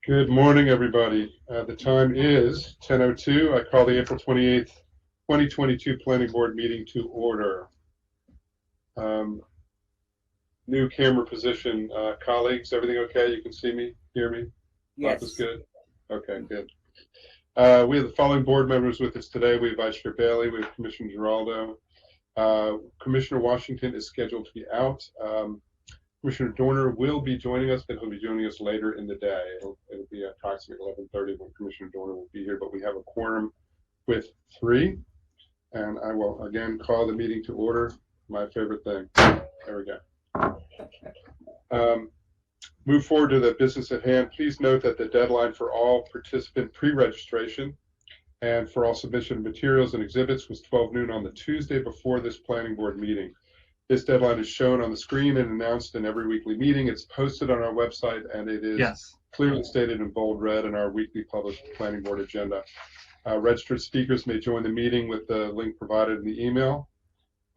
Good morning, everybody. The time is 10:02. I call the April 28th, 2022 Planning Board meeting to order. New camera position. Colleagues, everything okay? You can see me, hear me? Mark is Yes. good? Okay, good. We have the following board members with us today. We have Vice Chair Bailey, we have Commissioner Giraldo. Commissioner Washington is scheduled to be out. Commissioner Dorner will be joining us, but he'll be joining us later in the day. It'll be approximately 11:30 when Commissioner Dorner will be here, but we have a quorum with 3. And I will again call the meeting to order. My favorite thing. There we go. Move forward to the business at hand. Please note that the deadline for all participant pre-registration and for all submission of materials and exhibits was 12 noon on the Tuesday before this planning board meeting. This deadline is shown on the screen and announced in every weekly meeting. It's posted on our website, and it is clearly stated in bold red in our weekly published planning board agenda. Registered speakers may join the meeting with the link provided in the email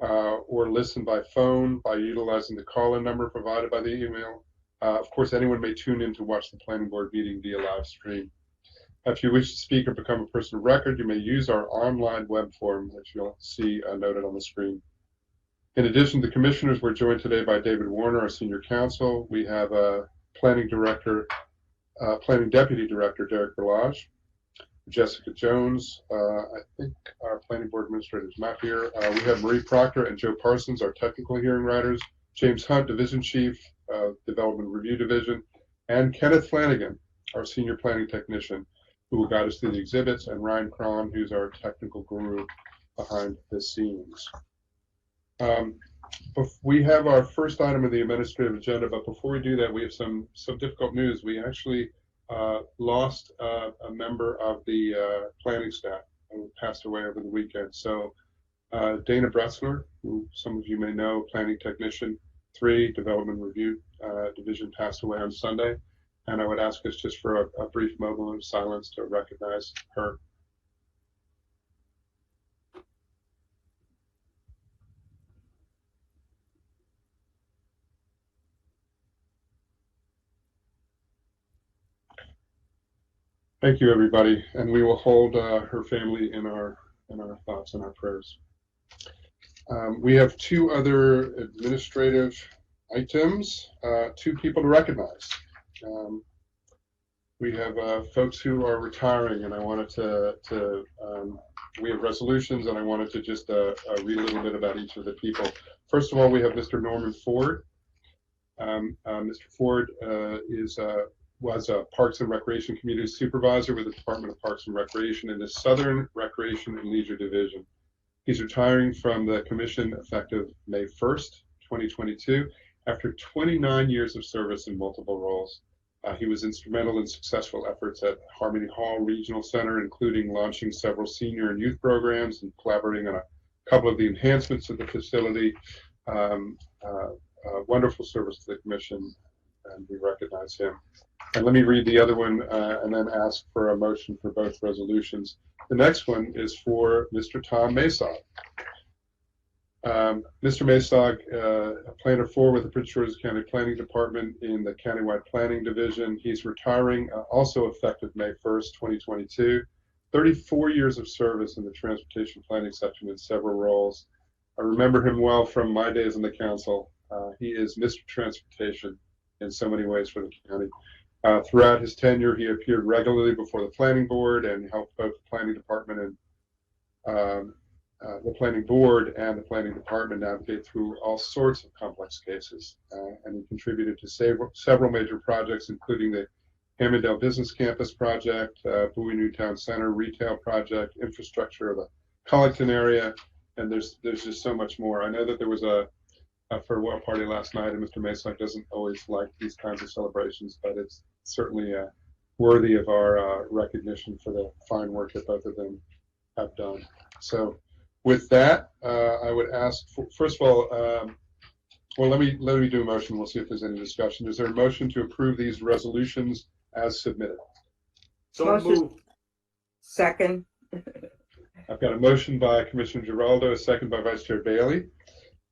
or listen by phone by utilizing the call-in number provided by the email. Of course, anyone may tune in to watch the planning board meeting via live stream. If you wish to speak or become a person of record, you may use our online web form, which you'll see noted on the screen. In addition, the commissioners were joined today by David Warner, our senior counsel. We have planning deputy director Derek Berlage, Jessica Jones. I think our planning board administrator is not here. We have Marie Proctor and Joe Parsons, our technical hearing writers. James Hunt, division chief, development review division, and Kenneth Flanagan, our senior planning technician, who will guide us through the exhibits, and Ryan Cron, who's our technical guru behind the scenes. We have our first item of the administrative agenda, but before we do that, we have some difficult news. We actually lost a member of the planning staff who passed away over the weekend. So Dana Bressler, who some of you may know, planning technician 3, development review division, passed away on Sunday. And I would ask us just for a brief moment of silence to recognize her. Thank you, everybody, and we will hold her family in our thoughts and our prayers. We have 2 other administrative items, 2 people to recognize. We have folks who are retiring, and I wanted to we have resolutions, and I wanted to just read a little bit about each of the people. First of all, we have Mr. Norman Ford. Mr. Ford was a Parks and Recreation Community Supervisor with the Department of Parks and Recreation in the Southern Recreation and Leisure Division. He's retiring from the commission effective May 1st, 2022, after 29 years of service in multiple roles. He was instrumental in successful efforts at Harmony Hall Regional Center, including launching several senior and youth programs and collaborating on a couple of the enhancements of the facility. Wonderful service to the commission, and we recognize him. And let me read the other one and then ask for a motion for both resolutions. The next one is for Mr. Tom Masog. Mr. Masog, planner 4 with the Prince George's County Planning Department in the Countywide Planning Division. He's retiring, also effective May 1st, 2022. 34 years of service in the transportation planning section in several roles. I remember him well from my days in the council. He is Mr. Transportation in so many ways for the county. Throughout his tenure, he appeared regularly before the planning board and helped both the planning department and the planning board and the planning department navigate through all sorts of complex cases. And he contributed to several major projects, including the Hammondale Business Campus project, Bowie New Town Center retail project, infrastructure of the Collington area, and there's just so much more. I know that there was a farewell party last night, and Mr. Masog doesn't always like these kinds of celebrations, but it's certainly worthy of our recognition for the fine work that both of them have done. So with that, I would ask, first of all, well, let me do a motion. We'll see if there's any discussion. Is there a motion to approve these resolutions as submitted? So Motion. moved. Second. I've got a motion by Commissioner Giraldo, a second by Vice Chair Bailey.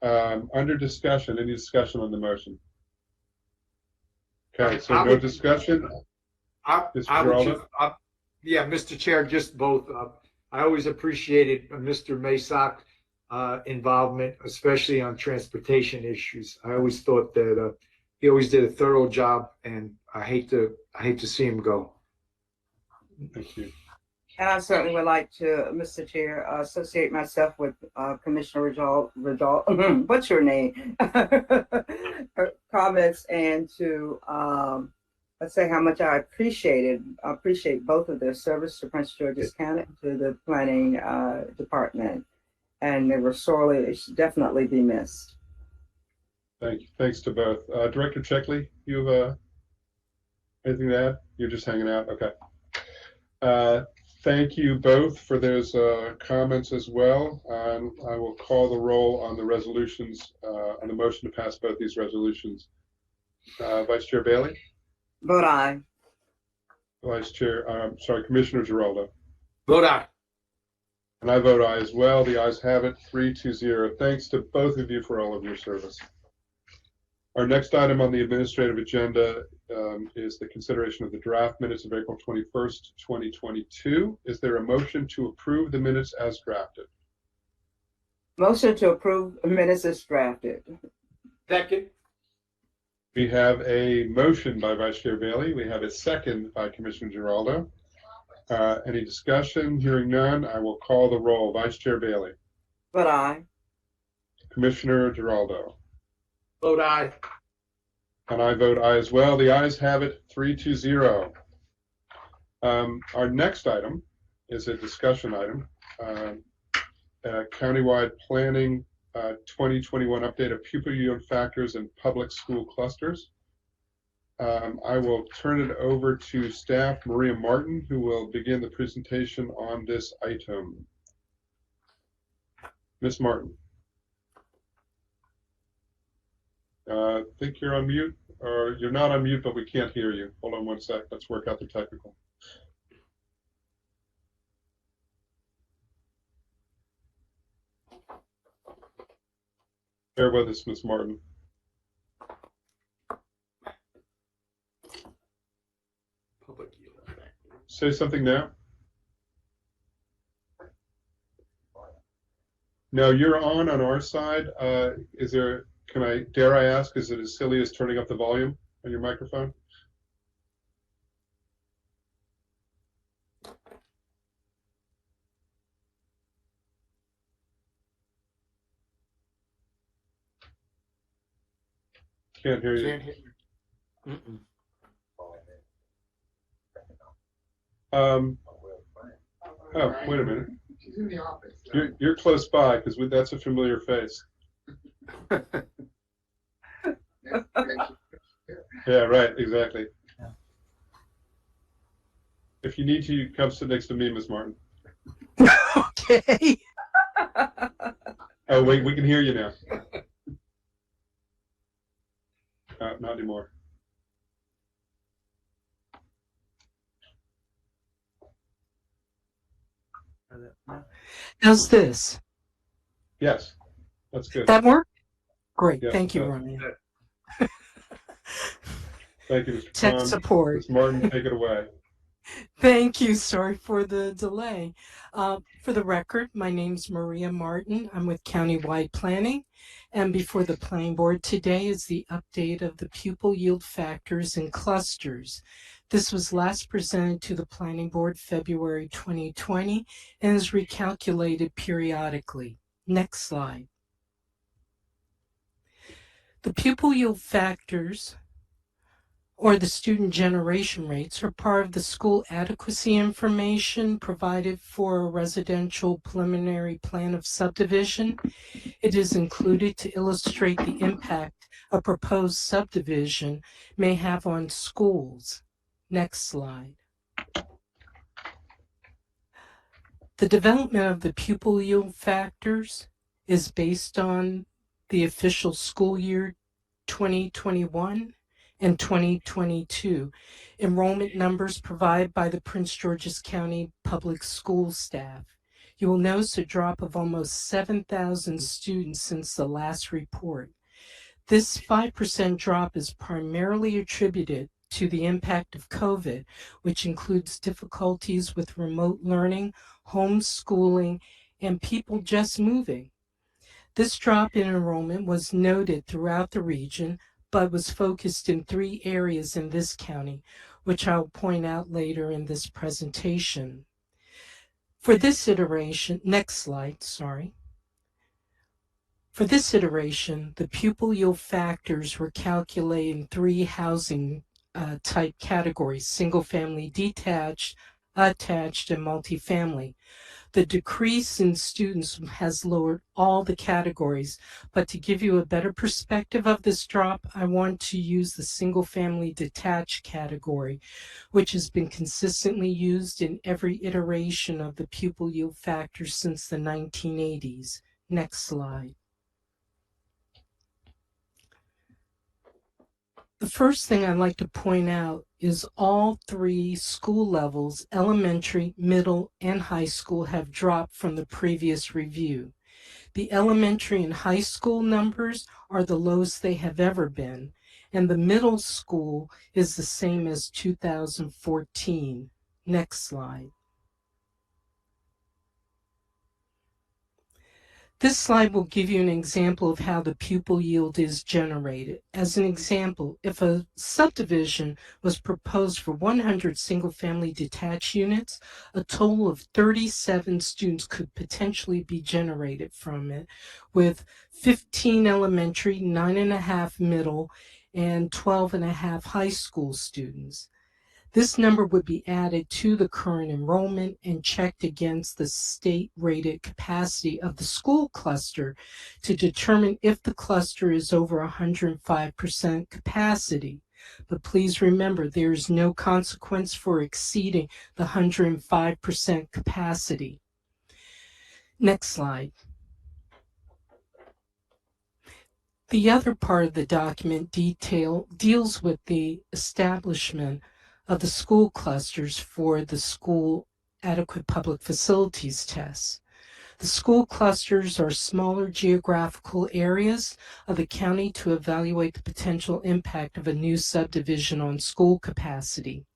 Under discussion, any discussion on the motion? Okay, so no discussion. Mr. I would Giraldo? just, yeah, Mr. Chair, just both. I always appreciated Mr. Masak involvement, especially on transportation issues. I always thought that he always did a thorough job, and I hate to see him go. Thank you. And I certainly would like to, Mr. Chair, associate myself with Commissioner Rajal, what's your name? Her comments, and to let's say how much I appreciate both of their service to Prince George's County, to the planning department. And they were sorely, should definitely be missed. Thank you. Thanks to both. Director Checkley, you have anything to add? You're just hanging out? Okay. Thank you both for those comments as well. I will call the roll on the resolutions, on the motion to pass both these resolutions. Vice Chair Bailey? Vote aye. Commissioner Giraldo? Vote aye. And I vote aye as well. The ayes have it, 3-0. Thanks to both of you for all of your service. Our next item on the administrative agenda is the consideration of the draft minutes of April 21st, 2022. Is there a motion to approve the minutes as drafted? Motion to approve minutes as drafted. Second. We have a motion by Vice Chair Bailey. We have a second by Commissioner Giraldo. Any discussion? Hearing none, I will call the roll. Vice Chair Bailey? Vote aye. Commissioner Giraldo? Vote aye. And I vote aye as well. The ayes have it, 3-0. Our next item is a discussion item, countywide planning 2021 update of pupil yield factors in public school clusters. I will turn it over to staff Maria Martin, who will begin the presentation on this item. Ms. Martin. I think you're on mute, or you're not on mute, but we can't hear you. Hold on one sec. Let's work out the technical. Bear with us, Ms. Martin. Public yield. Say something now. No, you're on our side. Dare I ask, is it as silly as turning up the volume on your microphone? Can't hear you. Can't hear you. Oh, wait a minute. She's in the office. You're close by, because that's a familiar face. Yeah, right, exactly. Yeah. If you need to, you come sit next to me, Ms. Martin. Okay. Oh, wait, we can hear you now. Not anymore. How's this? Yes, that's good. That work? Great. Yeah, Thank you, it does. Ryan. Thank you, Mr. Tech Khan. support. Ms. Martin, take it away. Thank you. Sorry for the delay. For the record, my name's Maria Martin. I'm with Countywide Planning. And before the Planning Board today is the update of the pupil yield factors and clusters. This was last presented to the Planning Board February 2020 and is recalculated periodically. Next slide. The pupil yield factors, or the student generation rates, are part of the school adequacy information provided for a residential preliminary plan of subdivision. It is included to illustrate the impact a proposed subdivision may have on schools. Next slide. The development of the pupil yield factors is based on the official school year 2021 and 2022 enrollment numbers provided by the Prince George's County Public School staff. You will notice a drop of almost 7,000 students since the last report. This 5% drop is primarily attributed to the impact of COVID, which includes difficulties with remote learning, homeschooling, and people just moving. This drop in enrollment was noted throughout the region, but was focused in 3 areas in this county, which I'll point out later in this presentation. For this iteration, next slide, sorry. For this iteration, the pupil yield factors were calculated in 3 housing type categories: single family, detached, attached, and multifamily. The decrease in students has lowered all the categories, but to give you a better perspective of this drop, I want to use the single family detached category, which has been consistently used in every iteration of the pupil yield factor since the 1980s. Next slide. The first thing I'd like to point out is all 3 school levels, elementary, middle, and high school, have dropped from the previous review. The elementary and high school numbers are the lowest they have ever been, and the middle school is the same as 2014. Next slide. This slide will give you an example of how the pupil yield is generated. As an example, if a subdivision was proposed for 100 single-family detached units, a total of 37 students could potentially be generated from it, with 15 elementary, 9.5 middle, and 12.5 high school students. This number would be added to the current enrollment and checked against the state-rated capacity of the school cluster to determine if the cluster is over 105% capacity. But please remember, there is no consequence for exceeding the 105% capacity. Next slide. The other part of the document deals with the establishment of the school clusters for the school adequate public facilities tests. The school clusters are smaller geographical areas of the county to evaluate the potential impact of a new subdivision on school capacity.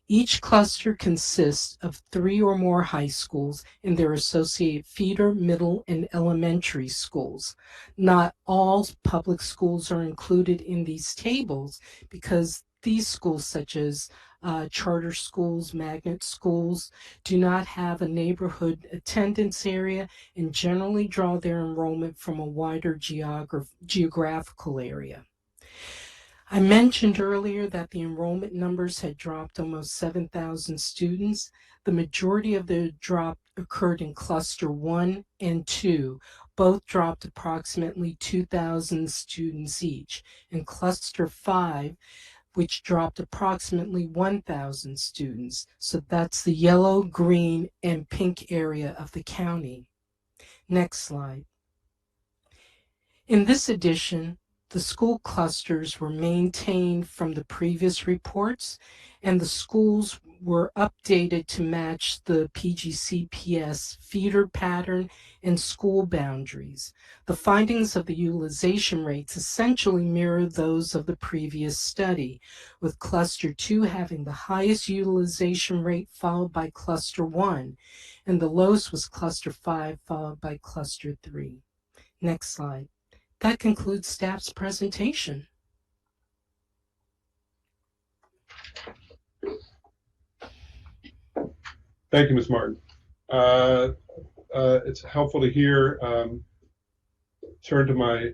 Each cluster consists of 3 or more high schools and their associated feeder, middle, and elementary schools. Not all public schools are included in these tables because these schools, such as charter schools, magnet schools, do not have a neighborhood attendance area and generally draw their enrollment from a wider geographical area. I mentioned earlier that the enrollment numbers had dropped almost 7,000 students. The majority of the drop occurred in cluster 1 and 2. Both dropped approximately 2,000 students each. In cluster 5, which dropped approximately 1,000 students. So that's the yellow, green, and pink area of the county. Next slide. In this edition, the school clusters were maintained from the previous reports, and the schools were updated to match the PGCPS feeder pattern and school boundaries. The findings of the utilization rates essentially mirror those of the previous study, with cluster 2 having the highest utilization rate followed by cluster 1, and the lowest was cluster 5 followed by cluster 3. Next slide. That concludes staff's presentation. Thank you, Ms. Martin. It's helpful to hear. Turn to my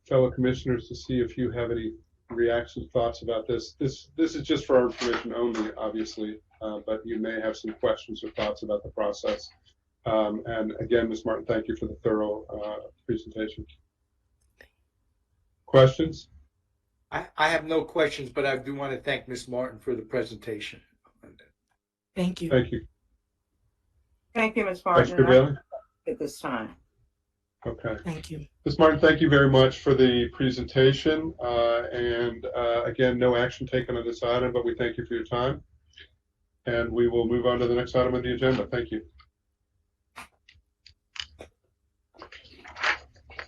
fellow commissioners to see if you have any reactions, thoughts about this. This is just for our information only, obviously, but you may have some questions or thoughts about the process. And again, Ms. Martin, thank you for the thorough presentation. Questions? I have no questions, but I do want to thank Ms. Martin for the presentation. Thank you. Thank you. Thank you, Ms. Vice Martin. Chair Bailey? At this time. Okay. Thank you. Ms. Martin, thank you very much for the presentation. Again, no action taken on this item, but we thank you for your time. And we will move on to the next item on the agenda. Thank you.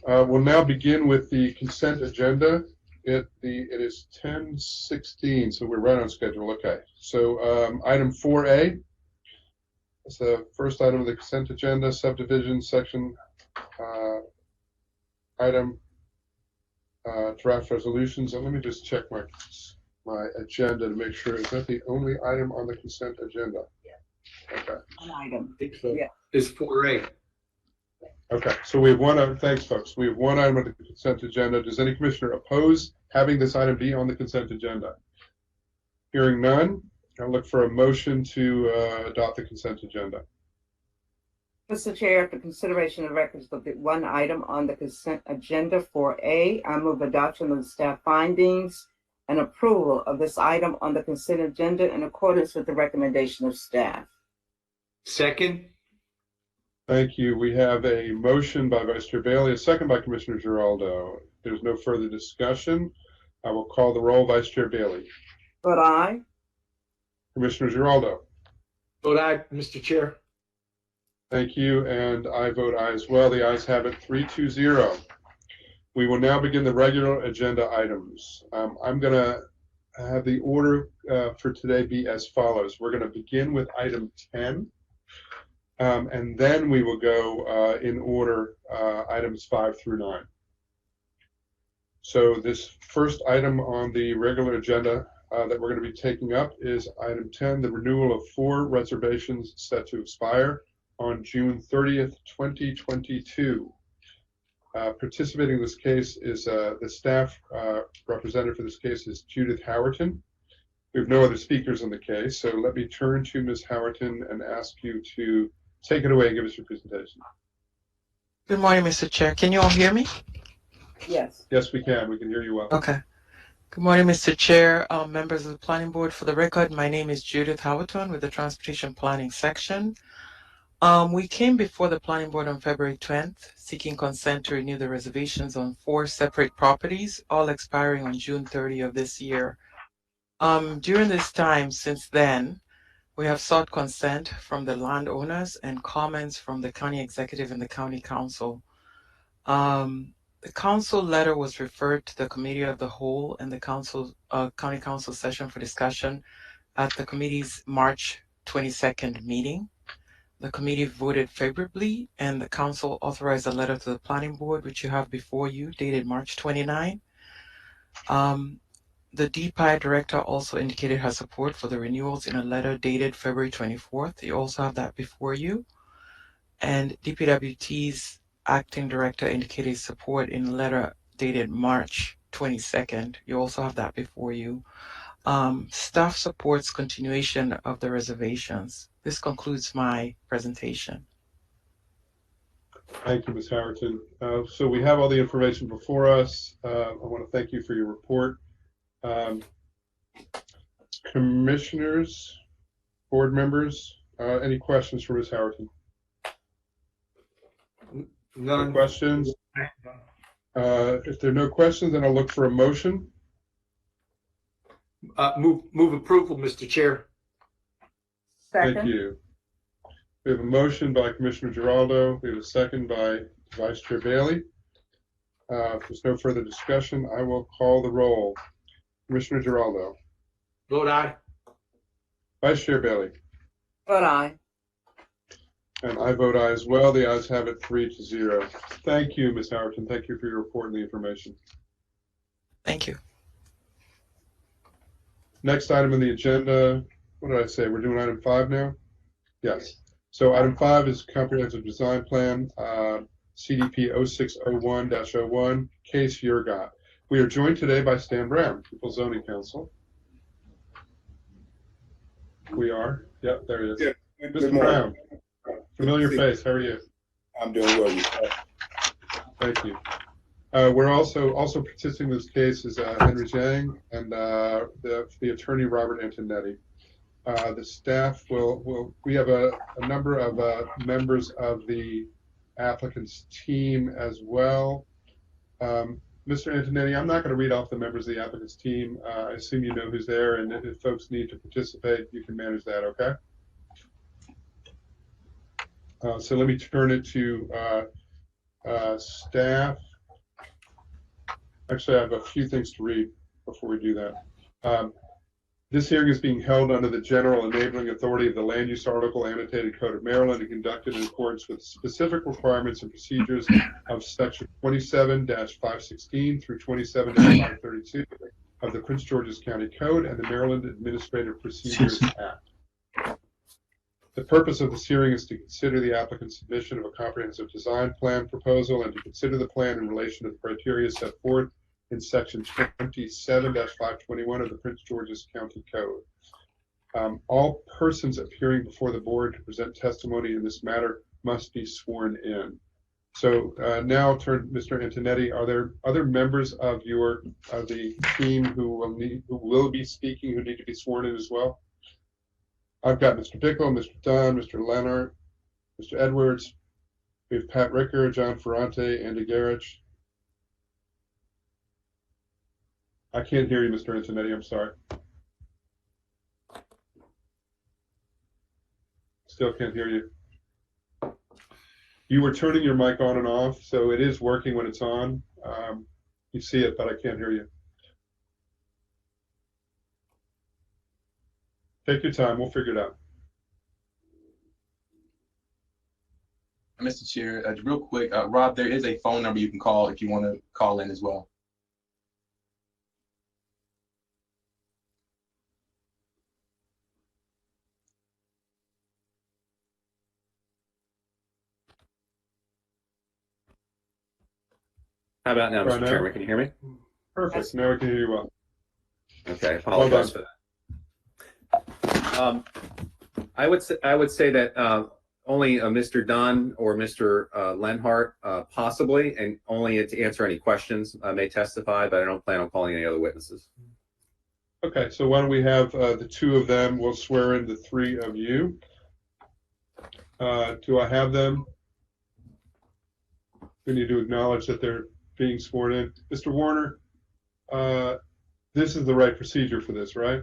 We'll now begin with the consent agenda. It is 10:16, so we're right on schedule. Okay. So item 4A is the first item of the consent agenda, subdivision section item, draft resolutions. And let me just check my agenda to make sure. Is that the only item on the consent agenda? Yeah. Okay. One item. I think so. Yeah. Is 4A. Okay, so we have one item. Thanks, folks. We have one item on the consent agenda. Does any commissioner oppose having this item be on the consent agenda? Hearing none, I'll look for a motion to adopt the consent agenda. Mr. Chair, after consideration of records of the one item on the consent agenda 4A, I move adoption of the staff findings and approval of this item on the consent agenda in accordance with the recommendation of staff. Second. Thank you. We have a motion by Vice Chair Bailey, a second by Commissioner Giraldo. If there's no further discussion, I will call the roll. Vice Chair Bailey. Vote aye. Commissioner Giraldo. Vote aye, Mr. Chair. Thank you, and I vote aye as well. The ayes have it, 3-0. We will now begin the regular agenda items. I'm going to have the order for today be as follows. We're going to begin with item 10, and then we will go in order items 5 through 9. So this first item on the regular agenda that we're going to be taking up is item 10, the renewal of 4 reservations set to expire on June 30th, 2022. Participating in this case is the staff representative for this case is Judith Howerton. We have no other speakers in the case, so let me turn to Ms. Howerton and ask you to take it away and give us your presentation. Good morning, Mr. Chair. Can you all hear me? Yes. Yes, we can. We can hear you well. Okay. Good morning, Mr. Chair, members of the Planning Board. For the record, my name is Judith Howerton with the Transportation Planning Section. We came before the Planning Board on February 20th, seeking consent to renew the reservations on 4 separate properties, all expiring on June 30 of this year. During this time, since then, we have sought consent from the landowners and comments from the county executive and the county council. The council letter was referred to the committee of the whole and the county council session for discussion at the committee's March 22nd meeting. The committee voted favorably, and the council authorized a letter to the planning board, which you have before you, dated March 29. The DPI director also indicated her support for the renewals in a letter dated February 24th. You also have that before you. And DPWT's acting director indicated support in a letter dated March 22nd. You also have that before you. Staff supports continuation of the reservations. This concludes my presentation. Thank you, Ms. Howerton. So we have all the information before us. I want to thank you for your report. Commissioners, board members, any questions for Ms. Howerton? None. No questions? If there are no questions, then I'll look for a motion. Move approval, Mr. Chair. Second. Thank you. We have a motion by Commissioner Giraldo. We have a second by Vice Chair Bailey. If there's no further discussion, I will call the roll. Commissioner Giraldo. Vote aye. Vice Chair Bailey. Vote aye. And I vote aye as well. The ayes have it, 3-0. Thank you, Ms. Howerton. Thank you for your report and the information. Thank you. Next item on the agenda, what did I say? We're doing item 5 now? Yes. So item 5 is comprehensive design plan, CDP 0601-01, case Yurgot. We are joined today by Stan Brown, People's Zoning Council. We are? Yep, there he is. Yeah. Mr. Brown, familiar face, how are you? I'm doing well. Thank you. We're also participating in this case is Henry Zhang and the attorney Robert Antonetti. The staff we have a number of members of the applicant's team as well. Mr. Antonetti, I'm not going to read off the members of the applicant's team. I assume you know who's there, and if folks need to participate, you can manage that, okay? So let me turn it to staff. Actually, I have a few things to read before we do that. This hearing is being held under the general enabling authority of the Land Use Article Annotated Code of Maryland and conducted in accordance with specific requirements and procedures of Section 27-516 through 27-532 of the Prince George's County Code and the Maryland Administrative Procedures Act. The purpose of this hearing is to consider the applicant's submission of a comprehensive design plan proposal and to consider the plan in relation to the criteria set forth in Section 27-521 of the Prince George's County Code. All persons appearing before the board to present testimony in this matter must be sworn in. So now I'll turn to Mr. Antonetti. Are there other members of the team who will be speaking who need to be sworn in as well? I've got Mr. Bickle, Mr. Dunn, Mr. Leonard, Mr. Edwards. We have Pat Ricker, John Ferrante, Andy Garrett. I can't hear you, Mr. Antonetti. I'm sorry. Still can't hear you. You were turning your mic on and off, so it is working when it's on. You see it, but I can't hear you. Take your time. We'll figure it out. Mr. Chair, real quick, Rob, there is a phone number you can call if you want to call in as well. How about now, Right Mr. now? Chairman? Can you hear me? Perfect. Now we can hear you well. Okay, I apologize for that. I would say that only Mr. Dunn or Mr. Lenhart possibly, and only to answer any questions, may testify, but I don't plan on calling any other witnesses. Okay, so why don't we have the two of them? We'll swear in the three of you. Do I have them? We need to acknowledge that they're being sworn in. Mr. Warner, this is the right procedure for this, right?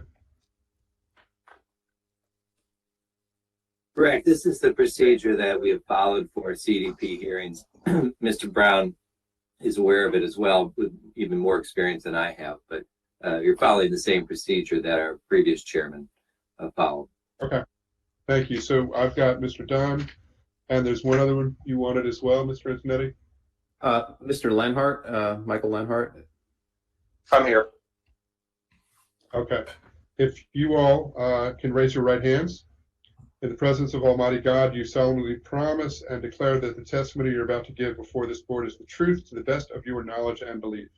Correct. This is the procedure that we have followed for CDP hearings. Mr. Brown is aware of it as well, with even more experience than I have, but you're following the same procedure that our previous chairman followed. Okay, thank you. So I've got Mr. Dunn, and there's one other one you wanted as well, Mr. Antonetti? Mr. Lenhart, Michael Lenhart. I'm here. Okay. If you all can raise your right hands. In the presence of Almighty God, you solemnly promise and declare that the testimony you're about to give before this board is the truth to the best of your knowledge and belief.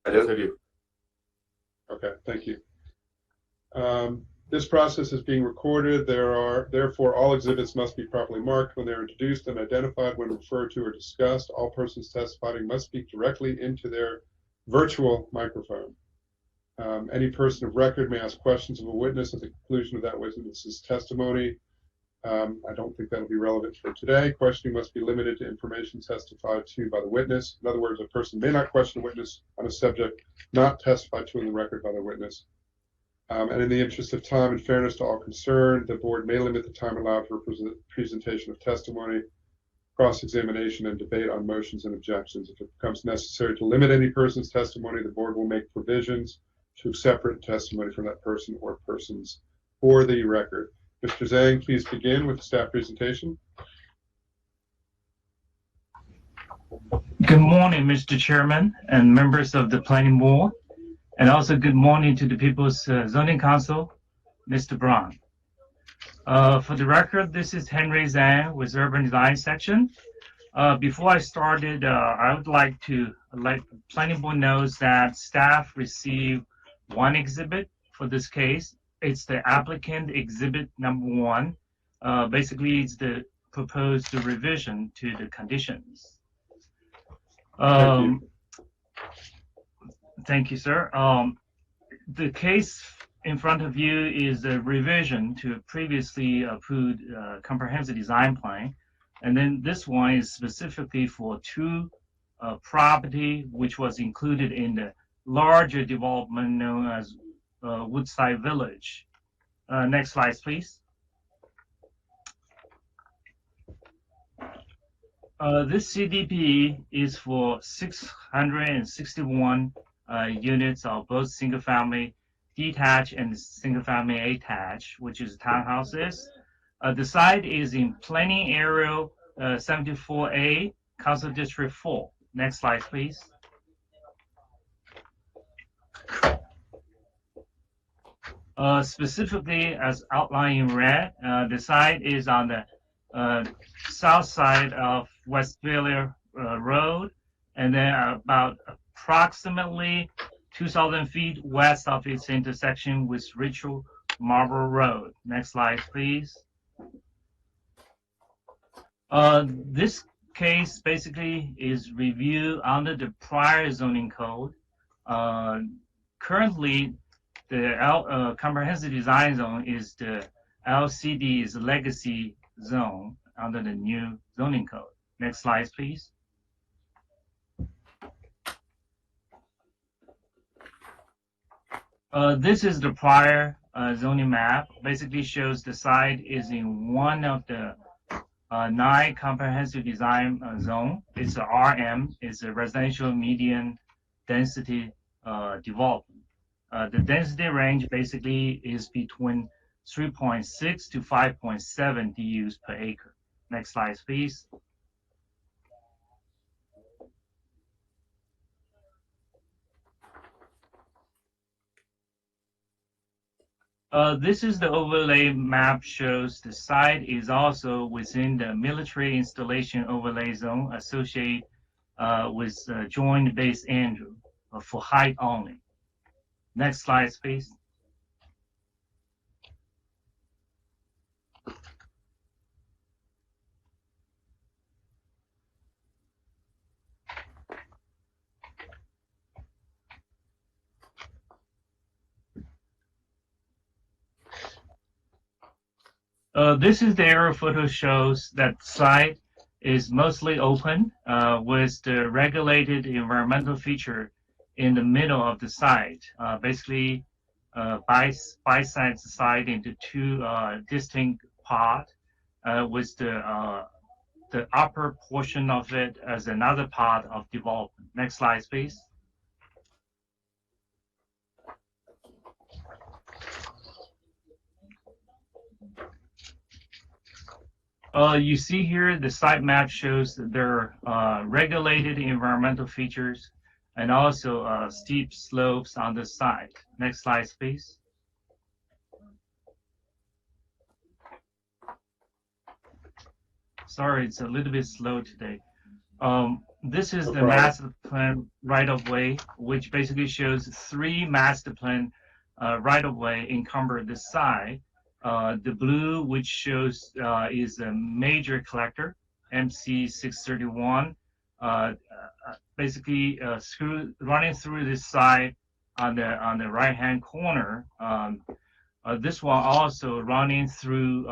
I do. Okay, thank you. This process is being recorded. Therefore, all exhibits must be properly marked when they're introduced and identified when referred to or discussed. All persons testifying must speak directly into their virtual microphone. Any person of record may ask questions of a witness at the conclusion of that witness's testimony. I don't think that'll be relevant for today. Questioning must be limited to information testified to by the witness. In other words, a person may not question a witness on a subject not testified to in the record by the witness. And in the interest of time and fairness to all concerned, the board may limit the time allowed for presentation of testimony, cross-examination, and debate on motions and objections. If it becomes necessary to limit any person's testimony, the board will make provisions to accept written testimony from that person or persons for the record. Mr. Zhang, please begin with the staff presentation. Good morning, Mr. Chairman and members of the Planning Board, and also good morning to the People's Zoning Council, Mr. Brown. For the record, this is Henry Zhang with Urban Design Section. Before I started, I would like to let the Planning Board knows that staff received one exhibit for this case. It's the applicant exhibit number 1. Basically, it's the proposed revision to the conditions. Thank you, sir. The case in front of you is a revision to a previously approved comprehensive design plan. And then this one is specifically for 2 property which was included in the larger development known as Woodside Village. Next slide, please. This CDP is for 661 units of both single-family detached and single-family attached, which is townhouses. The site is in planning area 74A, Council District 4. Next slide, please. Specifically, as outlined in red, the site is on the south side of Westphalia Road, and then about approximately 2,000 feet west of its intersection with Ritual Marble Road. Next slide, please. This case basically is reviewed under the prior zoning code. Currently, the comprehensive design zone is the LCD is legacy zone under the new zoning code. Next slide, please. This is the prior zoning map. Basically shows the site is in one of the 9 comprehensive design zone. It's a RM. It's a residential medium density development. The density range basically is between 3.6 to 5.7 DUs per acre. Next slide, please. This is the overlay map, shows the site is also within the military installation overlay zone associated with Joint Base Andrews for height only. Next slide, please. This is the aerial photo, shows that site is mostly open with the regulated environmental feature in the middle of the site. Basically, bisects the site into 2 distinct parts with the upper portion of it as another part of development. Next slide, please. You see here the site map shows their regulated environmental features and also steep slopes on the site. Next slide, please. Sorry, it's a little bit slow today. This is the master plan right-of-way, which basically shows 3 master plan right-of-way encumber the site. The blue, which shows is a major collector, MC 631, basically running through this site on the right-hand corner. This one also running through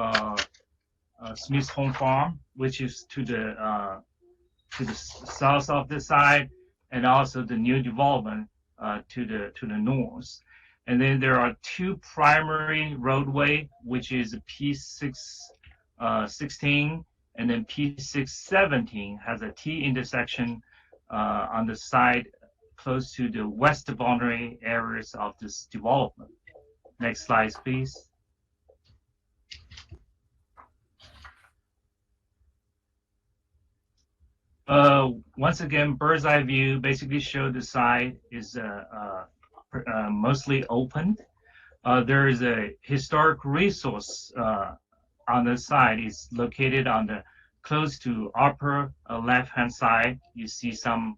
Smith's Home Farm, which is to the south of the site, and also the new development to the north. And then there are 2 primary roadway, which is P616 and then P617 has a T intersection on the side close to the west boundary areas of this development. Next slide, please. Once again, bird's eye view basically show the site is mostly open. There is a historic resource on the side. It's located on the close to upper left-hand side. You see some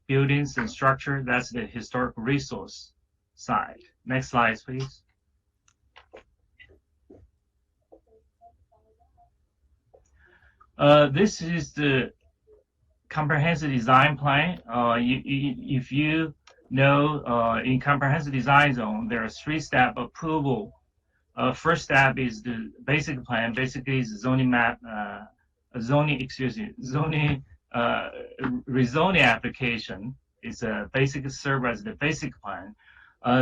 buildings and structure. That's the historic resource side. Next slide, please. This is the comprehensive design plan. If you know, in comprehensive design zone, there are 3-step approval. First step is the basic plan. Basically, is zoning map, rezoning application. It's a basic serve as the basic plan.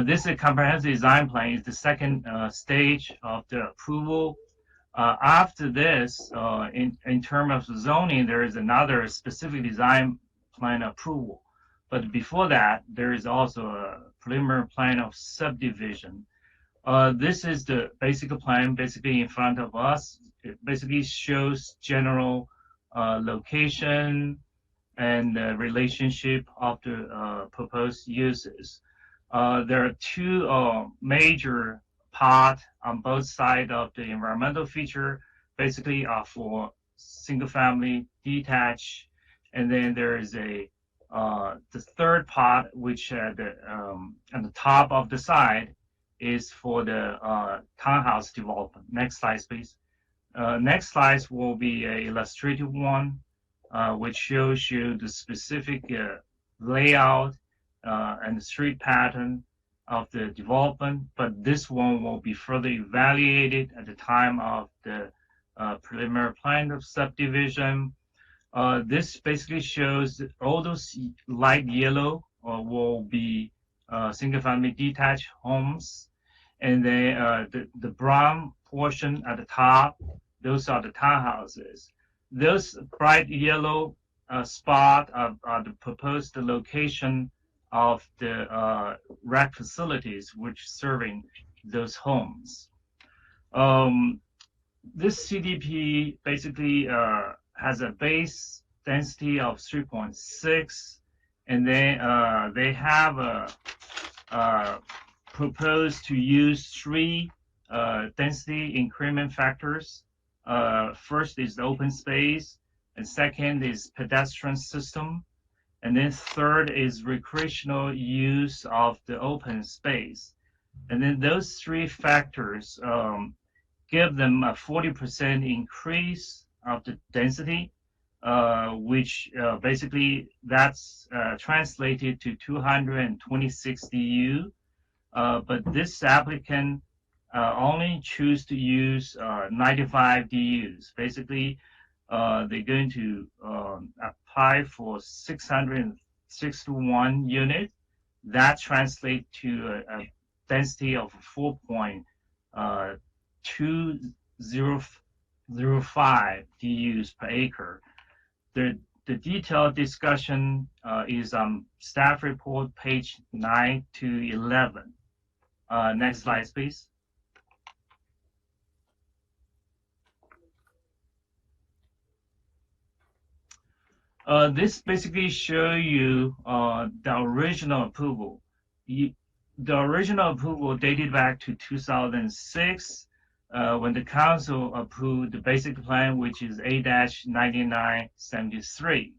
This is a comprehensive design plan. Is the second stage of the approval. After this, in terms of zoning, there is another specific design plan approval. But before that, there is also a preliminary plan of subdivision. This is the basic plan basically in front of us. It basically shows general location and the relationship of the proposed uses. There are two major parts on both sides of the environmental feature, basically are for single family detached, and then there is a the third part, which at the top of the side is for the townhouse development. Next slide, please. Next slide will be an illustrative one, which shows you the specific layout and the street pattern of the development, but this one will be further evaluated at the time of the preliminary plan of subdivision. This basically shows that all those light yellow will be single-family detached homes, and then the brown portion at the top, those are the townhouses. Those bright yellow spot are the proposed location of the rec facilities which serving those homes. This CDP basically has a base density of 3.6, and then they have proposed to use three density increment factors. First is the open space, and second is pedestrian system, and then third is recreational use of the open space. And then those three factors give them a 40% increase of the density, which basically that's translated to 226 DU. But this applicant only choose to use 95 DUs. Basically, they're going to apply for 661 units. That translates to a density of 4.2005 DUs per acre. The detailed discussion is on staff report page 9 to 11. Next slide, please. This basically shows you the original approval. The original approval dated back to 2006 when the council approved the basic plan, which is A-9973.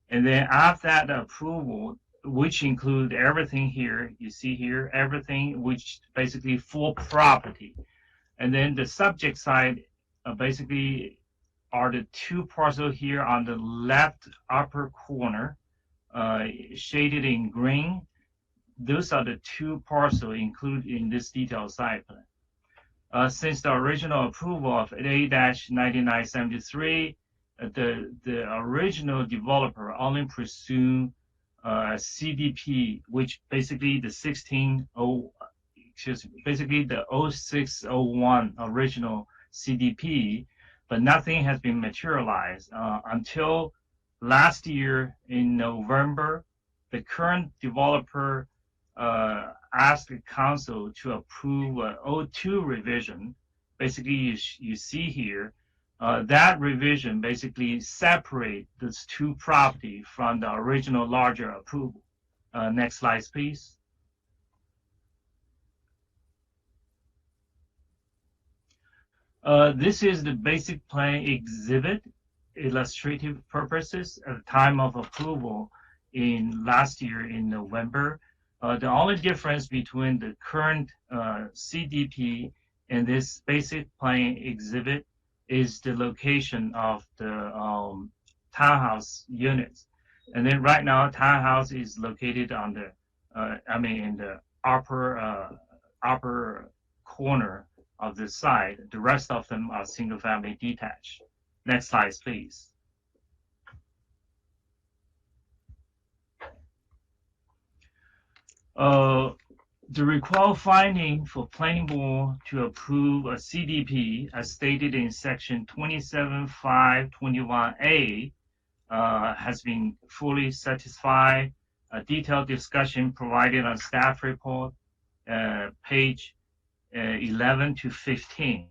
And then after that approval, which include everything here, you see here, everything which basically for property. And then the subject side basically are the two parcels here on the left upper corner, shaded in green. Those are the two parcels included in this detailed site plan. Since the original approval of A-9973, the original developer only pursued CDP, which basically the 0601 original CDP, but nothing has been materialized until last year in November. The current developer asked the council to approve an O2 revision. Basically, you see here, that revision basically separate those two property from the original larger approval. Next slide, please. This is the basic plan exhibit, illustrative purposes at the time of approval in last year in November. The only difference between the current CDP and this basic plan exhibit is the location of the townhouse units. And then right now, townhouse is located on the, in the upper corner of the site. The rest of them are single family detached. Next slide, please. the required finding for planning board to approve a CDP as stated in section 27.521A has been fully satisfied. A detailed discussion provided on staff report, page 11 to 15.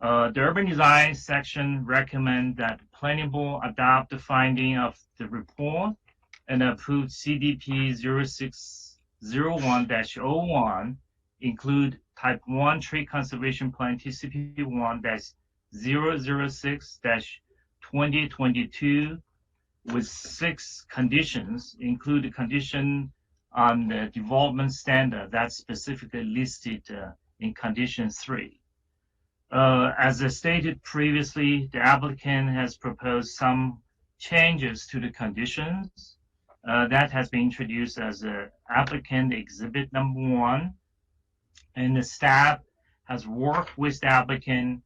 The urban design section recommend that the planning board adopt the finding of the report and approve CDP 0601-01, include type 1 tree conservation plan TCP 1-006-2022 with 6 conditions, include the condition on the development standard that's specifically listed in condition 3. As I stated previously, the applicant has proposed some changes to the conditions that has been introduced as an applicant exhibit number 1, and the staff has worked with the applicant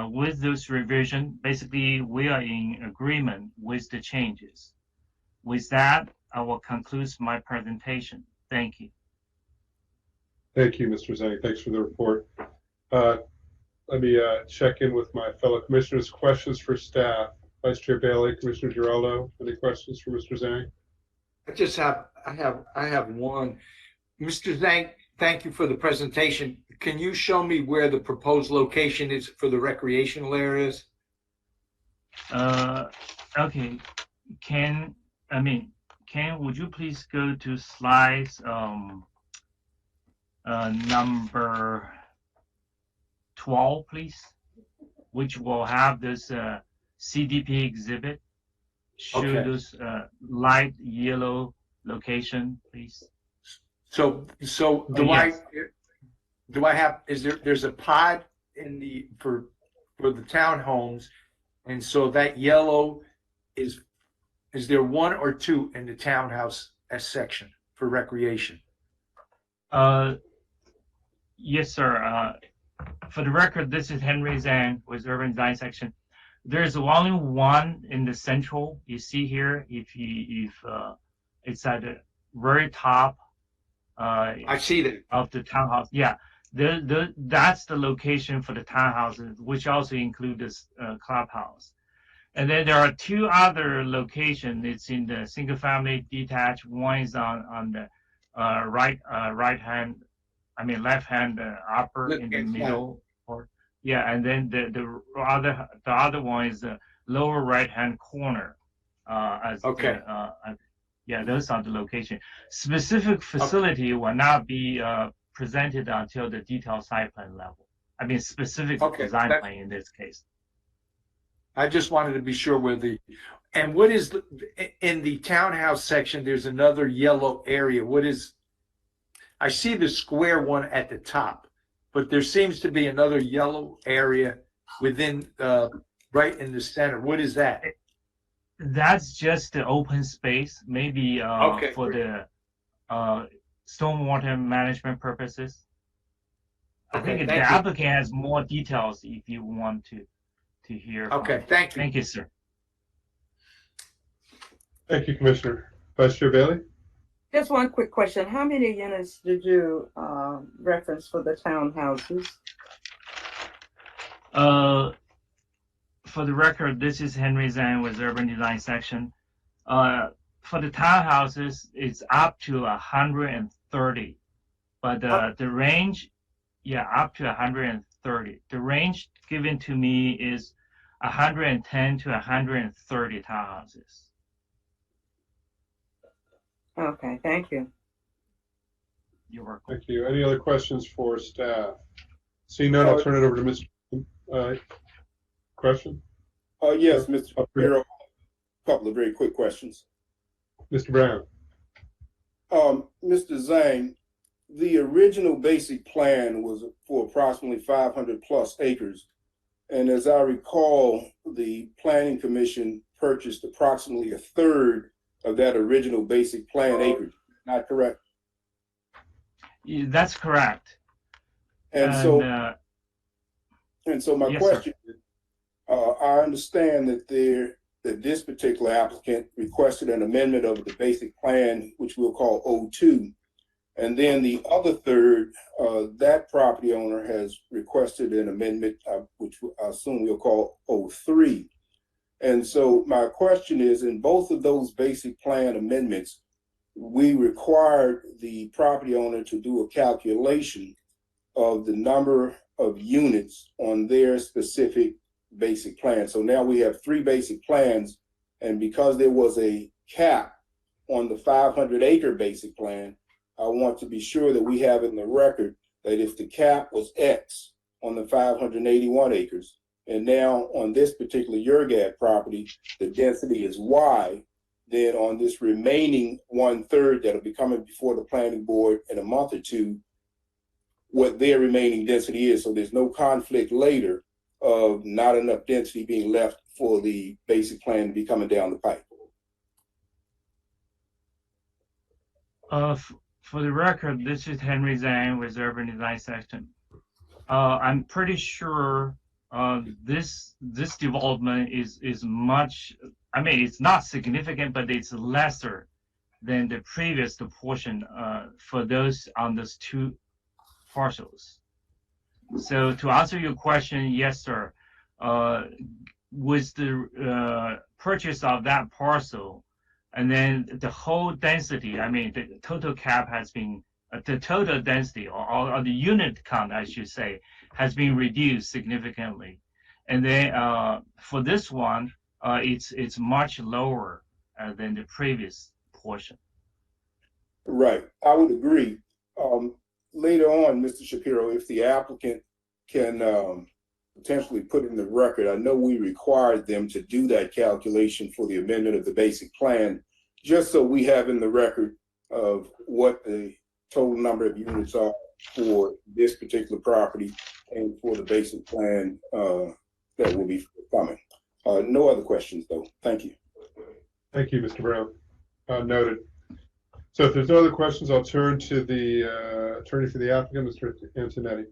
with those revisions. Basically, we are in agreement with the changes. With that, I will conclude my presentation. Thank you. Thank you, Mr. Zhang. Thanks for the report. Let me check in with my fellow commissioners. Questions for staff? Vice Chair Bailey, Commissioner Giraldo, any questions for Mr. Zhang? I have one. Mr. Zhang, thank you for the presentation. Can you show me where the proposed location is for the recreational areas? Okay. Ken, would you please go to slides number 12, please, which will have this CDP exhibit. Show Okay. those light yellow location, please. So Yes. do I have, there's a pod in for the townhomes, and so that yellow is there 1 or 2 in the townhouse section for recreation? Yes, sir. For the record, this is Henry Zhang with Urban Design Section. There's only 1 in the central. You see here, if it's at the very top. I see that. Of the townhouse. Yeah, that's the location for the townhouses, which also include this clubhouse. And then there are 2 other locations. It's in the single-family detached. One is on the left-hand upper in the middle. Yeah, and then the other one is the lower right-hand corner. Okay. Yeah, those are the location. Specific facility will not be presented until the detailed site plan level. Specific design plan in this case. I just wanted to be sure where and what is in the townhouse section, there's another yellow area. I see the square one at the top, but there seems to be another yellow area within, right in the center. What is that? That's just the open space, maybe for the stormwater management purposes. I think the applicant has more details if you want to hear. Okay, thank you. Thank you, sir. Thank you, Commissioner. Vice Chair Bailey? Just one quick question. How many units did you reference for the townhouses? For the record, this is Henry Zhang with Urban Design Section. For the townhouses, it's up to 130, but the range, up to 130. The range given to me is 110 to 130 townhouses. Okay, thank you. You're welcome. Thank you. Any other questions for staff? Seeing none, I'll turn it over to Mr. Question? Yes, Mr. Shapiro, a couple of very quick questions. Mr. Brown? Mr. Zhang, the original basic plan was for approximately 500 plus acres. And as I recall, the Planning Commission purchased approximately a third of that original basic plan acreage. Not correct? Yeah, that's correct. And so my yes, question is, I understand that this particular applicant requested an amendment of the basic plan, which we'll call O2. And then the other third, that property owner has requested an amendment, which I assume we'll call 03. And so my question is, in both of those basic plan amendments, we required the property owner to do a calculation of the number of units on their specific basic plan. So now we have 3 basic plans, and because there was a cap on the 500-acre basic plan, I want to be sure that we have in the record that if the cap was X on the 581 acres, and now on this particular Yurgad property, the density is Y, then on this remaining 1/3 that'll be coming before the planning board in a month or two, what their remaining density is. So there's no conflict later of not enough density being left for the basic plan to be coming down the pipe. For the record, this is Henry Zhang with Urban Design Section. I'm pretty sure this development is much. I mean, it's not significant, but it's lesser than the previous portion for those on those 2 parcels. So to answer your question, yes, sir. With the purchase of that parcel, and then the whole density, I mean, the total cap has been, the total density or the unit count, I should say, has been reduced significantly. And then for this one, it's much lower than the previous portion. Right, I would agree. Later on, Mr. Shapiro, if the applicant can potentially put in the record, I know we required them to do that calculation for the amendment of the basic plan, just so we have in the record of what the total number of units are for this particular property and for the basic plan that will be coming. No other questions, though. Thank you. Thank you, Mr. Brown. Noted. So if there's no other questions, I'll turn to the attorney for the applicant, Mr. Antonetti.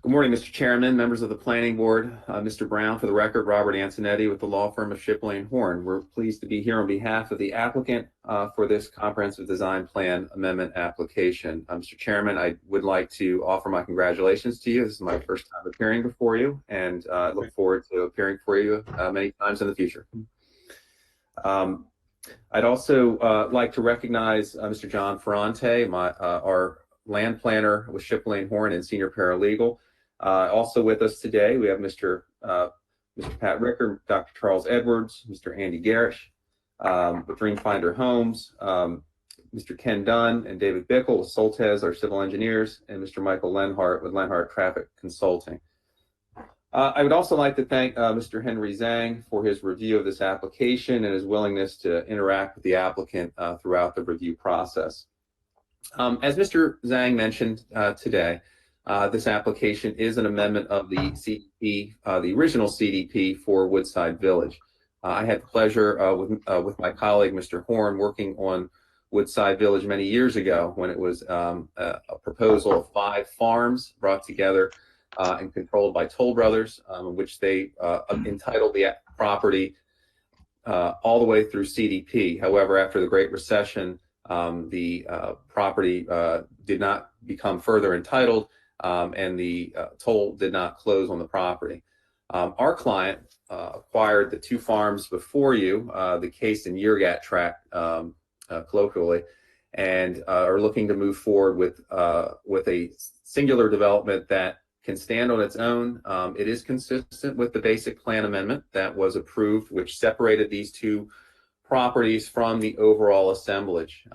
Good morning, Mr. Chairman, members of the Planning Board. Mr. Brown, for the record, Robert Antonetti with the law firm of Shipley & Horn. We're pleased to be here on behalf of the applicant for this comprehensive design plan amendment application. Mr. Chairman, I would like to offer my congratulations to you. This is my first time appearing before you, and I look forward to appearing for you many times in the future. I'd also like to recognize Mr. John Ferrante, our land planner with Shipley & Horn and senior paralegal. Also with us today, we have Mr. Pat Ricker, Dr. Charles Edwards, Mr. Andy Garish with Dreamfinder Homes, Mr. Ken Dunn and David Bickle with Soltez, our civil engineers, and Mr. Michael Lenhart with Lenhart Traffic Consulting. I would also like to thank Mr. Henry Zhang for his review of this application and his willingness to interact with the applicant throughout the review process. As Mr. Zhang mentioned today, this application is an amendment of the CDP, the original CDP for Woodside Village. I had the pleasure with my colleague, Mr. Horn, working on Woodside Village many years ago when it was a proposal of 5 farms brought together and controlled by Toll Brothers, which they entitled the property all the way through CDP. However, after the Great Recession, the property did not become further entitled, and the toll did not close on the property. Our client acquired the 2 farms before you, the Case and Yurgat tract colloquially, and are looking to move forward with a singular development that can stand on its own. It is consistent with the basic plan amendment that was approved, which separated these 2 properties from the overall assemblage.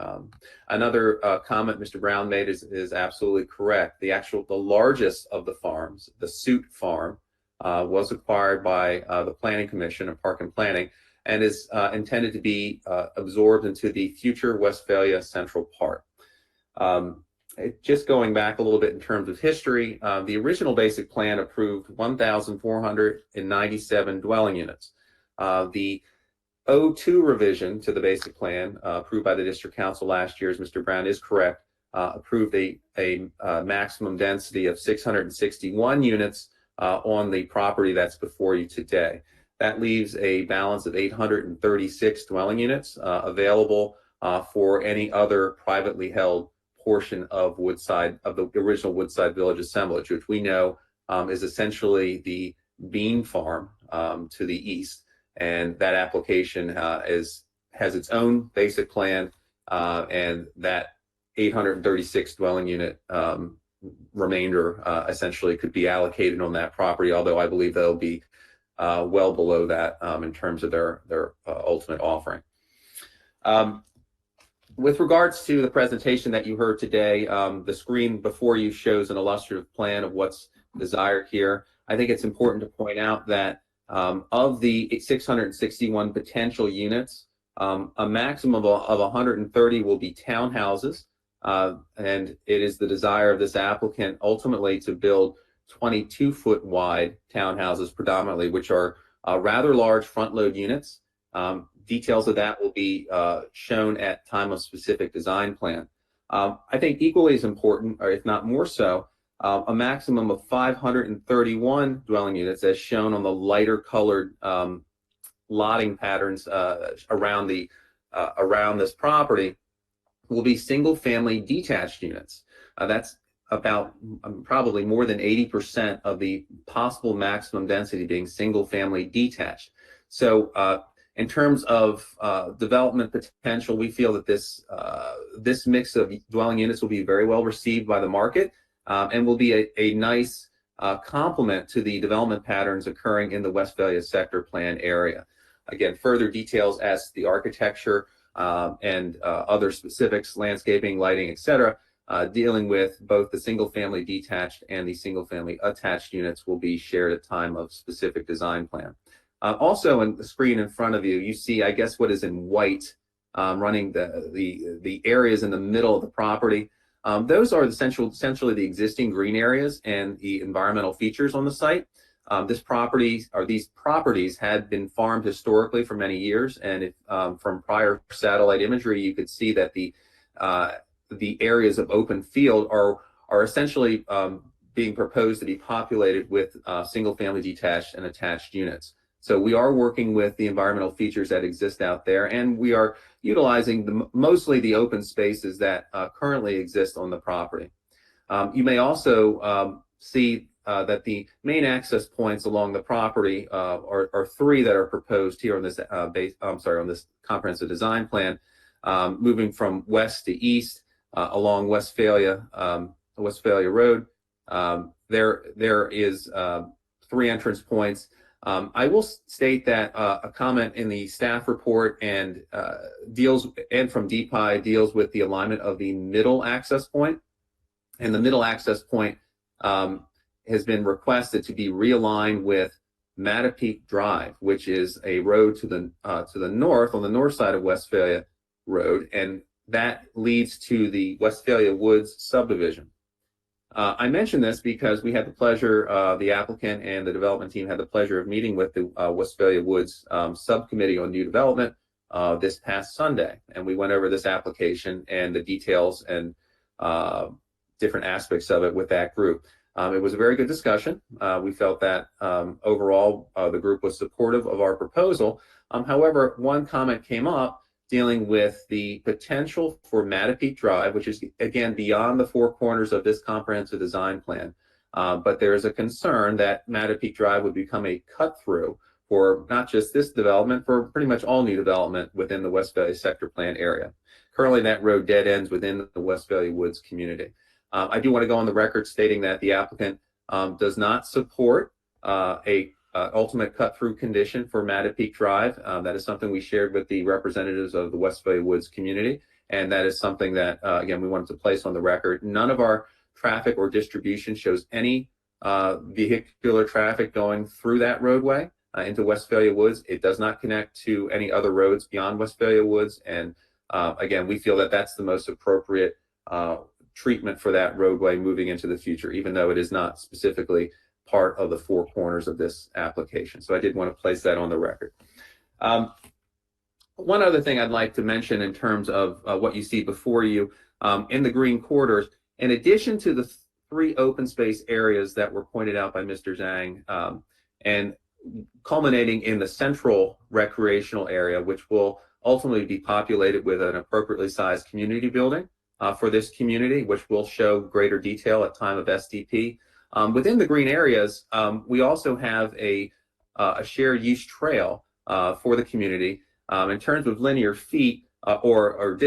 Another comment Mr. Brown made is absolutely correct. The largest of the farms, the Suit Farm, was acquired by the Planning Commission of Park and Planning and is intended to be absorbed into the future Westphalia Central Park. Just going back a little bit in terms of history, the original basic plan approved 1,497 dwelling units. The 02 revision to the basic plan approved by the District Council last year, as Mr. Brown is correct, approved a maximum density of 661 units on the property that's before you today. That leaves a balance of 836 dwelling units available for any other privately held portion of Woodside, of the original Woodside Village assemblage, which we know is essentially the bean farm to the east. And that application has its own basic plan, and that 836 dwelling unit remainder essentially could be allocated on that property, although I believe they'll be well below that in terms of their ultimate offering. With regards to the presentation that you heard today, the screen before you shows an illustrative plan of what's desired here. I think it's important to point out that of the 661 potential units, a maximum of 130 will be townhouses, and it is the desire of this applicant ultimately to build 22-foot wide townhouses predominantly, which are rather large front load units. Details of that will be shown at time of specific design plan. I think equally as important, or if not more so, a maximum of 531 dwelling units, as shown on the lighter colored lotting patterns around this property, will be single-family detached units. That's about probably more than 80% of the possible maximum density being single-family detached. So in terms of development potential, we feel that this mix of dwelling units will be very well received by the market and will be a nice complement to the development patterns occurring in the Westphalia sector plan area. Again, further details as to the architecture and other specifics, landscaping, lighting, etc., dealing with both the single-family detached and the single-family attached units will be shared at time of specific design plan. Also, in the screen in front of you, you see, I guess, what is in white, running the areas in the middle of the property. Those are essentially the existing green areas and the environmental features on the site. These properties had been farmed historically for many years, and from prior satellite imagery, you could see that the areas of open field are essentially being proposed to be populated with single-family detached and attached units. So we are working with the environmental features that exist out there, and we are utilizing mostly the open spaces that currently exist on the property. You may also see that the main access points along the property are three that are proposed here on this on this comprehensive design plan, moving from west to east along Westphalia Road. There is 3 entrance points. I will state that a comment in the staff report and from DPI deals with the alignment of the middle access point, and the middle access point has been requested to be realigned with Mattapique Drive, which is a road to the north, on the north side of Westphalia Road, and that leads to the Westphalia Woods subdivision. I mention this because we had the pleasure, the applicant and the development team had the pleasure of meeting with the Westphalia Woods subcommittee on new development this past Sunday, and we went over this application and the details and different aspects of it with that group. It was a very good discussion. We felt that overall the group was supportive of our proposal. However, one comment came up dealing with the potential for Mattapique Drive, which is, again, beyond the 4 corners of this comprehensive design plan. But there is a concern that Mattapique Drive would become a cut-through for not just this development, for pretty much all new development within the Westphalia sector plan area. Currently, that road dead ends within the Westphalia Woods community. I do want to go on the record stating that the applicant does not support a ultimate cut-through condition for Mattapique Drive. That is something we shared with the representatives of the Westphalia Woods community, and that is something that, again, we wanted to place on the record. None of our traffic or distribution shows any vehicular traffic going through that roadway into Westphalia Woods. It does not connect to any other roads beyond Westphalia Woods, and again, we feel that that's the most appropriate treatment for that roadway moving into the future, even though it is not specifically part of the 4 corners of this application. So I did want to place that on the record. One other thing I'd like to mention in terms of what you see before you in the green corridors, in addition to the 3 open space areas that were pointed out by Mr. Zhang, and culminating in the central recreational area, which will ultimately be populated with an appropriately sized community building for this community, which will show greater detail at time of SDP. Within the green areas, we also have a shared use trail for the community. In terms of linear feet or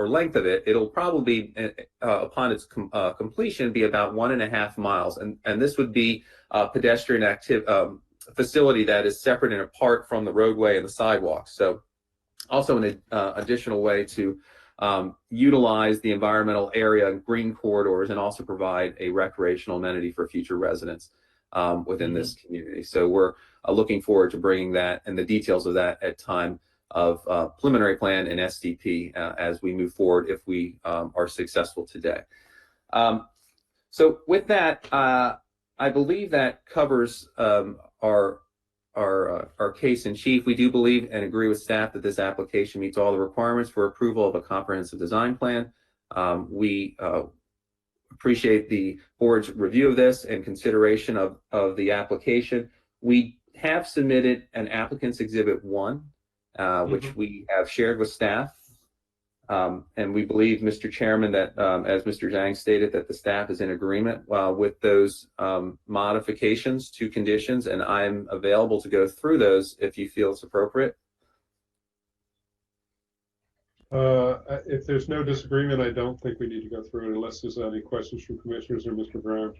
length of it, it'll probably upon its completion be about 1.5 miles, and this would be a pedestrian facility that is separate and apart from the roadway and the sidewalks. So also an additional way to utilize the environmental area and green corridors, and also provide a recreational amenity for future residents within this community. So we're looking forward to bringing that and the details of that at time of preliminary plan and SDP as we move forward, if we are successful today. So with that, I believe that covers our case in chief. We do believe and agree with staff that this application meets all the requirements for approval of a comprehensive design plan. We appreciate the board's review of this and consideration of the application. We have submitted an applicant's exhibit 1, which we have shared with staff. And we believe, Mr. Chairman, that as Mr. Zhang stated, that the staff is in agreement with those modifications to conditions, and I'm available to go through those if you feel it's appropriate. If there's no disagreement, I don't think we need to go through it unless there's any questions from commissioners or Mr. Brown.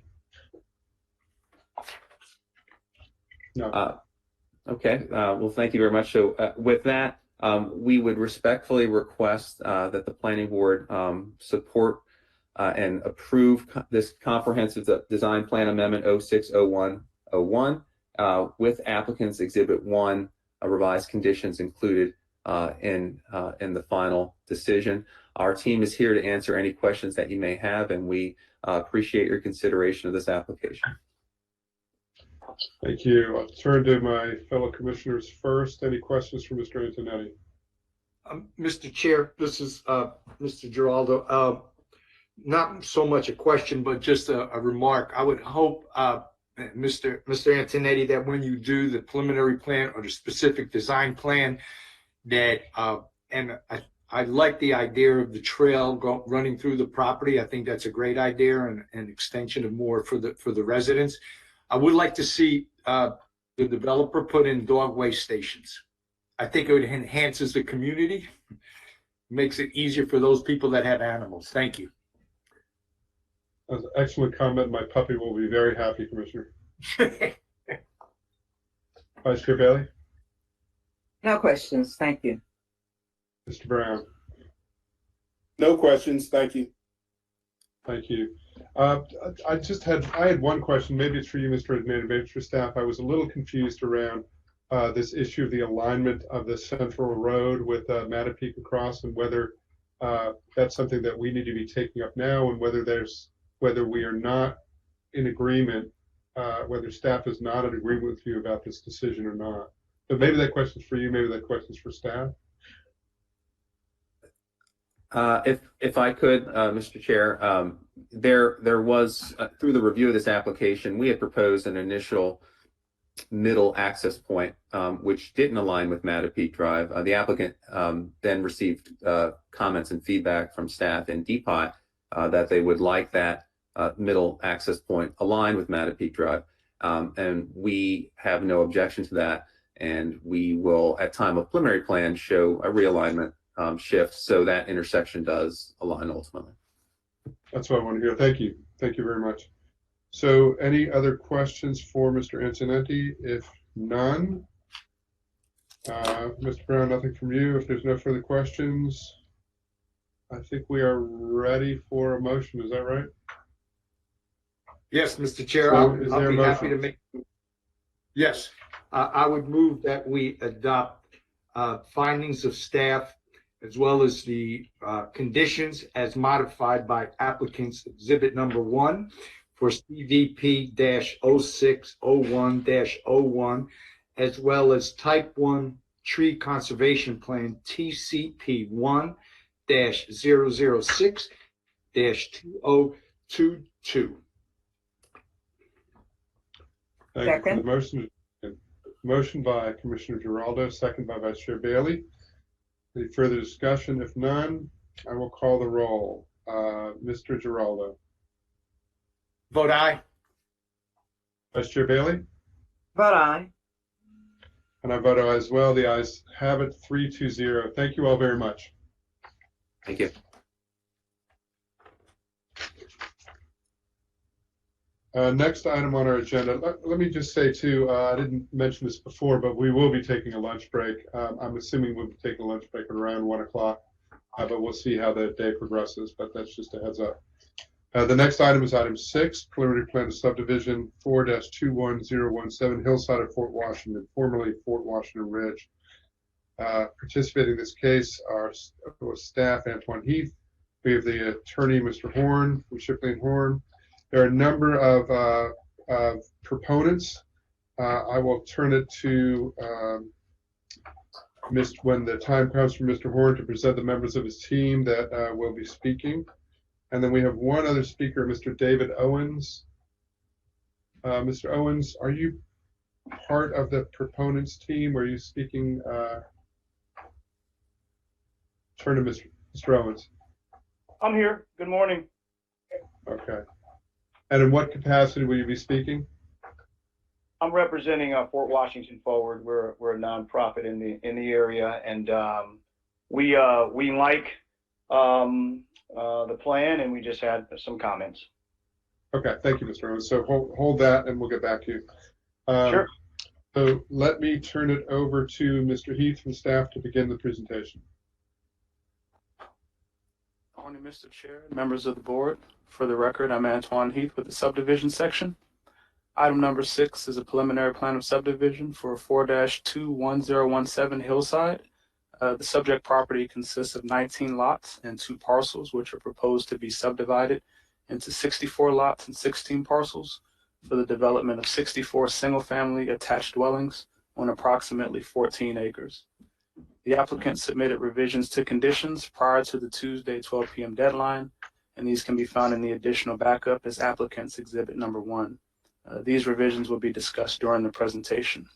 No. Okay. Well, thank you very much. So with that, we would respectfully request that the planning board support and approve this comprehensive design plan amendment 060101 with applicant's exhibit 1, revised conditions included in the final decision. Our team is here to answer any questions that you may have, and we appreciate your consideration of this application. Thank you. I'll turn to my fellow commissioners first. Any questions for Mr. Antonetti? Mr. Chair, this is Mr. Giraldo. Not so much a question, but just a remark. I would hope, Mr. Antonetti, that when you do the preliminary plan or the specific design plan, that and I like the idea of the trail running through the property. I think that's a great idea and an extension of more for the residents. I would like to see the developer put in dog waste stations. I think it enhances the community, makes it easier for those people that have animals. Thank you. That's an excellent comment. My puppy will be very happy, Commissioner. Vice Chair Bailey? No questions. Thank you. Mr. Brown? No questions. Thank you. Thank you. I had one question. Maybe it's for you, Mr. Antonetti, maybe it's for staff. I was a little confused around this issue of the alignment of the central road with Mattapica Cross, and whether that's something that we need to be taking up now, and whether we are not in agreement, whether staff is not in agreement with you about this decision or not. So maybe that question's for you, maybe that question's for staff. If I could, Mr. Chair, there was through the review of this application, we had proposed an initial middle access point, which didn't align with Mattapique Drive. The applicant then received comments and feedback from staff and DPOT that they would like that middle access point aligned with Mattapique Drive, and we have no objection to that. And we will, at time of preliminary plan, show a realignment shift so that intersection does align ultimately. That's what I want to hear. Thank you. Thank you very much. So any other questions for Mr. Antonetti? If none, Mr. Brown, nothing from you. If there's no further questions, I think we are ready for a motion. Is that right? Yes, Mr. Chair, So I'll be happy to make. Yes, I would move that we adopt findings of staff as well as the conditions as modified by applicant's exhibit number 1 for CDP-0601-01, as well as type 1 tree conservation plan TCP 1-006-2022. Thank you for the motion. Motion by Commissioner Giraldo, second by Vice Chair Bailey. Any further discussion? If none, I will call the roll. Mr. Giraldo. Vote aye. Vice Chair Bailey? Vote aye. And I vote aye as well. The ayes have it, 3-0. Thank you all very much. Thank you. Next item on our agenda, let me just say too, I didn't mention this before, but we will be taking a lunch break. I'm assuming we'll be taking a lunch break at around 1 o'clock, but we'll see how the day progresses, but that's just a heads up. The next item is item 6, preliminary plan of subdivision 4-21017 Hillside of Fort Washington, formerly Fort Washington Ridge. Participating in this case are staff Antoine Heath. We have the attorney, Mr. Horn, from Shipley and Horn. There are a number of proponents. I will turn it to when the time comes for Mr. Horn to present the members of his team that will be speaking. And then we have one other speaker, Mr. David Owens. Mr. Owens, are you part of the proponents team? Are you speaking? Turn to Mr. Owens. I'm here. Good morning. Okay. And in what capacity will you be speaking? I'm representing Fort Washington Forward. We're a nonprofit in the area, and we like the plan, and we just had some comments. Okay, thank you, Mr. Owens. So hold that, and we'll get back to you. Sure. So let me turn it over to Mr. Heath from staff to begin the presentation. Morning, Mr. Chair, members of the board. For the record, I'm Antoine Heath with the subdivision section. Item number 6 is a preliminary plan of subdivision for 4-21017 Hillside. The subject property consists of 19 lots and 2 parcels, which are proposed to be subdivided into 64 lots and 16 parcels for the development of 64 single-family attached dwellings on approximately 14 acres. The applicant submitted revisions to conditions prior to the Tuesday 12 p.m. deadline, and these can be found in the additional backup as applicant's exhibit number 1. These revisions will be discussed during the presentation.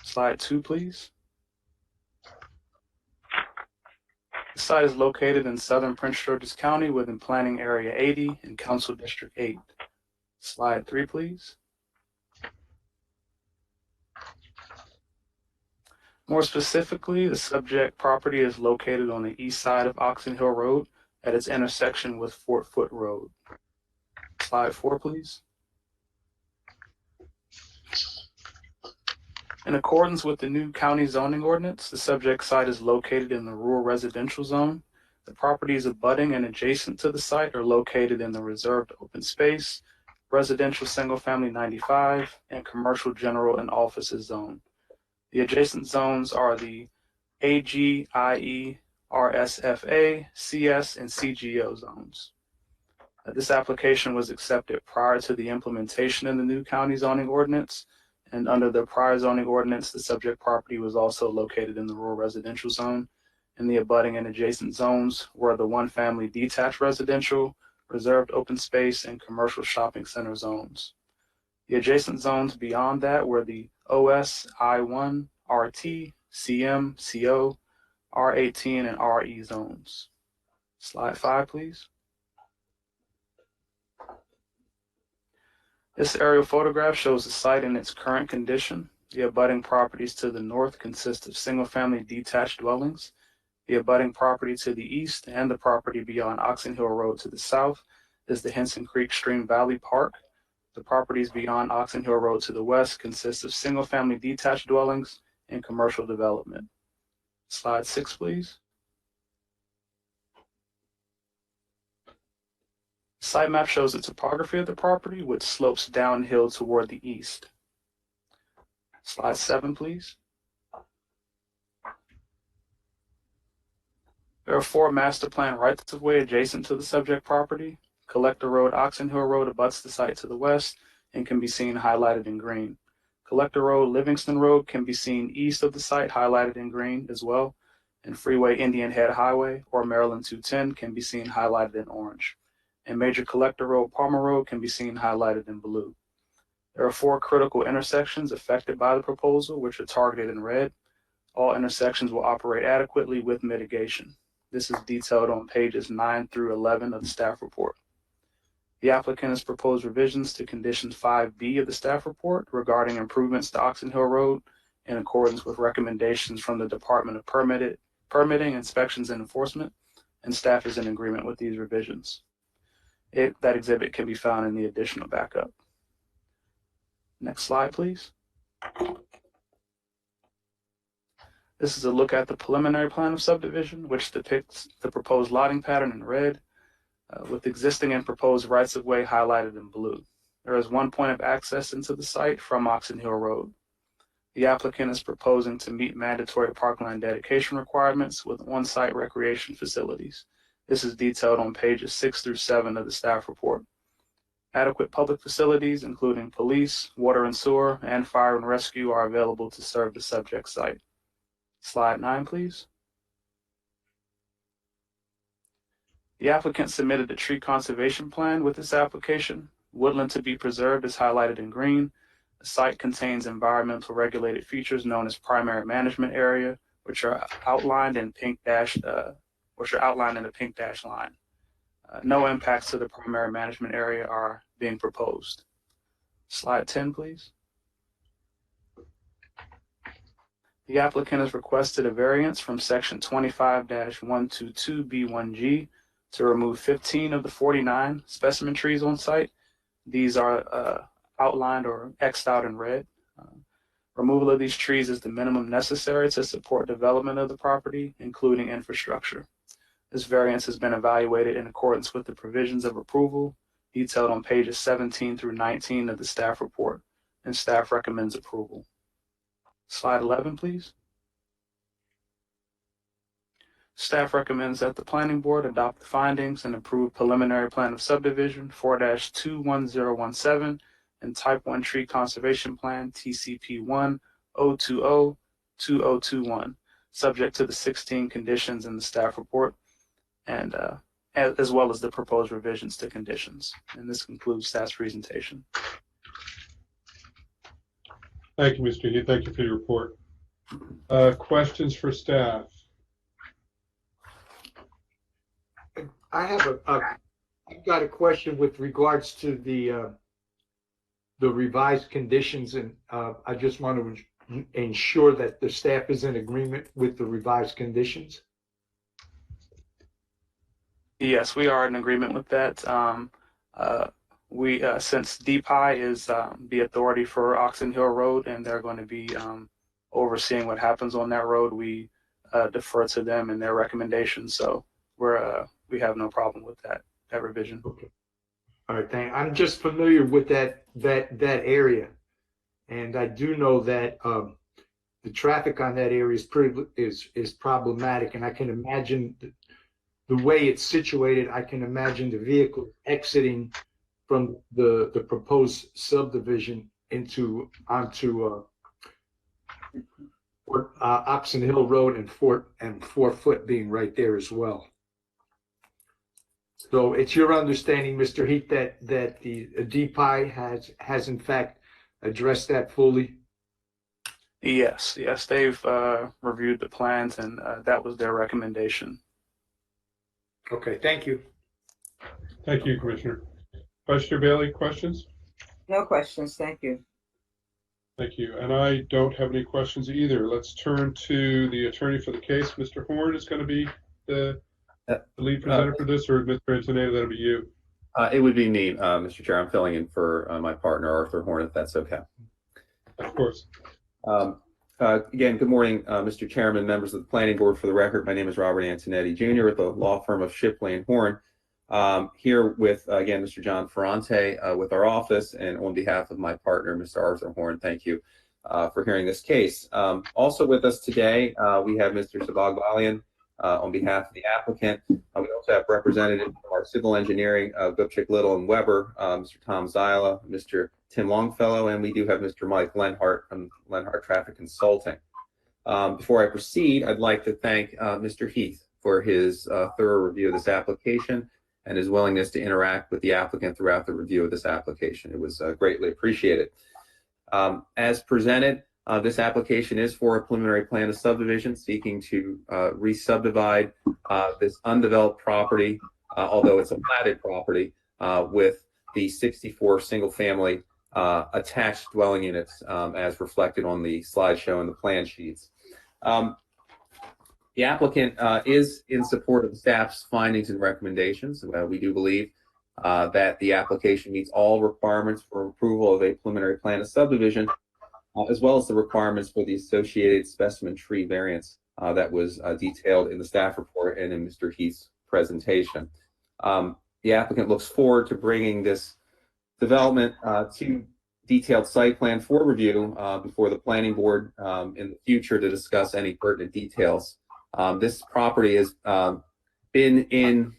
Slide 2, please. The site is located in southern Prince George's County within Planning Area 80 and Council District 8. Slide 3, please. More specifically, the subject property is located on the east side of Oxon Hill Road at its intersection with Fort Foote Road. Slide 4, please. In accordance with the new county zoning ordinance, the subject site is located in the rural residential zone. The properties abutting and adjacent to the site are located in the reserved open space, residential single-family 95, and commercial general and offices zone. The adjacent zones are the AG, IE, RSFA, CS, and CGO zones. This application was accepted prior to the implementation of the new county zoning ordinance, and under the prior zoning ordinance, the subject property was also located in the rural residential zone, and the abutting and adjacent zones were the one-family detached residential, reserved open space, and commercial shopping center zones. The adjacent zones beyond that were the OS, I1, RT, CM, CO, R18, and RE zones. Slide 5, please. This aerial photograph shows the site in its current condition. The abutting properties to the north consist of single-family detached dwellings. The abutting property to the east and the property beyond Oxon Hill Road to the south is the Henson Creek Stream Valley Park. The properties beyond Oxon Hill Road to the west consist of single-family detached dwellings and commercial development. Slide 6, please. The site map shows the topography of the property, which slopes downhill toward the east. Slide 7, please. There are 4 master plan rights of way adjacent to the subject property. Collector Road, Oxon Hill Road abuts the site to the west and can be seen highlighted in green. Collector Road, Livingston Road can be seen east of the site, highlighted in green as well. And Freeway Indian Head Highway or Maryland 210 can be seen highlighted in orange. And Major Collector Road, Palmer Road can be seen highlighted in blue. There are 4 critical intersections affected by the proposal, which are targeted in red. All intersections will operate adequately with mitigation. This is detailed on pages 9 through 11 of the staff report. The applicant has proposed revisions to conditions 5B of the staff report regarding improvements to Oxon Hill Road in accordance with recommendations from the Department of Permitting, Inspections, and Enforcement, and staff is in agreement with these revisions. That exhibit can be found in the additional backup. Next slide, please. This is a look at the preliminary plan of subdivision, which depicts the proposed lotting pattern in red, with existing and proposed rights-of-way highlighted in blue. There is one point of access into the site from Oxon Hill Road. The applicant is proposing to meet mandatory parkland dedication requirements with on-site recreation facilities. This is detailed on pages 6 through 7 of the staff report. Adequate public facilities, including police, water and sewer, and fire and rescue, are available to serve the subject site. Slide 9, please. The applicant submitted a tree conservation plan with this application. Woodland to be preserved is highlighted in green. The site contains environmental regulated features known as primary management area, which are outlined in pink dash, in the pink dash line. No impacts to the primary management area are being proposed. Slide 10, please. The applicant has requested a variance from section 25-122B1G to remove 15 of the 49 specimen trees on site. These are outlined or X'd out in red. Removal of these trees is the minimum necessary to support development of the property, including infrastructure. This variance has been evaluated in accordance with the provisions of approval detailed on pages 17 through 19 of the staff report, and staff recommends approval. Slide 11, please. Staff recommends that the planning board adopt the findings and approve preliminary plan of subdivision 4-21017 and type 1 tree conservation plan TCP 1-020-2021, subject to the 16 conditions in the staff report, and as well as the proposed revisions to conditions. And this concludes staff's presentation. Thank you, Mr. Heath. Thank you for your report. Questions for staff? I've got a question with regards to the revised conditions, and I just want to ensure that the staff is in agreement with the revised conditions. Yes, we are in agreement with that. Since DPI is the authority for Oxon Hill Road, and they're going to be overseeing what happens on that road, we defer to them and their recommendations. So we have no problem with that revision. Okay. All right, thank you. I'm just familiar with that area, and I do know that the traffic on that area is problematic, and I can imagine the way it's situated. I can imagine the vehicle exiting from the proposed subdivision onto Oxon Hill Road, and 4 Foot being right there as well. So it's your understanding, Mr. Heath, that the DPI has in fact addressed that fully? Yes, they've reviewed the plans, and that was their recommendation. Okay, thank you. Thank you, Commissioner. Commissioner Bailey, questions? No questions, thank you. Thank you. And I don't have any questions either. Let's turn to the attorney for the case. Mr. Horn is going to be the lead presenter for this, or Mr. Antonetta, that'll be you. It would be me, Mr. Chair. I'm filling in for my partner, Arthur Horn, if that's okay. Of course. Again, good morning, Mr. Chairman, members of the Planning Board. For the record, my name is Robert Antonetti, Jr. with the law firm of Shipley and Horn. Here with, again, Mr. John Ferrante with our office, and on behalf of my partner, Mr. Arthur Horn, thank you for hearing this case. Also with us today, we have Mr. Sabag Balian on behalf of the applicant. We also have representatives from our civil engineering, Gupchik, Little, and Weber, Mr. Tom Zyla, Mr. Tim Longfellow, and we do have Mr. Mike Lenhart from Lenhart Traffic Consulting. Before I proceed, I'd like to thank Mr. Heath for his thorough review of this application and his willingness to interact with the applicant throughout the review of this application. It was greatly appreciated. As presented, This application is for a preliminary plan of subdivision seeking to re-subdivide this undeveloped property, although it's a platted property, with the 64 single-family attached dwelling units as reflected on the slideshow and the plan sheets. The applicant is in support of staff's findings and recommendations. We do believe that the application meets all requirements for approval of a preliminary plan of subdivision, as well as the requirements for the associated specimen tree variance that was detailed in the staff report and in Mr. Heath's presentation. The applicant looks forward to bringing this development to detailed site plan for review before the planning board in the future to discuss any pertinent details. This property has been in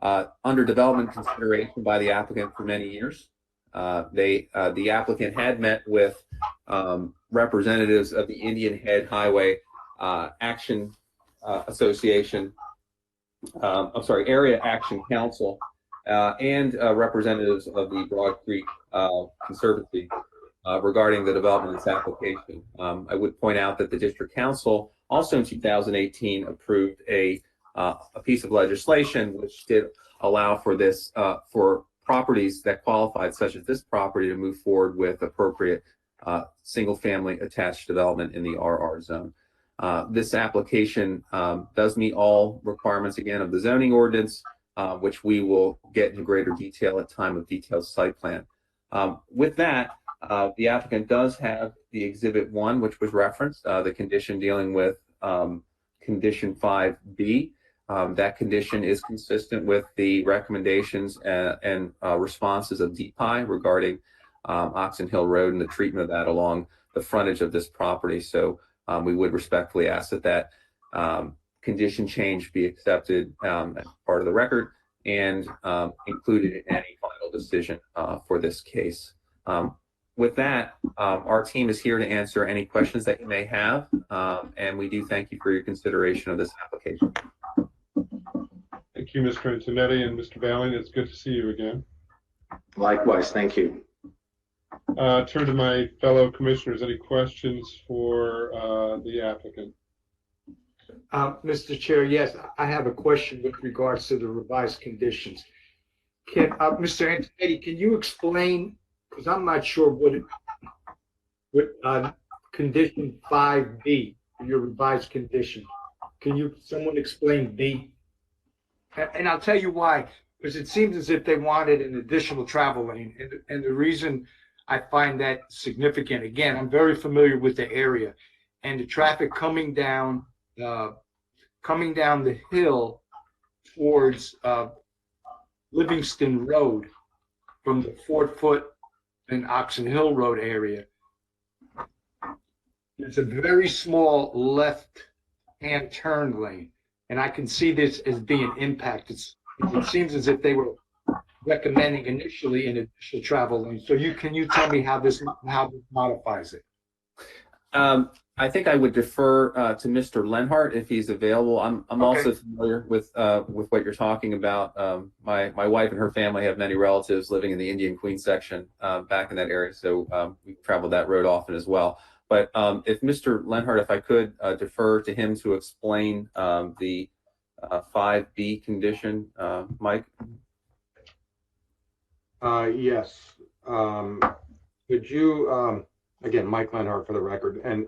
under development consideration by the applicant for many years. The applicant had met with representatives of the Indian Head Highway Action Association, Area Action Council, and representatives of the Broad Creek Conservancy regarding the development of this application. I would point out that the District Council also in 2018 approved a piece of legislation which did allow for this for properties that qualified, such as this property, to move forward with appropriate single-family attached development in the RR zone. This application does meet all requirements, again, of the zoning ordinance, which we will get into greater detail at time of detailed site plan. With that, the applicant does have the Exhibit 1, which was referenced, the condition dealing with Condition 5B. That condition is consistent with the recommendations and responses of DPI regarding Oxon Hill Road and the treatment of that along the frontage of this property. So we would respectfully ask that that condition change be accepted as part of the record and included in any final decision for this case. With that, our team is here to answer any questions that you may have, and we do thank you for your consideration of this application. Thank you, Mr. Antonetti and Mr. Bowling. It's good to see you again. Likewise, thank you. Turn to my fellow commissioners. Any questions for the applicant? Mr. Chair, yes, I have a question with regards to the revised conditions. Can Mr. Antonetti, can you explain, because I'm not sure what condition 5B, your revised condition. Can someone explain B? And I'll tell you why, because it seems as if they wanted an additional travel lane. And the reason I find that significant, again, I'm very familiar with the area and the traffic coming down the hill towards Livingston Road from the Fort Foot and Oxon Hill Road area. There's a very small left-hand turn lane, and I can see this as being impacted. It seems as if they were recommending initially an additional travel lane. So can you tell me how this modifies it? I think I would defer to Mr. Lenhart if he's available. I'm okay. Also familiar with what you're talking about. My wife and her family have many relatives living in the Indian Queen section back in that area, so we've traveled that road often as well. But if Mr. Lenhart, if I could defer to him to explain the 5B condition, Mike. Yes. Could you, again, Mike Lenhart for the record, and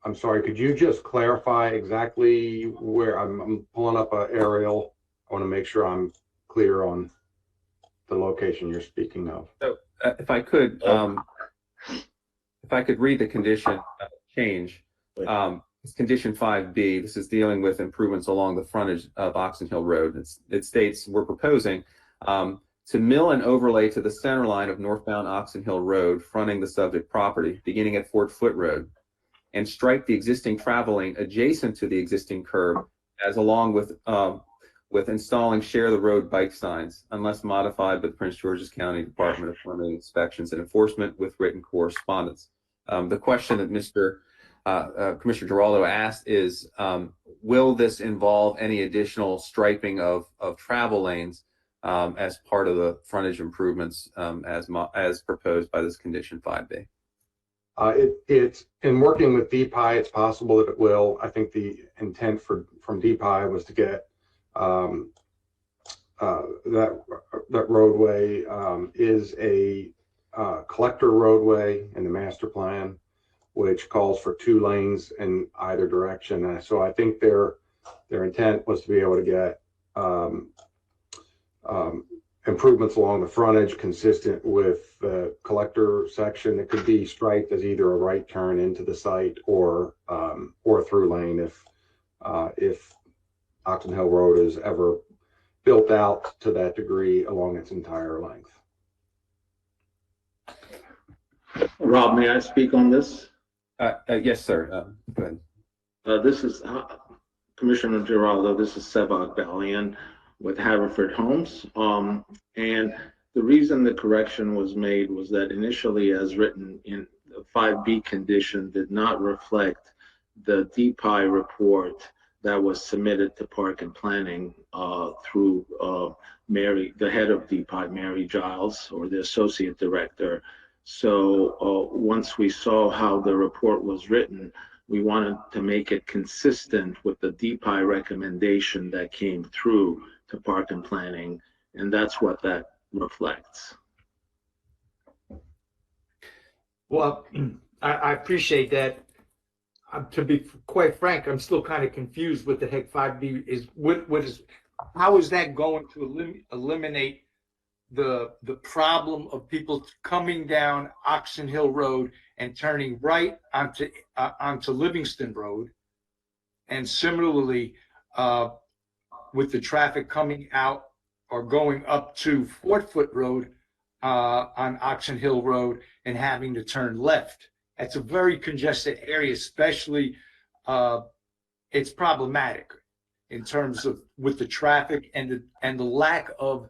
I'm sorry, could you just clarify exactly where I'm pulling up an aerial? I want to make sure I'm clear on the location you're speaking of. So if I could read the condition change, it's condition 5B. This is dealing with improvements along the frontage of Oxon Hill Road. It states we're proposing to mill and overlay to the center line of northbound Oxon Hill Road, fronting the subject property, beginning at Fort Foot Road, and strike the existing travel lane adjacent to the existing curb, as along with installing share the road bike signs, unless modified by the Prince George's County Department of Permitting Inspections and Enforcement with written correspondence. The question that Commissioner Giraldo asked is, will this involve any additional striping of travel lanes as part of the frontage improvements as proposed by this condition 5B? It's in working with DPI, it's possible that it will. I think the intent from DPI was to get that roadway is a collector roadway in the master plan, which calls for 2 lanes in either direction. And so I think their intent was to be able to get improvements along the frontage consistent with the collector section. It could be striped as either a right turn into the site or through lane if Oxon Hill Road is ever built out to that degree along its entire length. Rob, may I speak on this? Yes, sir. Go ahead. This is Commissioner Giraldo. This is Sevak Balian with Haverford Homes. And the reason the correction was made was that initially, as written in the 5B condition, did not reflect the DPI report that was submitted to Park and Planning through Mary, the head of DPI, Mary Giles, or the associate director. So once we saw how the report was written, we wanted to make it consistent with the DPI recommendation that came through to Park and Planning, and that's what that reflects. Well, I appreciate that. To be quite frank, I'm still kind of confused what the heck 5B is. How is that going to eliminate the problem of people coming down Oxon Hill Road and turning right onto Livingston Road, and similarly with the traffic coming out or going up to Fort Foot Road on Oxon Hill Road and having to turn left? It's a very congested area, especially it's problematic in terms of with the traffic and the lack of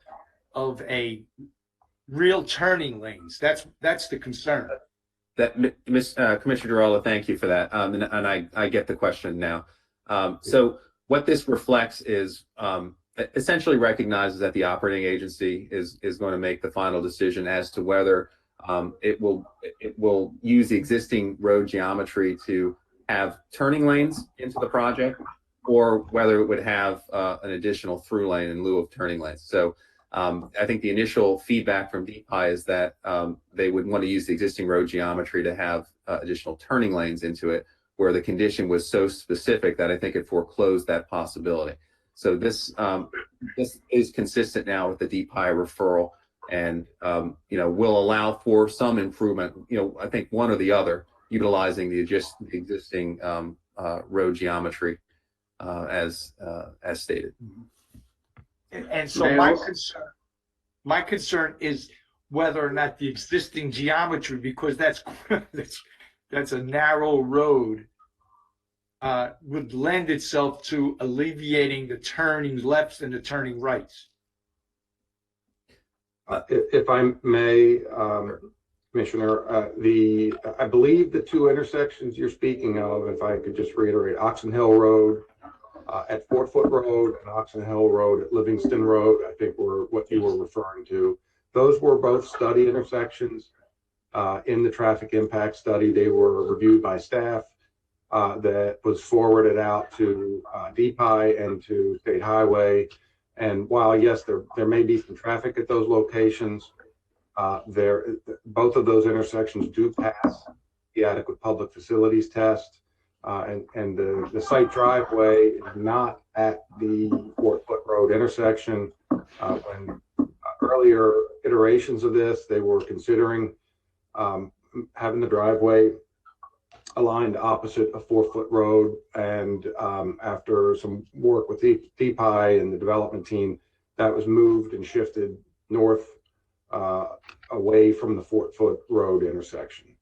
a real turning lanes. That's the concern. That Commissioner Giraldo, thank you for that. And I get the question now. So what this reflects is essentially recognizes that the operating agency is going to make the final decision as to whether it will use the existing road geometry to have turning lanes into the project, or whether it would have an additional through lane in lieu of turning lanes. So I think the initial feedback from DPI is that they would want to use the existing road geometry to have additional turning lanes into it, where the condition was so specific that I think it foreclosed that possibility. So this is consistent now with the DPI referral, and will allow for some improvement. I think one or the other, utilizing the existing road geometry as stated. And so my concern is whether or not the existing geometry, because that's a narrow road, would lend itself to alleviating the turning lefts and the turning rights. If I may, Commissioner, I believe the 2 intersections you're speaking of, if I could just reiterate, Oxon Hill Road at Fort Foot Road and Oxon Hill Road at Livingston Road, I think were what you were referring to. Those were both study intersections in the traffic impact study. They were reviewed by staff that was forwarded out to DPI and to State Highway. And while, yes, there may be some traffic at those locations, both of those intersections do pass the adequate public facilities test. And the site driveway is not at the Fort Foot Road intersection. When earlier iterations of this, they were considering having the driveway aligned opposite a 4 Foot Road, and after some work with DPI and the development team, that was moved and shifted north away from the 4 Foot Road intersection.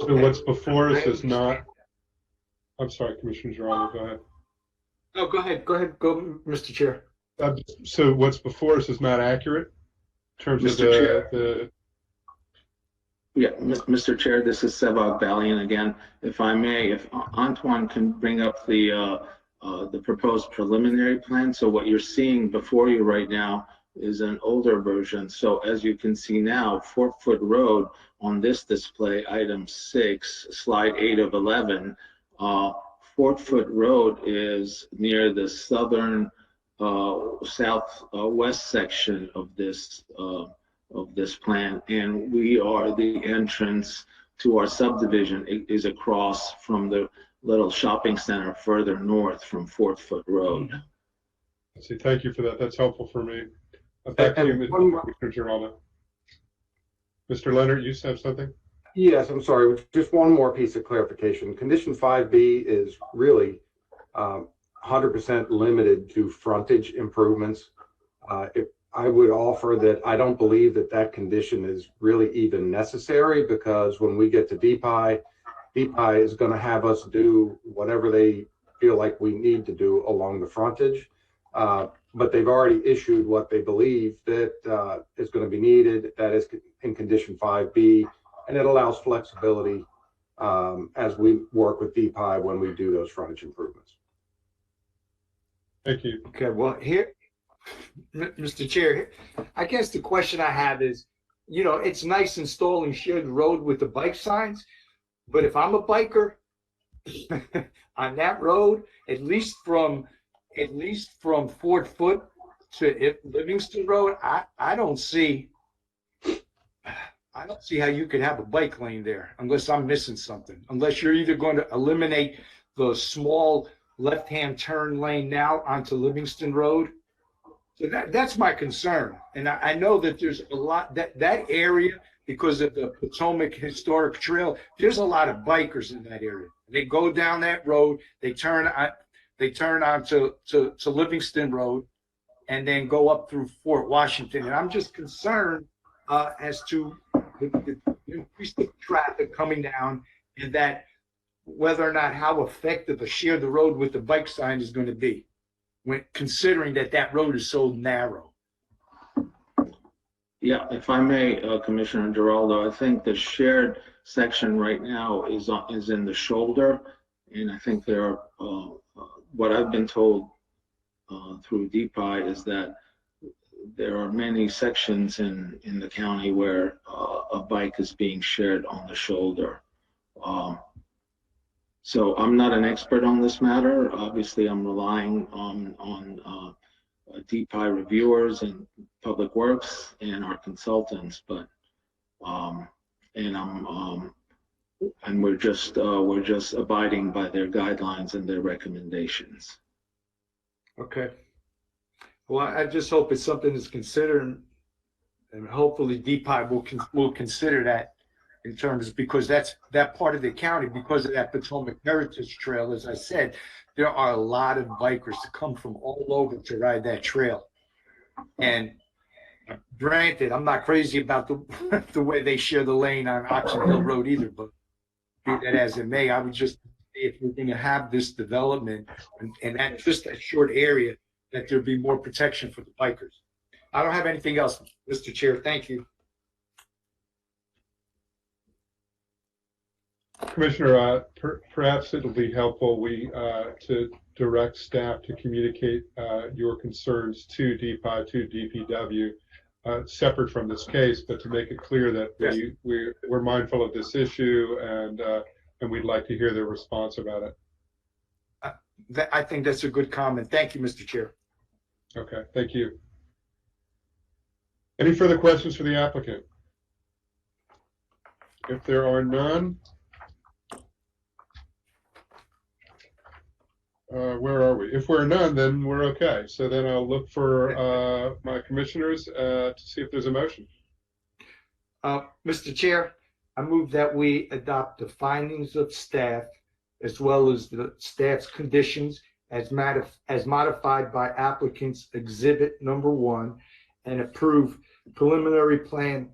So what's before us is not, I'm sorry, Commissioner Giraldo, go ahead. No, go ahead, go, Mr. Chair. So what's before us is not accurate in terms of the Yeah, Mr. Chair, this is Sevak Balian again. If I may, if Antoine can bring up the proposed preliminary plan. So what you're seeing before you right now is an older version. So as you can see now, Fort Foot Road on this display, item 6, slide 8 of 11, Fort Foot Road is near the southern southwest section of this plan, and we are the entrance to our subdivision. It is across from the little shopping center further north from Fort Foot Road. I see. Thank you for that. That's helpful for me. Back to you, Mr. Giraldo. Mr. Leonard, you have something? Yes, I'm sorry. Just one more piece of clarification. Condition 5B is really 100% limited to frontage improvements. If I would offer that I don't believe that that condition is really even necessary, because when we get to DPI is going to have us do whatever they feel like we need to do along the frontage. But they've already issued what they believe that is going to be needed. That is in condition 5B, and it allows flexibility as we work with DPI when we do those frontage improvements. Thank you. Okay, well, here, Mr. Chair, I guess the question I have is, you know, it's nice installing shared road with the bike signs, but if I'm a biker on that road, at least from Fort Foot to Livingston Road, I don't see how you could have a bike lane there unless I'm missing something. Unless you're either going to eliminate the small left-hand turn lane now onto Livingston Road. So that's my concern. And I know that there's a lot that area, because of the Potomac Historic Trail, there's a lot of bikers in that area. They go down that road, they turn on to Livingston Road, and then go up through Fort Washington. And I'm just concerned as to the increase of traffic coming down, and that whether or not how effective a share the road with the bike sign is going to be, when considering that road is so narrow. Yeah, if I may, Commissioner Giraldo, I think the shared section right now is in the shoulder, and I think there are, what I've been told through DPI is that there are many sections in the county where a bike is being shared on the shoulder. So I'm not an expert on this matter. Obviously, I'm relying on DPI reviewers and Public Works and our consultants, but and we're just abiding by their guidelines and their recommendations. Okay. Well, I just hope it's something that's considered, and hopefully DPI will consider that in terms, because that part of the county, because of that Potomac Heritage Trail, as I said, there are a lot of bikers that come from all over to ride that trail. And granted, I'm not crazy about the way they share the lane on Oxon Hill Road either, but be that as it may, I would just say, if we're going to have this development and at just that short area, that there'd be more protection for the bikers. I don't have anything else, Mr. Chair. Thank you. Commissioner, perhaps it'll be helpful to direct staff to communicate your concerns to DPI, to DPW, separate from this case, but to make it clear that we're mindful of this issue, and we'd like to hear their response about it. I think that's a good comment. Thank you, Mr. Chair. Okay, thank you. Any further questions for the applicant? If there are none, where are we? If we're none, then we're okay. So then I'll look for my commissioners to see if there's a motion. Mr. Chair, I move that we adopt the findings of staff as well as the staff's conditions as modified by applicant's exhibit number 1, and approve preliminary plan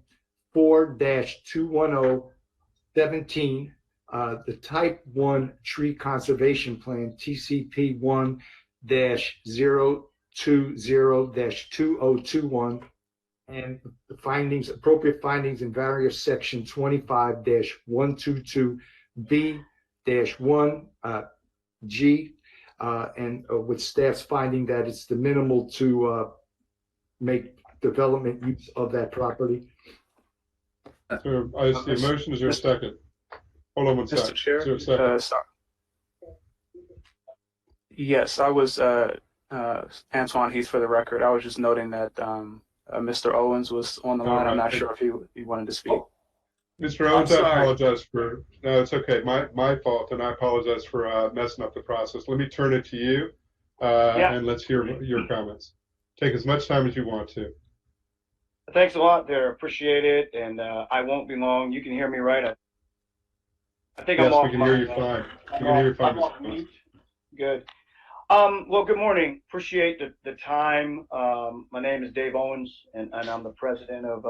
4-21017, the type 1 tree conservation plan, TCP 1-020-2021, and the findings, appropriate findings in various section 25-122B-1G, and with staff's finding that it's the minimal to make development use of that property. So I see a motion. Is there a second? Hold on one Mr. second. Chair, Is there a second? sorry. Yes, I was Antoine Heath for the record. I was just noting that Mr. Owens was on the line. I'm not sure if he wanted to speak. Mr. Owens, I apologize for, no, it's okay. My fault, and I apologize for messing up the process. Let me turn it to you, and let's hear your comments. Take as much time as you want to. Thanks a lot there. Appreciate it. And I won't be long. You can hear me, right? I think Yes, I'm off. we can hear you fine. We can hear you fine, Mr. Owens. Good. Well, good morning. Appreciate the time. My name is Dave Owens, and I'm the president of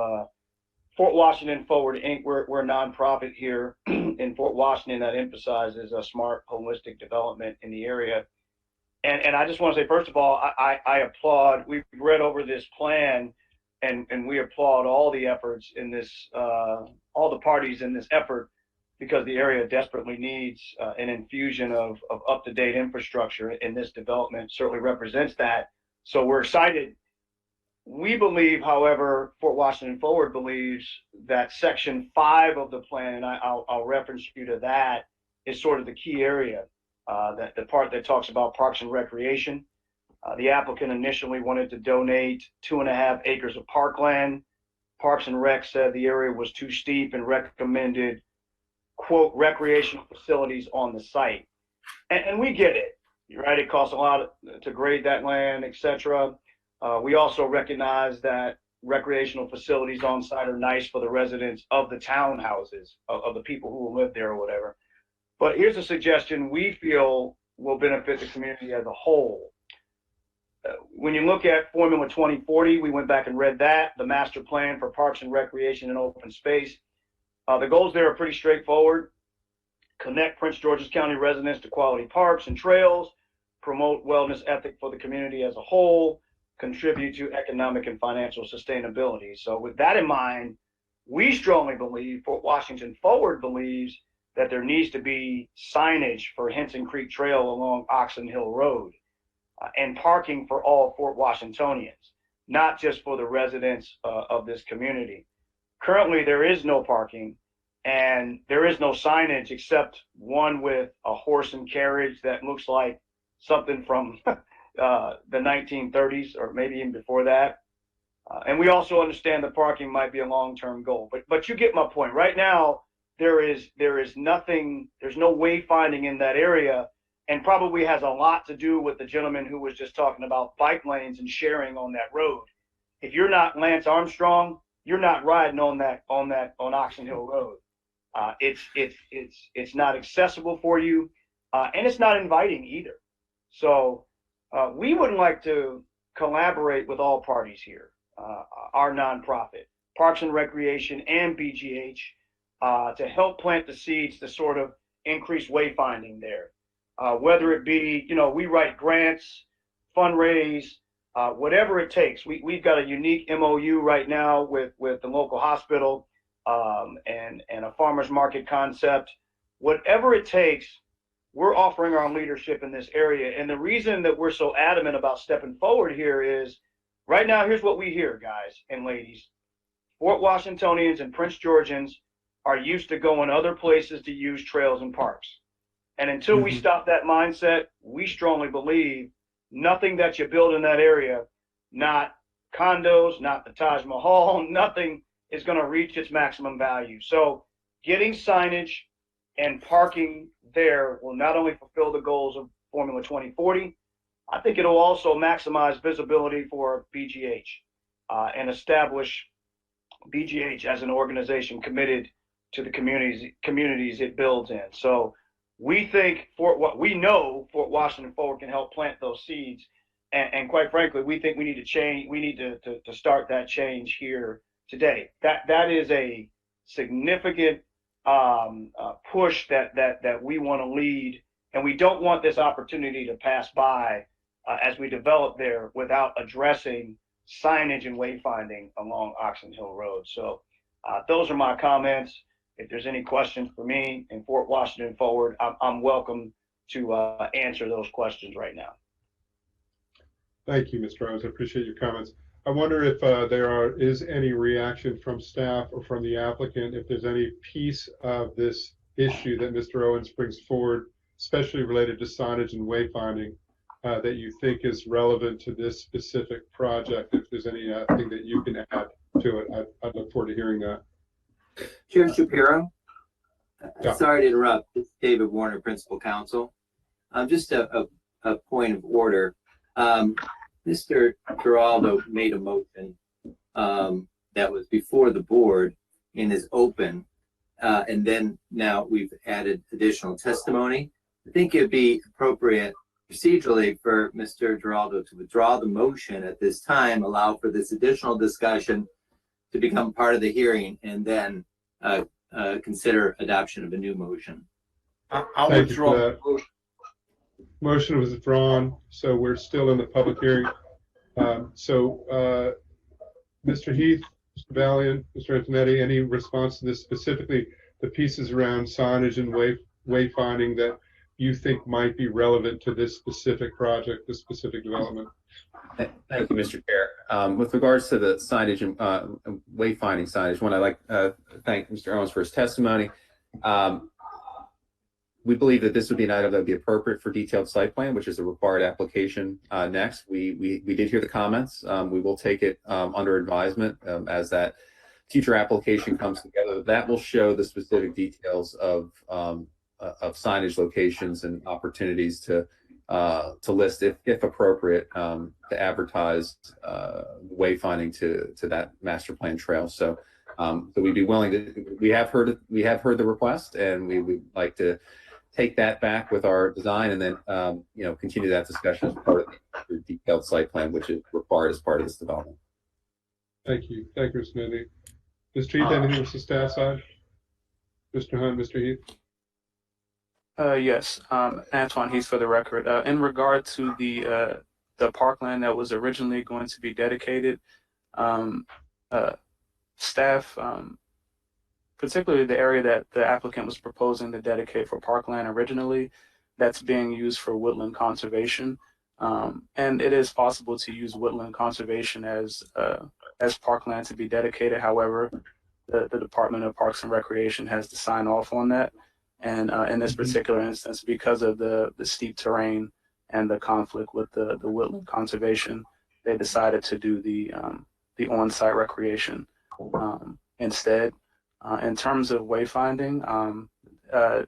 Fort Washington Forward, Inc. We're a nonprofit here in Fort Washington that emphasizes a smart, holistic development in the area. And I just want to say, first of all, I applaud. We've read over this plan, and we applaud all the efforts in this, all the parties in this effort, because the area desperately needs an infusion of up-to-date infrastructure, and this development certainly represents that. So we're excited. We believe, however, Fort Washington Forward believes that Section 5 of the plan, and I'll reference you to that, is sort of the key area, that the part that talks about parks and recreation. The applicant initially wanted to donate 2.5 acres of parkland. Parks and Rec said the area was too steep and recommended, quote, recreational facilities on the site. And we get it, right? It costs a lot to grade that land, etc. We also recognize that recreational facilities on site are nice for the residents of the townhouses, of the people who will live there or whatever. But here's a suggestion we feel will benefit the community as a whole. When you look at Formula 2040, we went back and read that, the master plan for parks and recreation and open space. The goals there are pretty straightforward. Connect Prince George's County residents to quality parks and trails, promote wellness ethic for the community as a whole, contribute to economic and financial sustainability. So with that in mind, we strongly believe, Fort Washington Forward believes, that there needs to be signage for Henson Creek Trail along Oxon Hill Road, and parking for all Fort Washingtonians, not just for the residents of this community. Currently, there is no parking, and there is no signage except one with a horse and carriage that looks like something from the 1930s or maybe even before that. And we also understand that parking might be a long-term goal, but you get my point. Right now, there is nothing, there's no wayfinding in that area, and probably has a lot to do with the gentleman who was just talking about bike lanes and sharing on that road. If you're not Lance Armstrong, you're not riding on Oxon Hill Road. It's not accessible for you, and it's not inviting either. So we would like to collaborate with all parties here, our nonprofit, Parks and Recreation and BGH, to help plant the seeds to sort of increase wayfinding there. Whether it be, we write grants, fundraise, whatever it takes. We've got a unique MOU right now with the local hospital, and a farmer's market concept. Whatever it takes, we're offering our leadership in this area. And the reason that we're so adamant about stepping forward here is, right now, here's what we hear, guys and ladies. Fort Washingtonians and Prince Georgians are used to going other places to use trails and parks. And until we stop that mindset, we strongly believe nothing that you build in that area, not condos, not the Taj Mahal, nothing is going to reach its maximum value. So getting signage and parking there will not only fulfill the goals of Formula 2040, I think it'll also maximize visibility for BGH, and establish BGH as an organization committed to the communities it builds in. So we think we know Fort Washington Forward can help plant those seeds, and quite frankly, we think we need to change. We need to start that change here today. That is a significant push that we want to lead, and we don't want this opportunity to pass by as we develop there without addressing signage and wayfinding along Oxon Hill Road. So those are my comments. If there's any questions for me in Fort Washington Forward, I'm welcome to answer those questions right now. Thank you, Mr. Owens. I appreciate your comments. I wonder if there is any reaction from staff or from the applicant, if there's any piece of this issue that Mr. Owens brings forward, especially related to signage and wayfinding, that you think is relevant to this specific project. If there's anything that you can add to it, I'd look forward to hearing that. Chair Shapiro. Yeah. Sorry to interrupt. This is David Warner, Principal Counsel. Just a point of order. Mr. Giraldo made a motion that was before the board and is open, and then now we've added additional testimony. I think it'd be appropriate procedurally for Mr. Giraldo to withdraw the motion at this time, allow for this additional discussion to become part of the hearing, and then consider adoption of a new motion. I'll Thank you withdraw for the that. motion. Motion was withdrawn, so we're still in the public hearing. Mr. Heath, Mr. Valiant, Mr. Antonetti, any response to this, specifically the pieces around signage and wayfinding that you think might be relevant to this specific project, this specific development? Thank you, Mr. Chair. With regards to the signage and wayfinding signage, I'd like to thank Mr. Owens for his testimony. We believe that this would be an item that would be appropriate for detailed site plan, which is a required application next. We did hear the comments. We will take it under advisement as that future application comes together. That will show the specific details of signage locations and opportunities to list, if appropriate, to advertise wayfinding to that master plan trail. So we'd be willing to. We have heard the request, and we would like to take that back with our design, and then continue that discussion as part of the detailed site plan, which is required as part of this development. Thank you, Mr. Antonetti. Mr. Heath, anything from the staff side? Mr. Hunt, Mr. Heath. Yes, Antoine Heath for the record. In regard to the parkland that was originally going to be dedicated, staff, particularly the area that the applicant was proposing to dedicate for parkland originally, that's being used for woodland conservation. And it is possible to use woodland conservation as parkland to be dedicated. However, the Department of Parks and Recreation has to sign off on that. And in this particular instance, because of the steep terrain and the conflict with the woodland conservation, they decided to do the on-site recreation instead. In terms of wayfinding,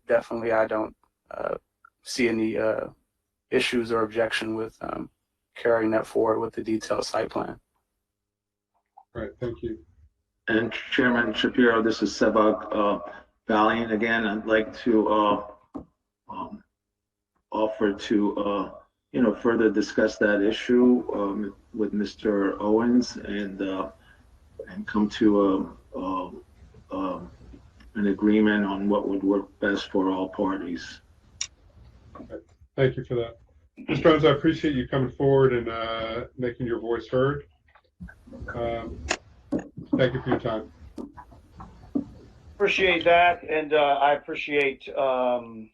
definitely I don't see any issues or objection with carrying that forward with the detailed site plan. All right, thank you. And Chairman Shapiro, this is Sebag Valiant again. I'd like to offer to further discuss that issue with Mr. Owens and come to an agreement on what would work best for all parties. Okay. Thank you for that. Mr. Owens, I appreciate you coming forward and making your voice heard. Thank you for your time. Appreciate that, and I appreciate you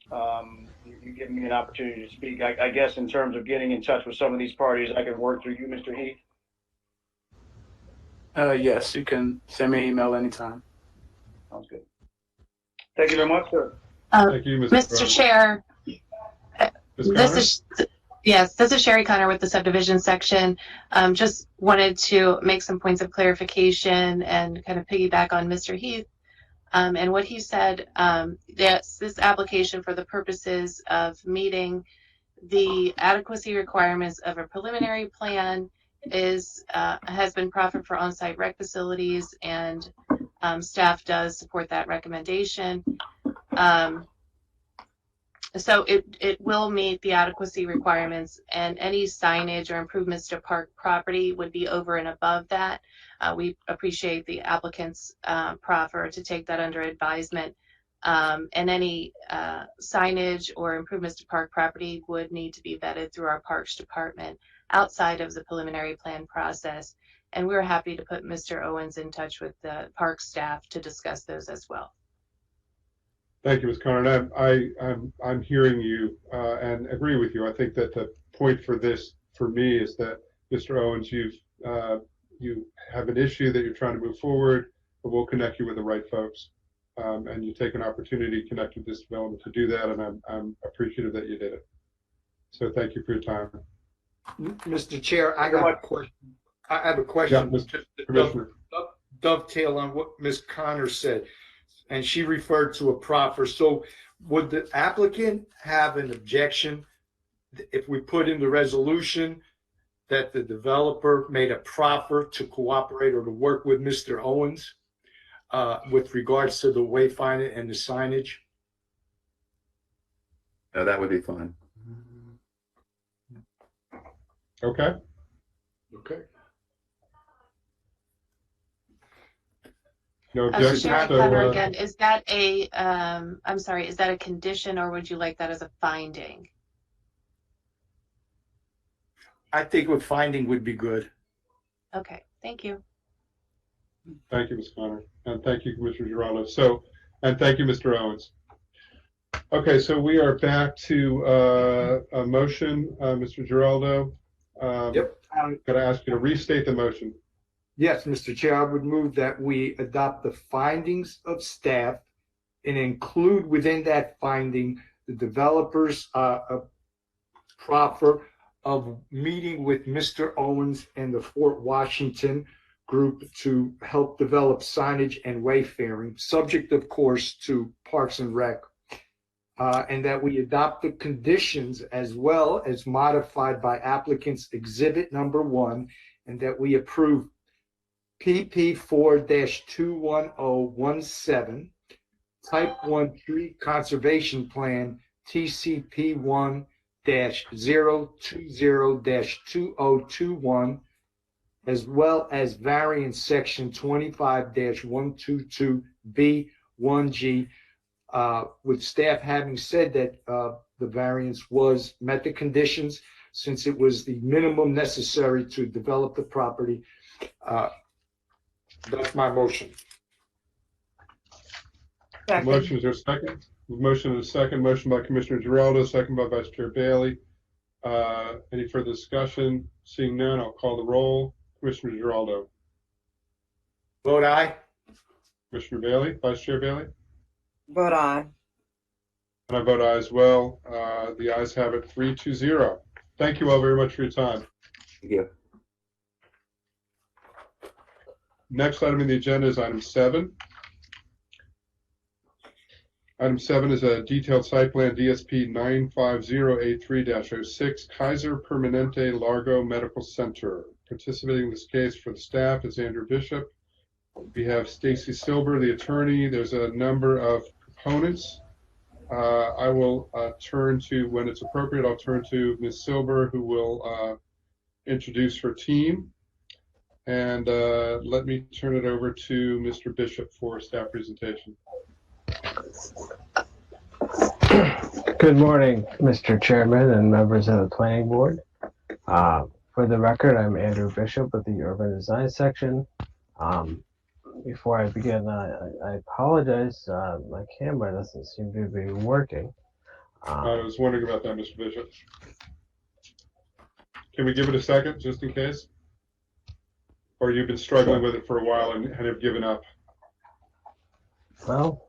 giving me an opportunity to speak. I guess in terms of getting in touch with some of these parties, I can work through you, Mr. Heath. Yes, you can send me an email anytime. Sounds good. Thank you very much, sir. Thank you, Mr. Chair. This is Sherry Connor with the subdivision section. Just wanted to make some points of clarification and kind of piggyback on Mr. Heath and what he said. Yes, this application, for the purposes of meeting the adequacy requirements of a preliminary plan, has been proffered for on-site rec facilities, and staff does support that recommendation. So it will meet the adequacy requirements, and any signage or improvements to park property would be over and above that. We appreciate the applicant's proffer to take that under advisement, and any signage or improvements to park property would need to be vetted through our Parks Department outside of the preliminary plan process. And we're happy to put Mr. Owens in touch with the park staff to discuss those as well. Thank you, Ms. Connor. I'm hearing you and agree with you. I think that the point for this, for me, is that Mr. Owens, you have an issue that you're trying to move forward, but we'll connect you with the right folks. And you take an opportunity to connect with this development to do that, and I'm appreciative that you did it. So thank you for your time. Mr. Chair, I got a question. I have a question. Yeah, Mr. Commissioner. Dovetail on what Ms. Connor said, and she referred to a proffer. So would the applicant have an objection if we put in the resolution that the developer made a proffer to cooperate or to work with Mr. Owens with regards to the wayfinding and the signage? No, that would be fine. Okay. Okay. No objection. Sherry Connor again, is that a, I'm sorry, is that a condition or would you like that as a finding? I think a finding would be good. Okay, thank you. Thank you, Ms. Connor, and thank you, Commissioner Giraldo. So, and thank you, Mr. Owens. Okay, so we are back to a motion, Mr. Giraldo. Yep. Could I ask you to restate the motion? Yes, Mr. Chair, I would move that we adopt the findings of staff and include within that finding the developer's proffer of meeting with Mr. Owens and the Fort Washington group to help develop signage and wayfaring, subject, of course, to Parks and Rec, and that we adopt the conditions as well as modified by applicant's exhibit number 1, and that we approve PP 4-21017, Type 1 Tree Conservation Plan, TCP 1-020-2021, as well as variance section 25-122B1G, with staff having said that the variance met the conditions since it was the minimum necessary to develop the property. That's my motion. Motion, is there a second? Motion is a second. Motion by Commissioner Giraldo, second by Vice Chair Bailey. Any further discussion? Seeing none, I'll call the roll. Commissioner Giraldo. Vote aye. Commissioner Bailey, Vice Chair Bailey. Vote aye. And I vote aye as well. The ayes have it 3-0. Thank you all very much for your time. Thank you. Next item on the agenda is item 7. Item 7 is a detailed site plan DSP 95083-06 Kaiser Permanente Largo Medical Center. Participating in this case for the staff is Andrew Bishop. We have Stacy Silber, the attorney. There's a number of components. I will turn to, when it's appropriate, I'll turn to Ms. Silber, who will introduce her team. And let me turn it over to Mr. Bishop for staff presentation. Good morning, Mr. Chairman and members of the Planning Board. For the record, I'm Andrew Bishop with the Urban Design Section. Before I begin, I apologize. My camera doesn't seem to be working. I was wondering about that, Mr. Bishop. Can we give it a second, just in case? Or you've been struggling with it for a while and have given up? Well,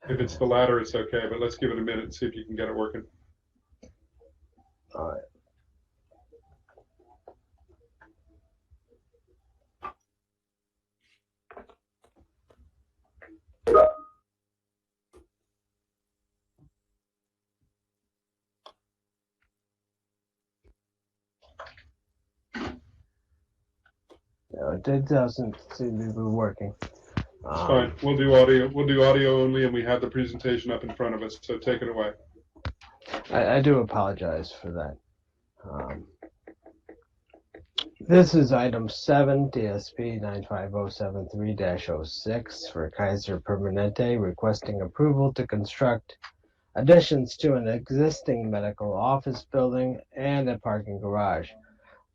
if it's the latter, it's okay, but let's give it a minute and see if you can get it working. All right. No, it doesn't seem to be working. It's fine. We'll do audio. We'll do audio only, and we have the presentation up in front of us. So take it away. I do apologize for that. This is item 7, DSP 95073-06 for Kaiser Permanente, requesting approval to construct additions to an existing medical office building and a parking garage.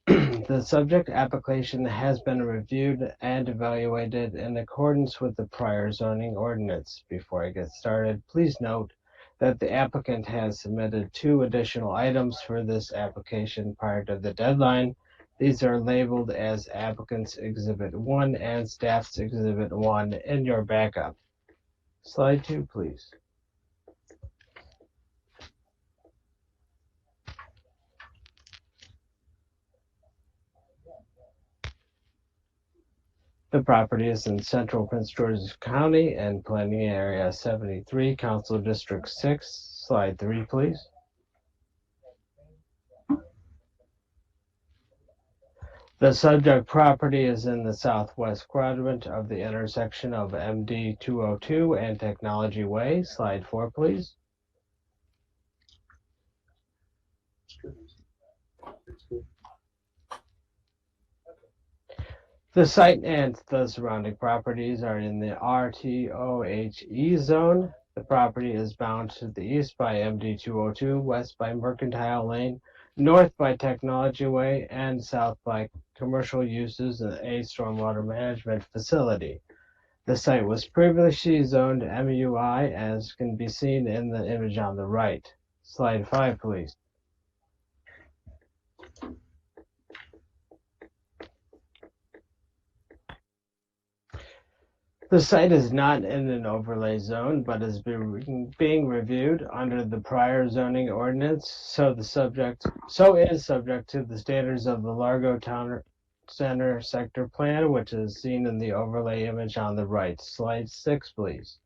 The subject application has been reviewed and evaluated in accordance with the prior zoning ordinance. Before I get started, please note that the applicant has submitted 2 additional items for this application prior to the deadline. These are labeled as applicant's Exhibit 1 and staff's Exhibit 1 in your backup. Slide 2, please. The property is in central Prince George's County and Planning Area 73, Council District 6. Slide 3, please. The subject property is in the southwest quadrant of the intersection of MD 202 and Technology Way. Slide 4, please. The site and the surrounding properties are in the RTOHE zone. The property is bound to the east by MD 202, west by Mercantile Lane, north by Technology Way, and south by commercial uses and a stormwater management facility. The site was previously zoned MUI, as can be seen in the image on the right. Slide 5, please. The site is not in an overlay zone, but is being reviewed under the prior zoning ordinance, so is subject to the standards of the Largo Town Center Sector Plan, which is seen in the overlay image on the right. Slide 6, please.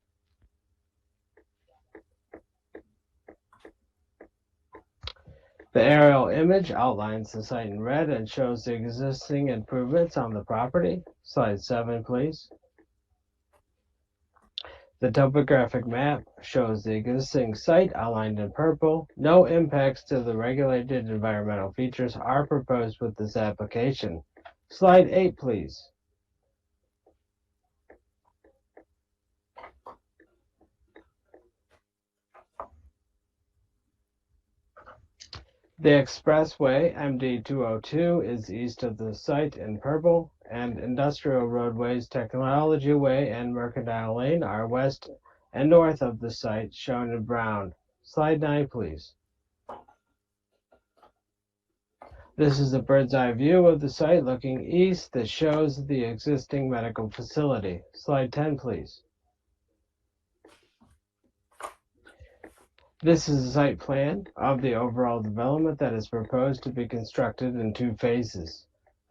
The aerial image outlines the site in red and shows the existing improvements on the property. Slide 7, please. The topographic map shows the existing site outlined in purple. No impacts to the regulated environmental features are proposed with this application. Slide 8, please. The expressway, MD 202, is east of the site in purple, and industrial roadways, Technology Way and Mercantile Lane are west and north of the site, shown in brown. Slide 9, please. This is a bird's eye view of the site looking east that shows the existing medical facility. Slide 10, please. This is a site plan of the overall development that is proposed to be constructed in 2 phases.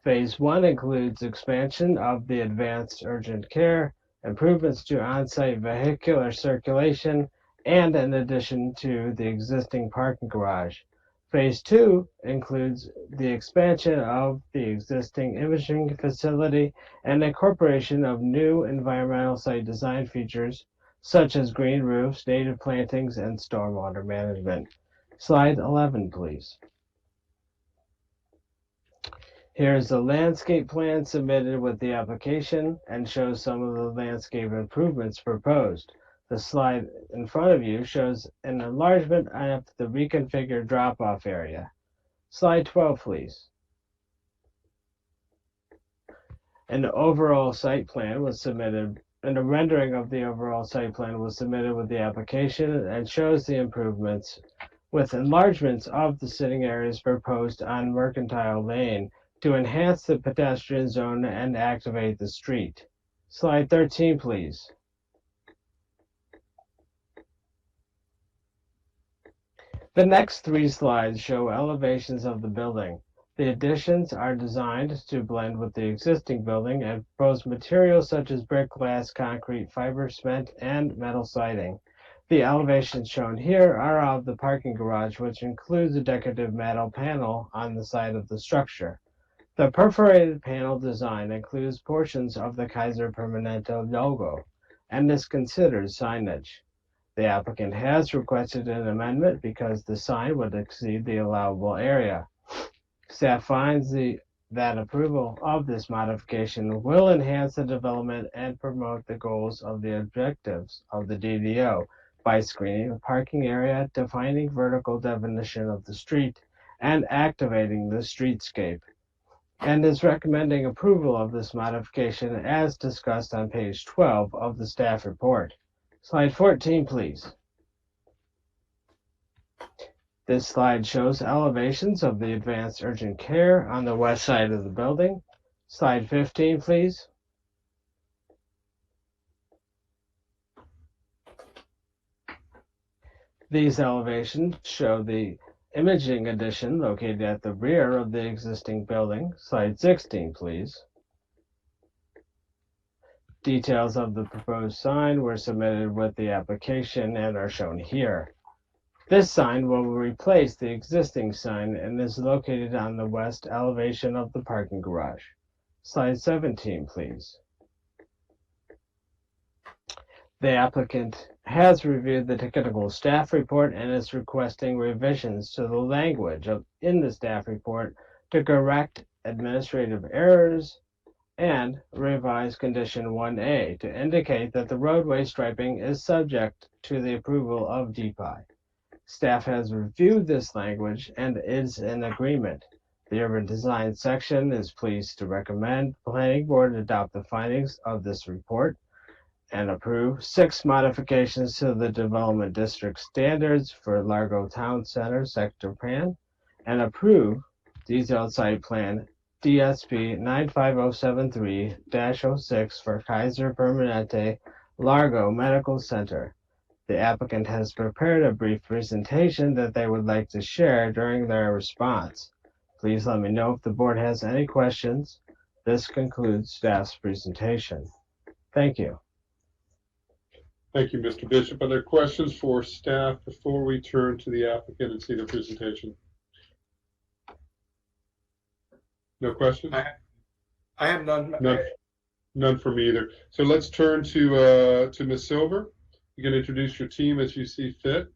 Phase 1 includes expansion of the advanced urgent care, improvements to on-site vehicular circulation, and an addition to the existing parking garage. Phase 2 includes the expansion of the existing imaging facility and incorporation of new environmental site design features such as green roofs, native plantings, and stormwater management. Slide 11, please. Here's the landscape plan submitted with the application and shows some of the landscape improvements proposed. The slide in front of you shows an enlargement of the reconfigured drop-off area. Slide 12, please. An overall site plan was submitted, and a rendering of the overall site plan was submitted with the application and shows the improvements with enlargements of the sitting areas proposed on Mercantile Lane to enhance the pedestrian zone and activate the street. Slide 13, please. The next 3 slides show elevations of the building. The additions are designed to blend with the existing building and propose materials such as brick, glass, concrete, fiber, cement, and metal siding. The elevations shown here are of the parking garage, which includes a decorative metal panel on the side of the structure. The perforated panel design includes portions of the Kaiser Permanente logo and is considered signage. The applicant has requested an amendment because the sign would exceed the allowable area. Staff finds that approval of this modification will enhance the development and promote the goals of the objectives of the DDO by screening the parking area, defining vertical definition of the street, and activating the streetscape, and is recommending approval of this modification as discussed on page 12 of the staff report. Slide 14, please. This slide shows elevations of the advanced urgent care on the west side of the building. Slide 15, please. These elevations show the imaging addition located at the rear of the existing building. Slide 16, please. Details of the proposed sign were submitted with the application and are shown here. This sign will replace the existing sign and is located on the west elevation of the parking garage. Slide 17, please. The applicant has reviewed the technical staff report and is requesting revisions to the language in the staff report to correct administrative errors and revise condition 1A to indicate that the roadway striping is subject to the approval of DPI. Staff has reviewed this language and is in agreement. The urban design section is pleased to recommend the planning board adopt the findings of this report and approve 6 modifications to the development district standards for Largo Town Center sector plan and approve detailed site plan DSP 95073-06 for Kaiser Permanente Largo Medical Center. The applicant has prepared a brief presentation that they would like to share during their response. Please let me know if the board has any questions. This concludes staff's presentation. Thank you. Thank you, Mr. Bishop. Are there questions for staff before we turn to the applicant and see the presentation? No questions? I have none. None for me either. So let's turn to Ms. Silver. You can introduce your team as you see fit,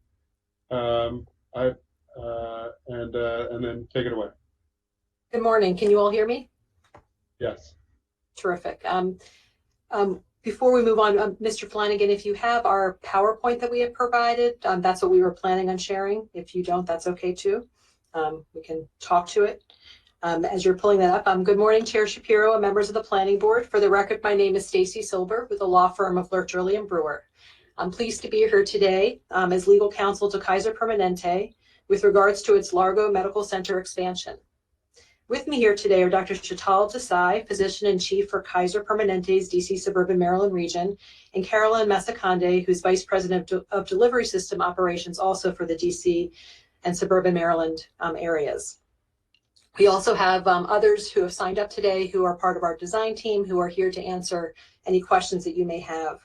and then take it away. Good morning. Can you all hear me? Yes. Terrific. Before we move on, Mr. Flanagan, if you have our PowerPoint that we have provided, that's what we were planning on sharing. If you don't, that's okay too. We can talk to it. As you're pulling that up, good morning, Chair Shapiro and members of the Planning Board. For the record, my name is Stacy Silber with the law firm of Lerch-Early & Brewer. I'm pleased to be here today as legal counsel to Kaiser Permanente with regards to its Largo Medical Center expansion. With me here today are Dr. Sheetal Desai, Physician in Chief for Kaiser Permanente's DC Suburban Maryland region, and Carolyn Masakande, who's Vice President of Delivery System Operations also for the DC and Suburban Maryland areas. We also have others who have signed up today who are part of our design team who are here to answer any questions that you may have.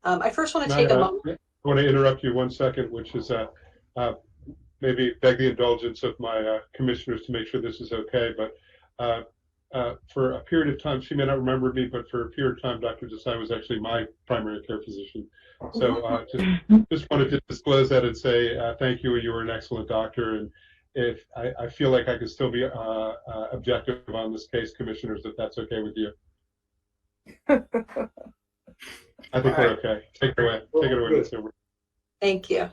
I first want to take a moment. I want to interrupt you 1 second, which is maybe beg the indulgence of my commissioners to make sure this is okay. But for a period of time, she may not remember me, but for a period of time, Dr. Desai was actually my primary care physician. So just wanted to disclose that and say thank you. You were an excellent doctor. And if I feel like I could still be objective on this case, commissioners, if that's okay with you. I think we're okay. Take it away. Take it away, Ms. Silver. Thank you.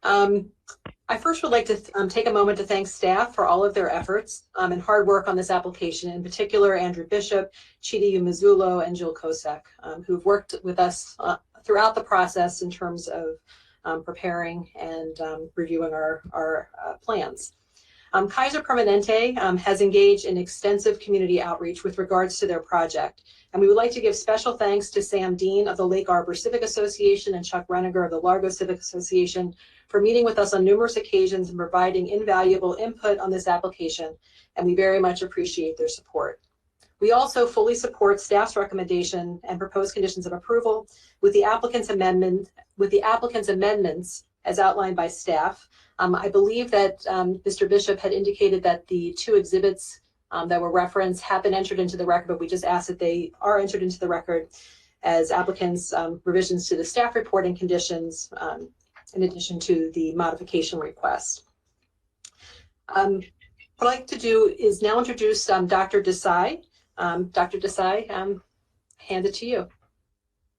I first would like to take a moment to thank staff for all of their efforts and hard work on this application, in particular Andrew Bishop, Chidi Mazzulo, and Jill Kosek, who've worked with us throughout the process in terms of preparing and reviewing our plans. Kaiser Permanente has engaged in extensive community outreach with regards to their project, and we would like to give special thanks to Sam Dean of the Lake Arbor Civic Association and Chuck Reniger of the Largo Civic Association for meeting with us on numerous occasions and providing invaluable input on this application, and we very much appreciate their support. We also fully support staff's recommendation and proposed conditions of approval with the applicant's amendments as outlined by staff. I believe that Mr. Bishop had indicated that the 2 exhibits that were referenced have been entered into the record, but we just asked that they are entered into the record as applicants' revisions to the staff report and conditions in addition to the modification request. What I'd like to do is now introduce Dr. Desai. Dr. Desai, hand it to you.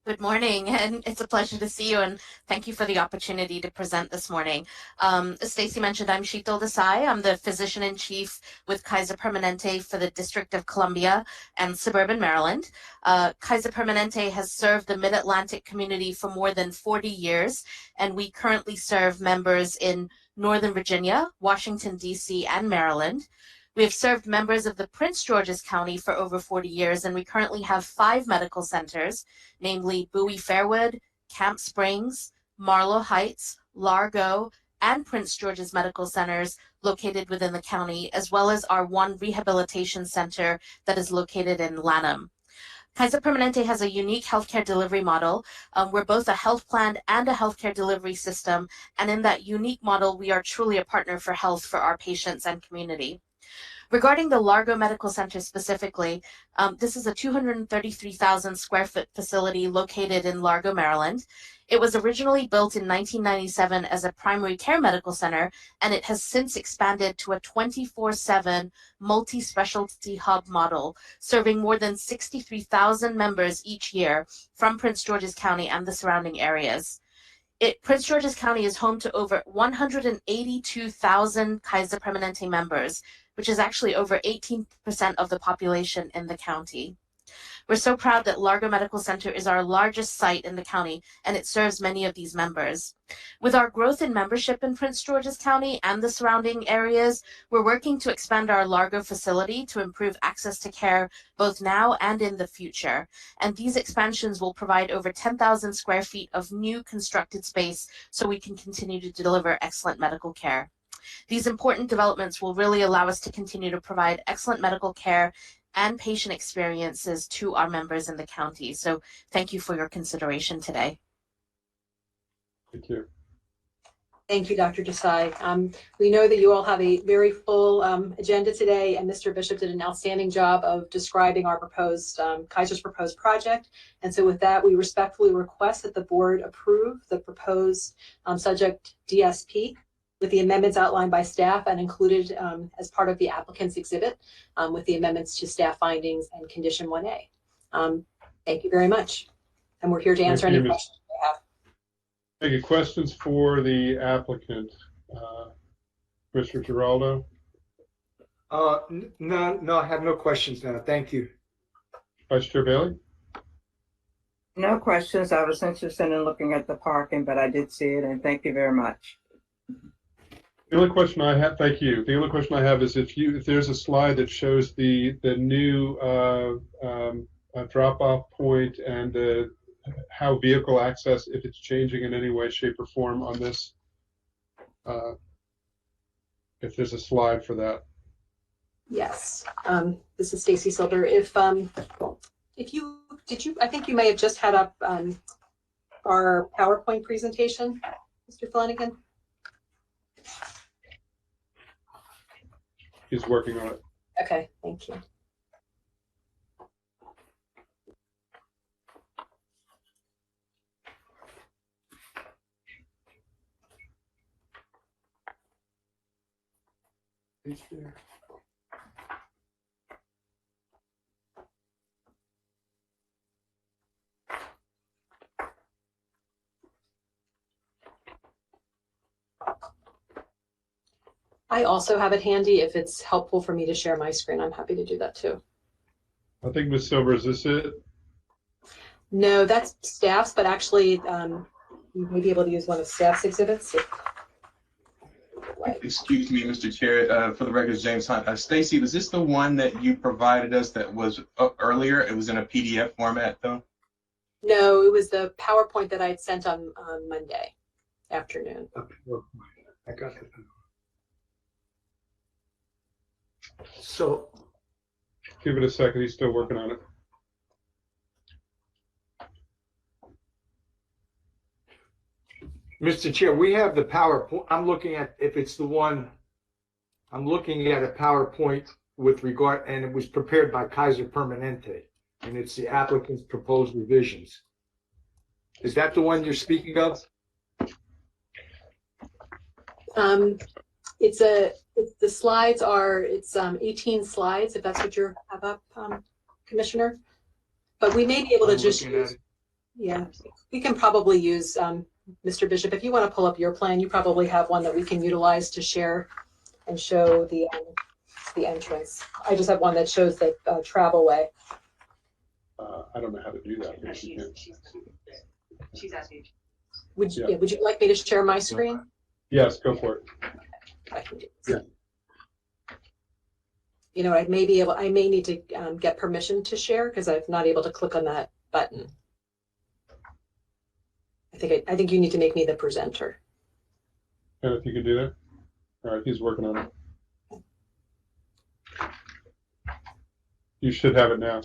Good morning, and it's a pleasure to see you, and thank you for the opportunity to present this morning. As Stacy mentioned, I'm Sheetal Desai. I'm the Physician-in-Chief with Kaiser Permanente for the District of Columbia and Suburban Maryland. Kaiser Permanente has served the Mid-Atlantic community for more than 40 years, and we currently serve members in Northern Virginia, Washington, D.C., and Maryland. We have served members of the Prince George's County for over 40 years, and we currently have 5 medical centers, namely Bowie-Fairwood, Camp Springs, Marlow Heights, Largo, and Prince George's Medical Centers located within the county, as well as our one rehabilitation center that is located in Lanham. Kaiser Permanente has a unique healthcare delivery model. We're both a health plan and a healthcare delivery system, and in that unique model, we are truly a partner for health for our patients and community. Regarding the Largo Medical Center specifically, this is a 233,000 square foot facility located in Largo, Maryland. It was originally built in 1997 as a primary care medical center, and it has since expanded to a 24/7 multi-specialty hub model, serving more than 63,000 members each year from Prince George's County and the surrounding areas. Prince George's County is home to over 182,000 Kaiser Permanente members, which is actually over 18% of the population in the county. We're so proud that Largo Medical Center is our largest site in the county, and it serves many of these members. With our growth in membership in Prince George's County and the surrounding areas, we're working to expand our Largo facility to improve access to care both now and in the future. And these expansions will provide over 10,000 square feet of new constructed space so we can continue to deliver excellent medical care. These important developments will really allow us to continue to provide excellent medical care and patient experiences to our members in the county. So thank you for your consideration today. Thank you. Thank you, Dr. Desai. We know that you all have a very full agenda today, and Mr. Bishop did an outstanding job of describing our proposed, Kaiser's proposed project. And so with that, we respectfully request that the board approve the proposed subject DSP with the amendments outlined by staff and included as part of the applicant's exhibit with the amendments to staff findings and condition 1A. Thank you very much. And we're here to answer any questions you have. Thank you. Questions for the applicant? Commissioner Giraldo? No, I have no questions now. Thank you. Vice Chair Bailey? No questions. I was interested in looking at the parking, but I did see it, and thank you very much. The only question I have, thank you. The only question I have is if there's a slide that shows the new drop-off point and how vehicle access, if it's changing in any way, shape, or form on this, if there's a slide for that. Yes, this is Stacy Silver. If you I think you may have just had up our PowerPoint presentation, Mr. Flanagan. He's working on it. Okay, thank you. Is there? I also have it handy. If it's helpful for me to share my screen, I'm happy to do that too. I think Ms. Silver, is this it? No, that's staff's, but actually you may be able to use one of staff's exhibits. Excuse me, Mr. Chair, for the record, James Hunt. Stacy, was this the one that you provided us that was up earlier? It was in a PDF format, though? No, it was the PowerPoint that I had sent on Monday afternoon. I got it. So, give it a second. He's still working on it. Mr. Chair, we have the PowerPoint. I'm looking at, if it's the one, I'm looking at a PowerPoint with regard, and it was prepared by Kaiser Permanente, and it's the applicant's proposed revisions. Is that the one you're speaking of? The slides are, it's 18 slides, if that's what you have up, Commissioner. But we may be able to just use, Yeah, we can probably use, Mr. Bishop, if you want to pull up your plan, you probably have one that we can utilize to share and show the entrance. I just have one that shows the travel way. I don't know how to do that. But you can. She's asking. Would you, yeah, would you like me to share my screen? Yes, go for it. I can do this. Yeah. You know, I may need to get permission to share because I'm not able to click on that button. I think you need to make me the presenter. And if you can do that. All right, he's working on it. You should have it now.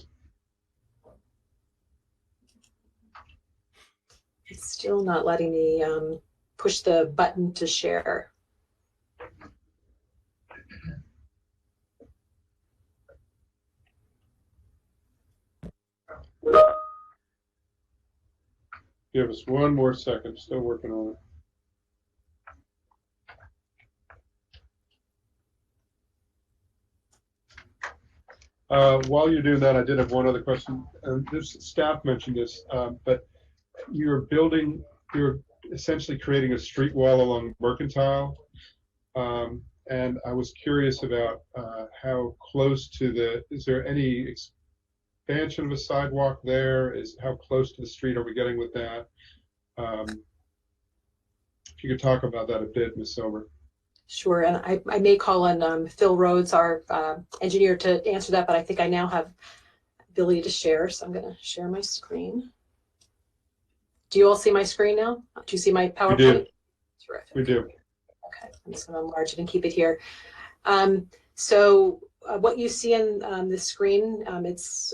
It's still not letting me push the button to share. Give us one more second. Still working on it. While you're doing that, I did have one other question. This staff mentioned this, but you're essentially creating a street wall along Mercantile, and I was curious about how close to is there any expansion of a sidewalk there? How close to the street are we getting with that? If you could talk about that a bit, Ms. Silver. Sure, and I may call on Phil Rhodes, our engineer, to answer that, but I think I now have ability to share, so I'm going to share my screen. Do you all see my screen now? Do you see my PowerPoint? We do. Terrific. We do. Okay, I'm just going to enlarge it and keep it here. So what you see on the screen, it's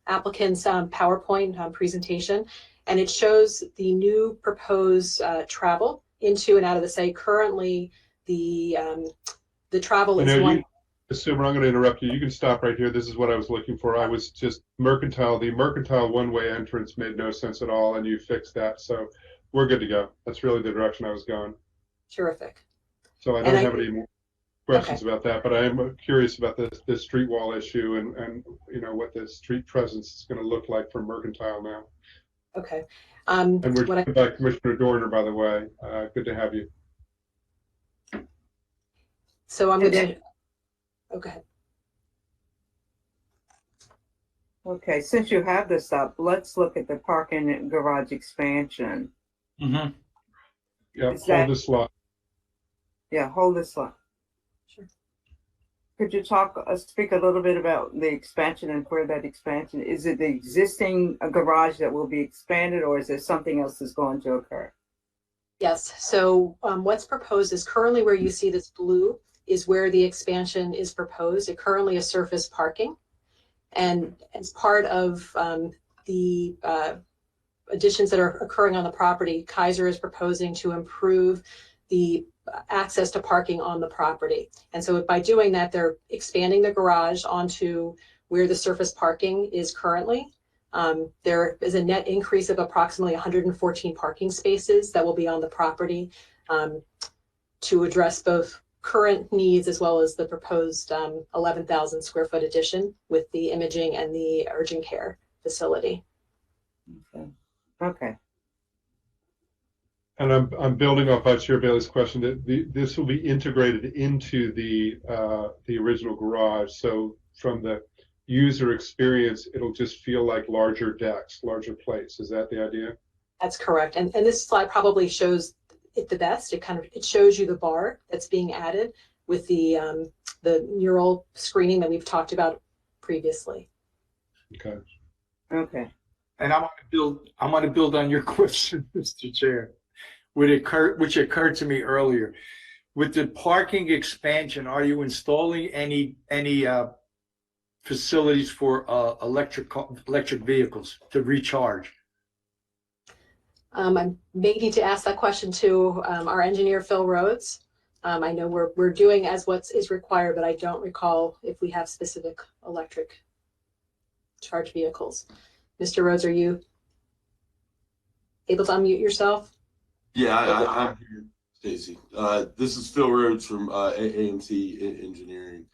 applicant's PowerPoint presentation, and it shows the new proposed travel into and out of the site. Currently, the travel is one. Assumer, I'm going to interrupt you. You can stop right here. This is what I was looking for. I was just Mercantile. The Mercantile one-way entrance made no sense at all, and you fixed that. So we're good to go. That's really the direction I was going. Terrific. So I don't have any more questions about that, but I am curious about this street wall issue and you know what the street presence is going to look like for Mercantile now. Okay. And we're joined by Commissioner Dorner, by the way. Good to have you. So I'm going to. Oh, go ahead. Okay, since you have this up, let's look at the parking and garage expansion. Mm-hmm. Yeah, hold this slide. Yeah, hold this slide. Sure. Could you speak a little bit about the expansion and where that expansion is? It the existing garage that will be expanded, or is there something else that's going to occur? Yes. So what's proposed is currently where you see this blue is where the expansion is proposed. It currently is surface parking. And as part of the additions that are occurring on the property, Kaiser is proposing to improve the access to parking on the property. And so by doing that, they're expanding the garage onto where the surface parking is currently. There is a net increase of approximately 114 parking spaces that will be on the property to address both current needs as well as the proposed 11,000 square foot addition with the imaging and the urgent care facility. Okay. And I'm building off of Chair Bailey's question that this will be integrated into the original garage. So from the user experience, it'll just feel like larger decks, larger plates. Is that the idea? That's correct. And this slide probably shows it the best. It shows you the bar that's being added with the mural screening that we've talked about previously. Okay. Okay. And I want to build on your question, Mr. Chair, which occurred to me earlier. With the parking expansion, are you installing any facilities for electric vehicles to recharge? I may need to ask that question to our engineer, Phil Rhodes. I know we're doing as what is required, but I don't recall if we have specific electric charge vehicles. Mr. Rhodes, are you able to unmute yourself? Yeah, I'm here, Stacy. This is Phil Rhodes from AMT Engineering.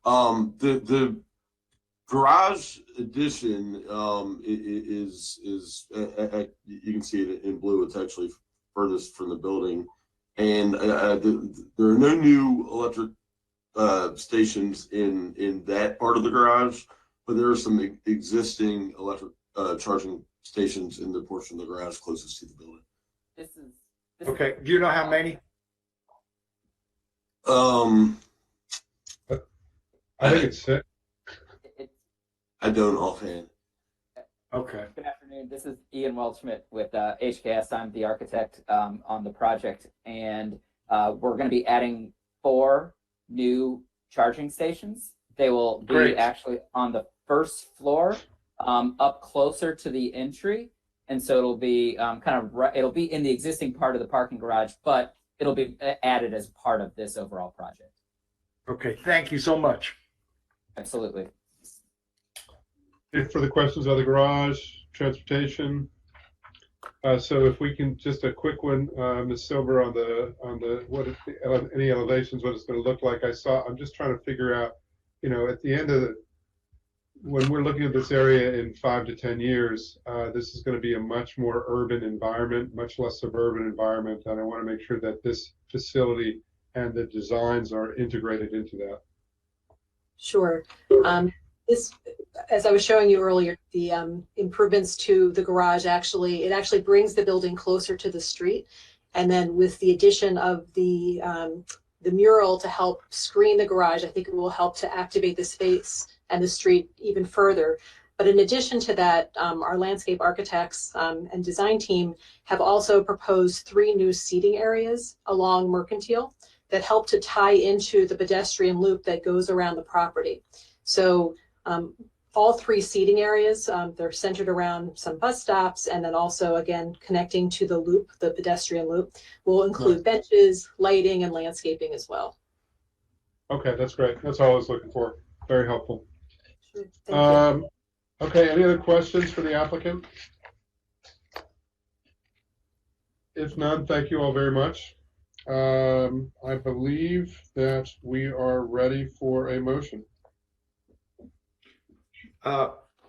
The garage addition is you can see it in blue. It's actually furthest from the building, and there are no new electric stations in that part of the garage, but there are some existing electric charging stations in the portion of the garage closest to the building. Okay, do you know how many? I think it's six. I don't offhand. Okay. Good afternoon. This is Ian Waldschmidt with HKS. I'm the architect on the project, and we're going to be adding 4 new charging stations. They will be actually on the first floor, up closer to the entry, and so it'll be it'll be in the existing part of the parking garage, but it'll be added as part of this overall project. Okay, thank you so much. Absolutely. Any further questions on the garage, transportation? So if we can, just a quick one, Ms. Silver, on the any elevations, what it's going to look like. I'm just trying to figure out, at the end of when we're looking at this area in 5 to 10 years, this is going to be a much more urban environment, much less suburban environment, and I want to make sure that this facility and the designs are integrated into that. Sure. This, as I was showing you earlier, the improvements to the garage actually brings the building closer to the street, and then with the addition of the mural to help screen the garage, I think it will help to activate the space and the street even further. But in addition to that, our landscape architects and design team have also proposed 3 new seating areas along Mercantile that help to tie into the pedestrian loop that goes around the property. So all 3 seating areas, they're centered around some bus stops, and then also, again, connecting to the loop, the pedestrian loop, will include benches, lighting, and landscaping as well. Okay, that's great. That's all I was looking for. Very helpful. Sure. Thank you. Okay, any other questions for the applicant? If none, thank you all very much. I believe that we are ready for a motion.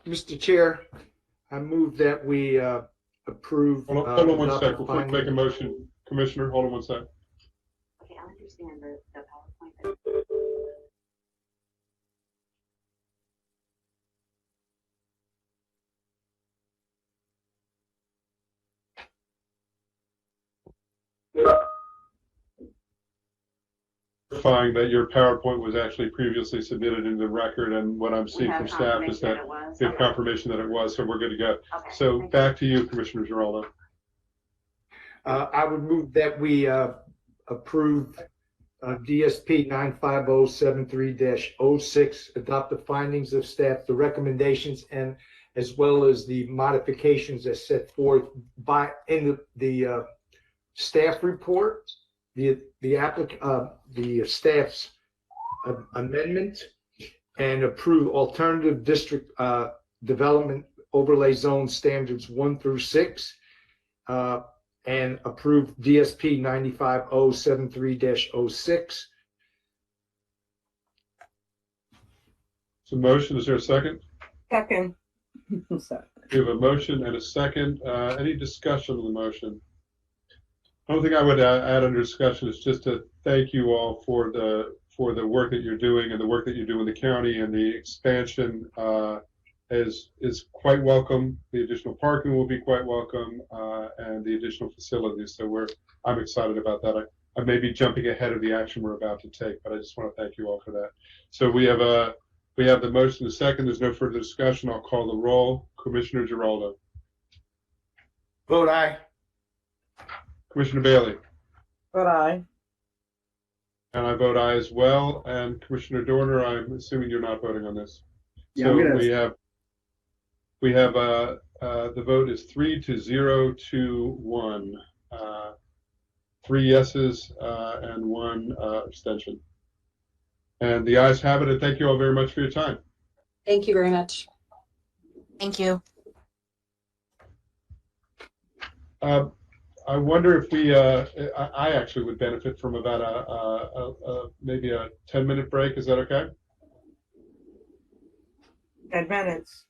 Mr. Chair, I move that we approve. Hold on one sec. Before we make a motion, Commissioner, hold on one sec. Okay, I understand the PowerPoint. Verifying that your PowerPoint was actually previously submitted into the record, and what I'm seeing from staff is that we have confirmation that it was, so we're good to go. Okay, so back to you, Commissioner Giraldo. I would move that we approve DSP 95073-06, adopt the findings of staff, the recommendations, and as well as the modifications as set forth in the staff report, the staff's amendment, and approve alternative district development overlay zone standards 1 through 6, and approve DSP 95073-06. So motion, is there a second? Second. We have a motion and a second. Any discussion on the motion? The only thing I would add under discussion is just to thank you all for the work that you're doing and the work that you do in the county, and the expansion is quite welcome. The additional parking will be quite welcome, and the additional facilities. So I'm excited about that. I may be jumping ahead of the action we're about to take, but I just want to thank you all for that. So we have the motion, the second. There's no further discussion. I'll call the roll. Commissioner Giraldo. Vote aye. Commissioner Bailey. Vote aye. And I vote aye as well. And Commissioner Dorner, I'm assuming you're not voting on this. Yeah, so we have the vote is 3-0 to 1. 3 yeses and 1 abstention. And the ayes have it, and thank you all very much for your time. Thank you very much. Thank you. I wonder if I actually would benefit from about maybe a 10-minute break. Is that okay? 10 minutes.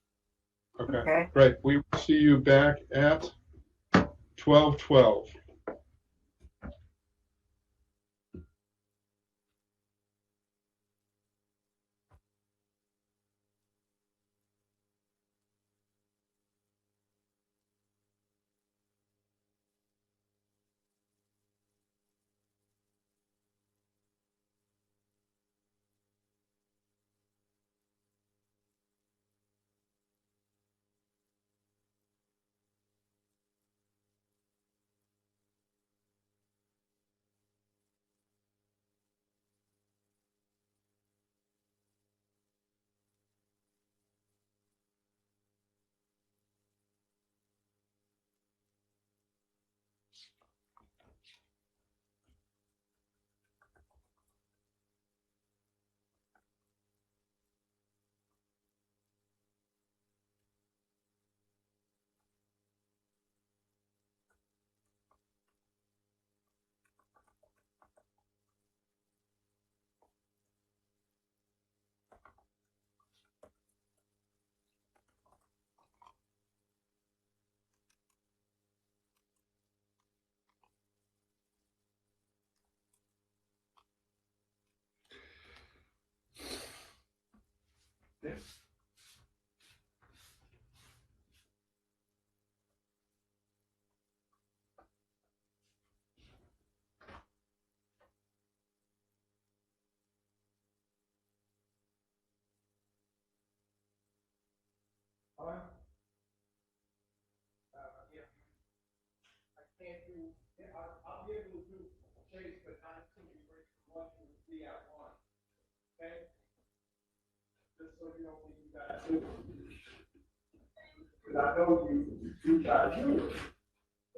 Okay, Okay. great. We will see you back at 12:12. I'll be able to do Chase, but not until we break from 1 to 3 at 1. Okay? Just so you know what you got to do. Because I know you got to do it.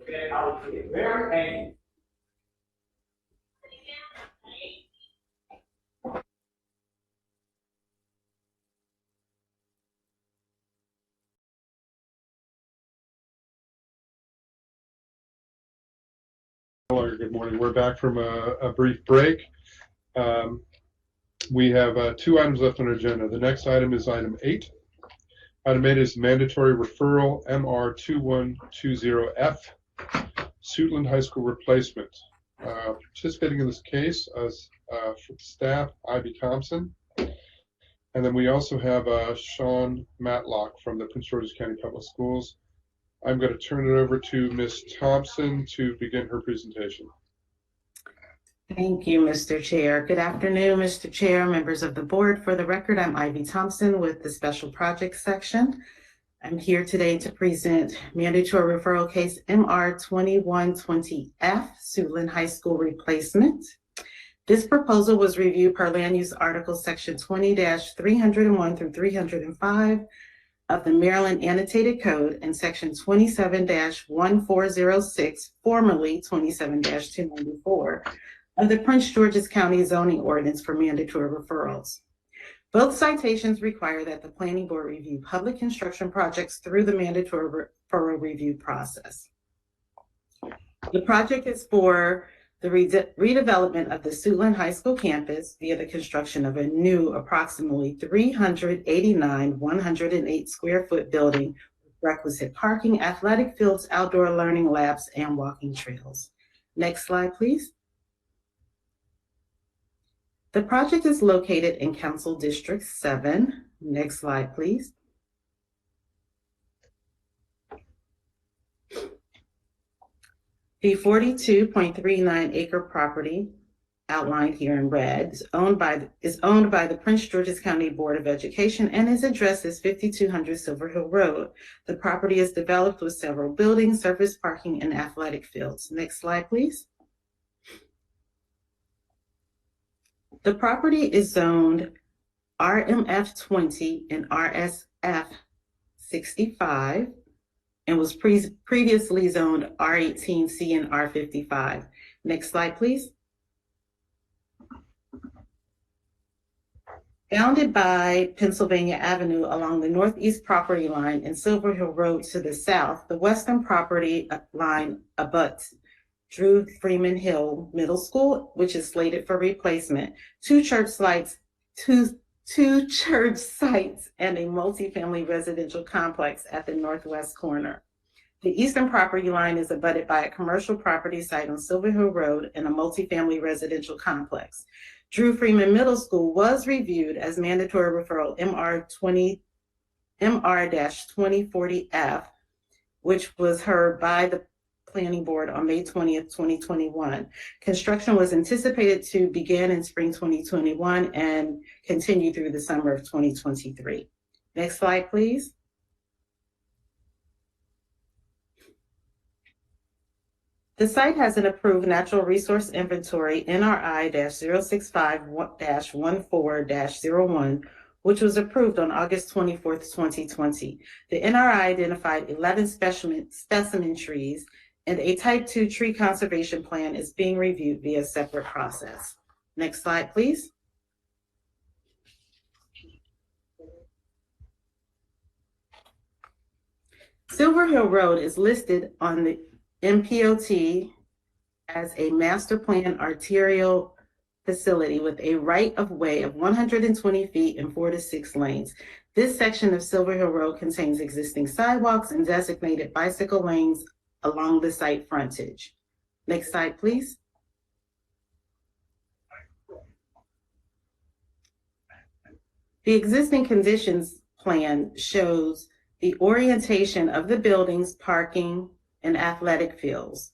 Okay? I will get very angry. Good morning. We're back from a brief break. We have 2 items left on our agenda. The next item is item 8. Item 8 is mandatory referral MR2120F, Suitland High School replacement. Participating in this case as staff, Ivy Thompson. And then we also have Sean Matlock from the Prince George's County Public Schools. I'm going to turn it over to Ms. Thompson to begin her presentation. Thank you, Mr. Chair. Good afternoon, Mr. Chair, members of the board. For the record, I'm Ivy Thompson with the Special Projects section. I'm here today to present mandatory referral case MR2120F, Suitland High School replacement. This proposal was reviewed per Land Use Article Section 20-301 through 305 of the Maryland Annotated Code and Section 27-1406, formerly 27-294, of the Prince George's County Zoning Ordinance for mandatory referrals. Both citations require that the Planning Board review public construction projects through the mandatory referral review process. The project is for the redevelopment of the Suitland High School campus via the construction of a new approximately 108 square foot building with requisite parking, athletic fields, outdoor learning labs, and walking trails. Next slide, please. The project is located in Council District 7. Next slide, please. The 42.39 acre property outlined here in red is owned by the Prince George's County Board of Education and is addressed as 5200 Silver Hill Road. The property is developed with several buildings, surface parking, and athletic fields. Next slide, please. The property is zoned RMF 20 and RSF 65 and was previously zoned R18C and R55. Next slide, please. Bounded by Pennsylvania Avenue along the northeast property line and Silver Hill Road to the south, the western property line abuts Drew Freeman Hill Middle School, which is slated for replacement, two church sites 2 church sites, and a multifamily residential complex at the northwest corner. The eastern property line is abutted by a commercial property site on Silver Hill Road and a multifamily residential complex. Drew Freeman Middle School was reviewed as mandatory referral MR-2040F, which was heard by the Planning Board on May 20th, 2021. Construction was anticipated to begin in spring 2021 and continue through the summer of 2023. Next slide, please. The site has an approved natural resource inventory NRI-065-14-01, which was approved on August 24th, 2020. The NRI identified 11 specimen trees, and a Type 2 tree conservation plan is being reviewed via separate process. Next slide, please. Silver Hill Road is listed on the MPOT as a master plan arterial facility with a right of way of 120 feet and 4 to 6 lanes. This section of Silver Hill Road contains existing sidewalks and designated bicycle lanes along the site frontage. Next slide, please. The existing conditions plan shows the orientation of the buildings, parking, and athletic fields.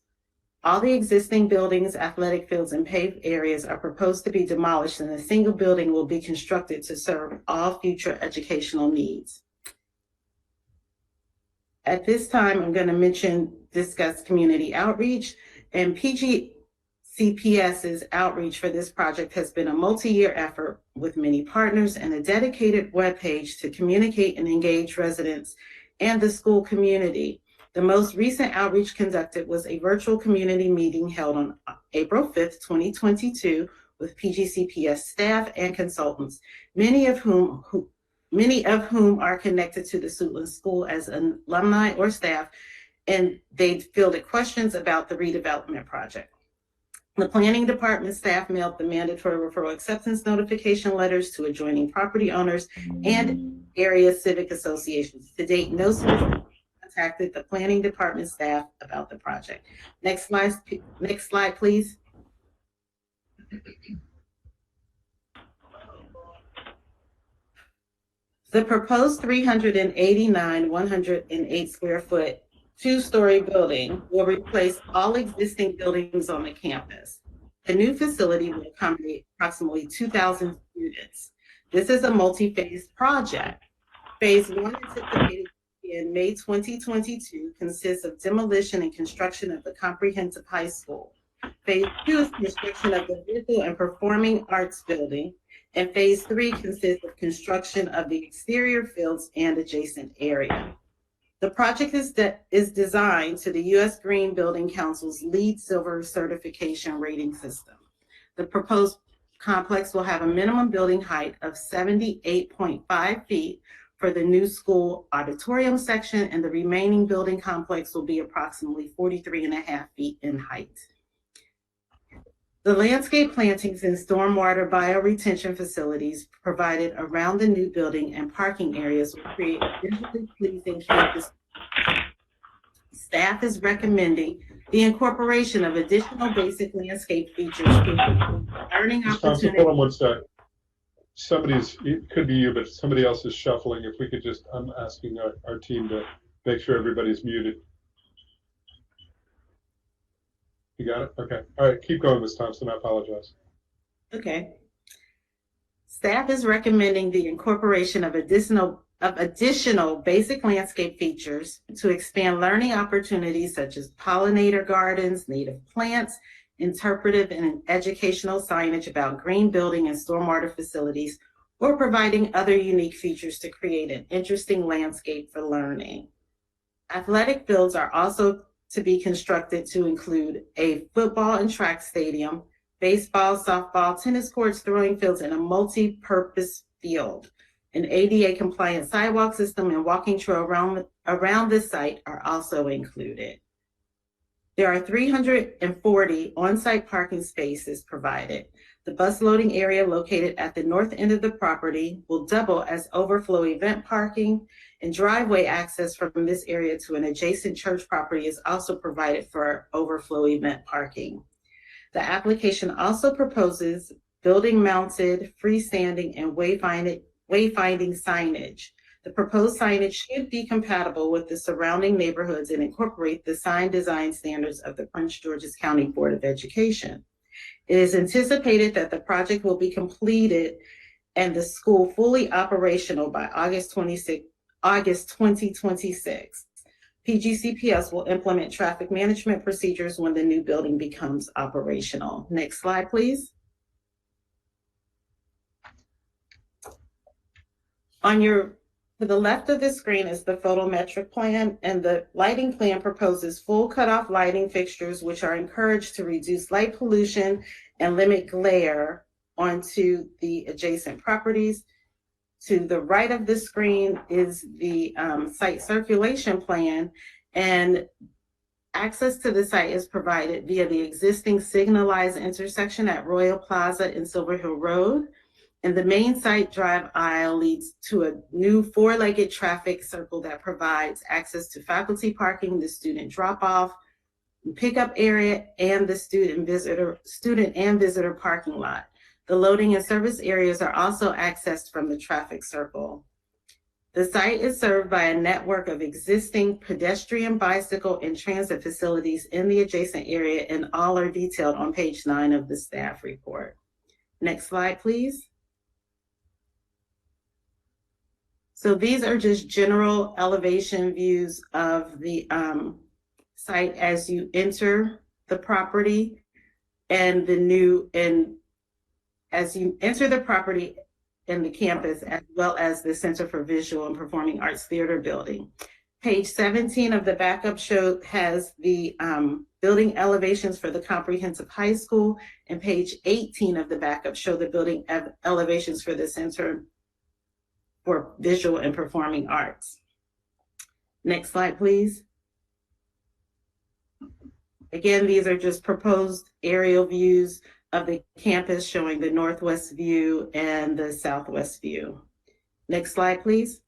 All the existing buildings, athletic fields, and paved areas are proposed to be demolished, and a single building will be constructed to serve all future educational needs. At this time, I'm going to discuss community outreach, and PGCPS's outreach for this project has been a multi-year effort with many partners and a dedicated webpage to communicate and engage residents and the school community. The most recent outreach conducted was a virtual community meeting held on April 5th, 2022 with PGCPS staff and consultants, many of whom are connected to the Suitland School as alumni or staff, and they fielded questions about the redevelopment project. The planning department staff mailed the mandatory referral acceptance notification letters to adjoining property owners and area civic associations. To date, no citizen contacted the planning department staff about the project. Next slide, please. The proposed 389, 108 square foot, 2-story building will replace all existing buildings on the campus. The new facility will accommodate approximately 2,000 students. This is a multi-phase project. Phase 1, anticipated in May 2022, consists of demolition and construction of the comprehensive high school. Phase 2 is construction of the visual and performing arts building, and Phase 3 consists of construction of the exterior fields and adjacent area. The project is designed to the U.S. Green Building Council's LEED Silver certification rating system. The proposed complex will have a minimum building height of 78.5 feet for the new school auditorium section, and the remaining building complex will be approximately 43.5 feet in height. The landscape plantings and stormwater bioretention facilities provided around the new building and parking areas will create a visually pleasing campus. Staff is recommending the incorporation of additional basic landscape features to learning opportunities. Hold on one sec. It could be you, but somebody else is shuffling. If we could just, I'm asking our team to make sure everybody's muted. You got it? Okay. All right. Keep going, Ms. Thompson. I apologize. Okay. Staff is recommending the incorporation of additional basic landscape features to expand learning opportunities such as pollinator gardens, native plants, interpretive and educational signage about green building and stormwater facilities, or providing other unique features to create an interesting landscape for learning. Athletic fields are also to be constructed to include a football and track stadium, baseball, softball, tennis courts, throwing fields, and a multi-purpose field. An ADA compliant sidewalk system and walking trail around this site are also included. There are 340 on-site parking spaces provided. The bus loading area located at the north end of the property will double as overflow event parking, and driveway access from this area to an adjacent church property is also provided for overflow event parking. The application also proposes building-mounted, freestanding, and wayfinding signage. The proposed signage should be compatible with the surrounding neighborhoods and incorporate the sign design standards of the Prince George's County Board of Education. It is anticipated that the project will be completed and the school fully operational by August 2026. PGCPS will implement traffic management procedures when the new building becomes operational. Next slide, please. To the left of the screen is the photometric plan, and the lighting plan proposes full cutoff lighting fixtures, which are encouraged to reduce light pollution and limit glare onto the adjacent properties. To the right of the screen is the site circulation plan, and access to the site is provided via the existing signalized intersection at Royal Plaza and Silver Hill Road. And the main site drive aisle leads to a new four-legged traffic circle that provides access to faculty parking, the student drop-off, pickup area, and the student and visitor parking lot. The loading and service areas are also accessed from the traffic circle. The site is served by a network of existing pedestrian, bicycle, and transit facilities in the adjacent area, and all are detailed on page 9 of the staff report. Next slide, please. So these are just general elevation views of the site as you enter the property and as you enter the property and the campus, as well as the Center for Visual and Performing Arts Theater building. Page 17 of the backup show has the building elevations for the comprehensive high school, and page 18 of the backup show the building elevations for the Center for Visual and Performing Arts. Next slide, please. Again, these are just proposed aerial views of the campus showing the northwest view and the southwest view. Next slide, please.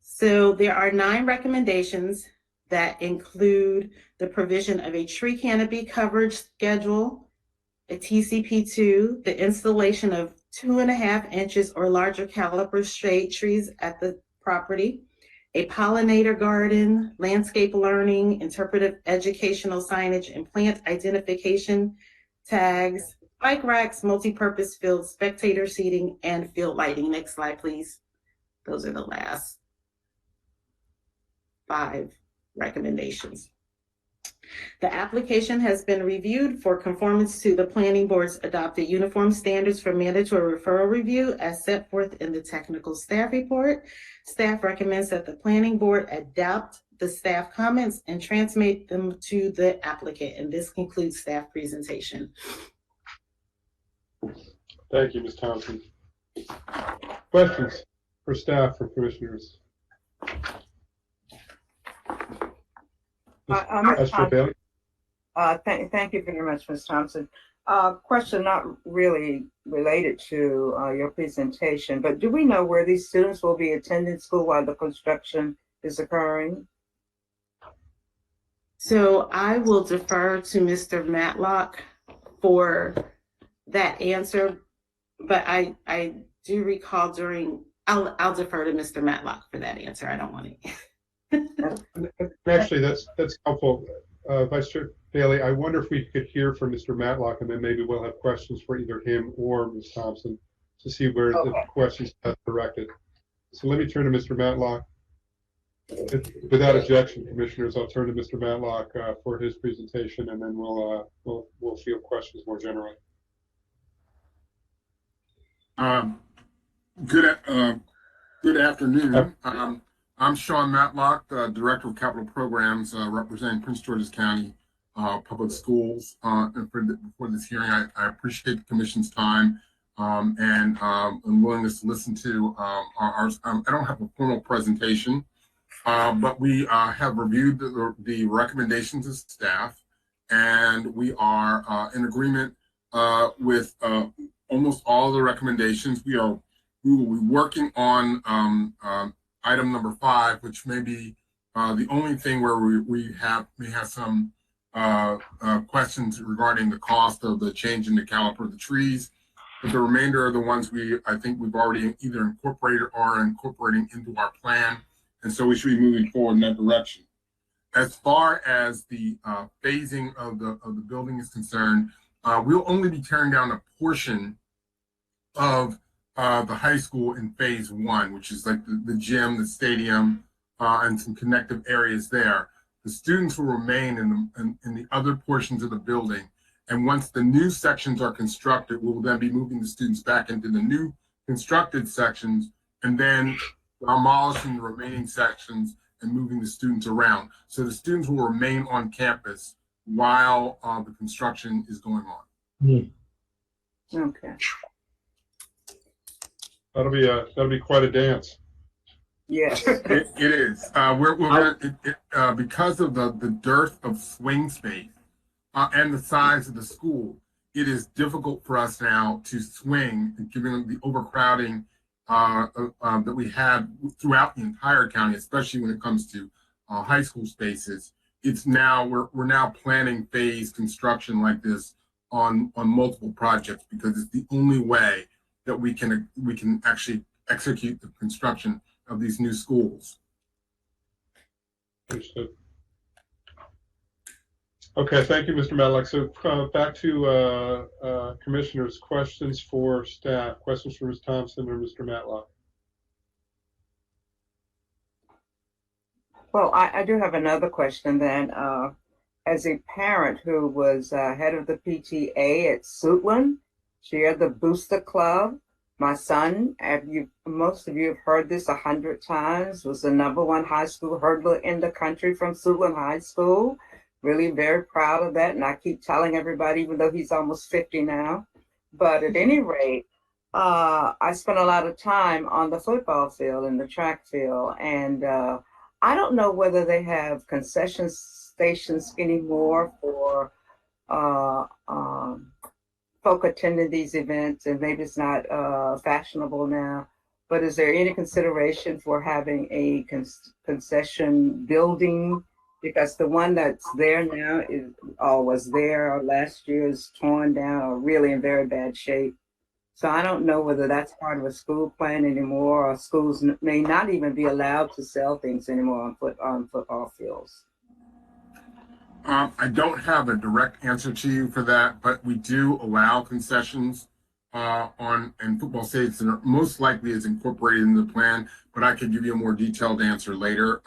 So there are 9 recommendations that include the provision of a tree canopy coverage schedule, a TCP2, the installation of 2.5 inches or larger caliber shade trees at the property, a pollinator garden, landscape learning, interpretive educational signage, and plant identification tags, bike racks, multi-purpose fields, spectator seating, and field lighting. Next slide, please. Those are the last 5 recommendations. The application has been reviewed for conformance to the Planning Board's adopted uniform standards for mandatory referral review as set forth in the technical staff report. Staff recommends that the Planning Board adopt the staff comments and transmit them to the applicant. And this concludes staff presentation. Thank you, Ms. Thompson. Questions for staff or commissioners? Mr. Bailey. Thank you very much, Ms. Thompson. Question not really related to your presentation, but do we know where these students will be attending school while the construction is occurring? So I will defer to Mr. Matlock for that answer, but I do recall I'll defer to Mr. Matlock for that answer. I don't want to. Actually, that's helpful. Vice Chair Bailey, I wonder if we could hear from Mr. Matlock, and then maybe we'll have questions for either him or Ms. Thompson to see where the questions are directed. So let me turn to Mr. Matlock. Without objection, commissioners, I'll turn to Mr. Matlock for his presentation, and then we'll field questions more generally. Good afternoon. I'm Sean Matlock, Director of Capital Programs, representing Prince George's County Public Schools. And for this hearing, I appreciate the Commission's time and willingness to listen to I don't have a formal presentation, But we have reviewed the recommendations of staff, and we are in agreement with almost all the recommendations. We will be working on item number 5, which may be the only thing where we may have some questions regarding the cost of the change in the caliper of the trees. But the remainder are the ones I think we've already either incorporated or are incorporating into our plan. And so we should be moving forward in that direction. As far as the phasing of the building is concerned, we'll only be tearing down a portion of the high school in phase 1, which is like the gym, the stadium, and some connective areas there. The students will remain in the other portions of the building. And once the new sections are constructed, we'll then be moving the students back into the new constructed sections and then demolishing the remaining sections and moving the students around. So the students will remain on campus while the construction is going on. Okay. That'll be quite a dance. Yes. It is. We're gonna, because of the dearth of swing space and the size of the school, it is difficult for us now to swing, given the overcrowding that we had throughout the entire county, especially when it comes to high school spaces. It's now we're now planning phase construction like this on multiple projects because it's the only way that we can actually execute the construction of these new schools. Understood. Okay, thank you, Mr. Matlock. So back to commissioners' questions for staff. Questions for Ms. Thompson or Mr. Matlock? Well, I do have another question then. As a parent who was head of the PTA at Suitland, chaired the Booster Club, my son, most of you have heard this 100 times, was the #1 high school hurdler in the country from Suitland High School. Really very proud of that. And I keep telling everybody, even though he's almost 50 now. But at any rate, I spent a lot of time on the football field and the track field. And I don't know whether they have concession stations anymore for folk attending these events, and maybe it's not fashionable now, but is there any consideration for having a concession building? Because the one that's there now was there last year, is torn down or really in very bad shape. So I don't know whether that's part of a school plan anymore, or schools may not even be allowed to sell things anymore on football fields. I don't have a direct answer to you for that, but we do allow concessions in football stadiums that are most likely is incorporated in the plan, but I could give you a more detailed answer later.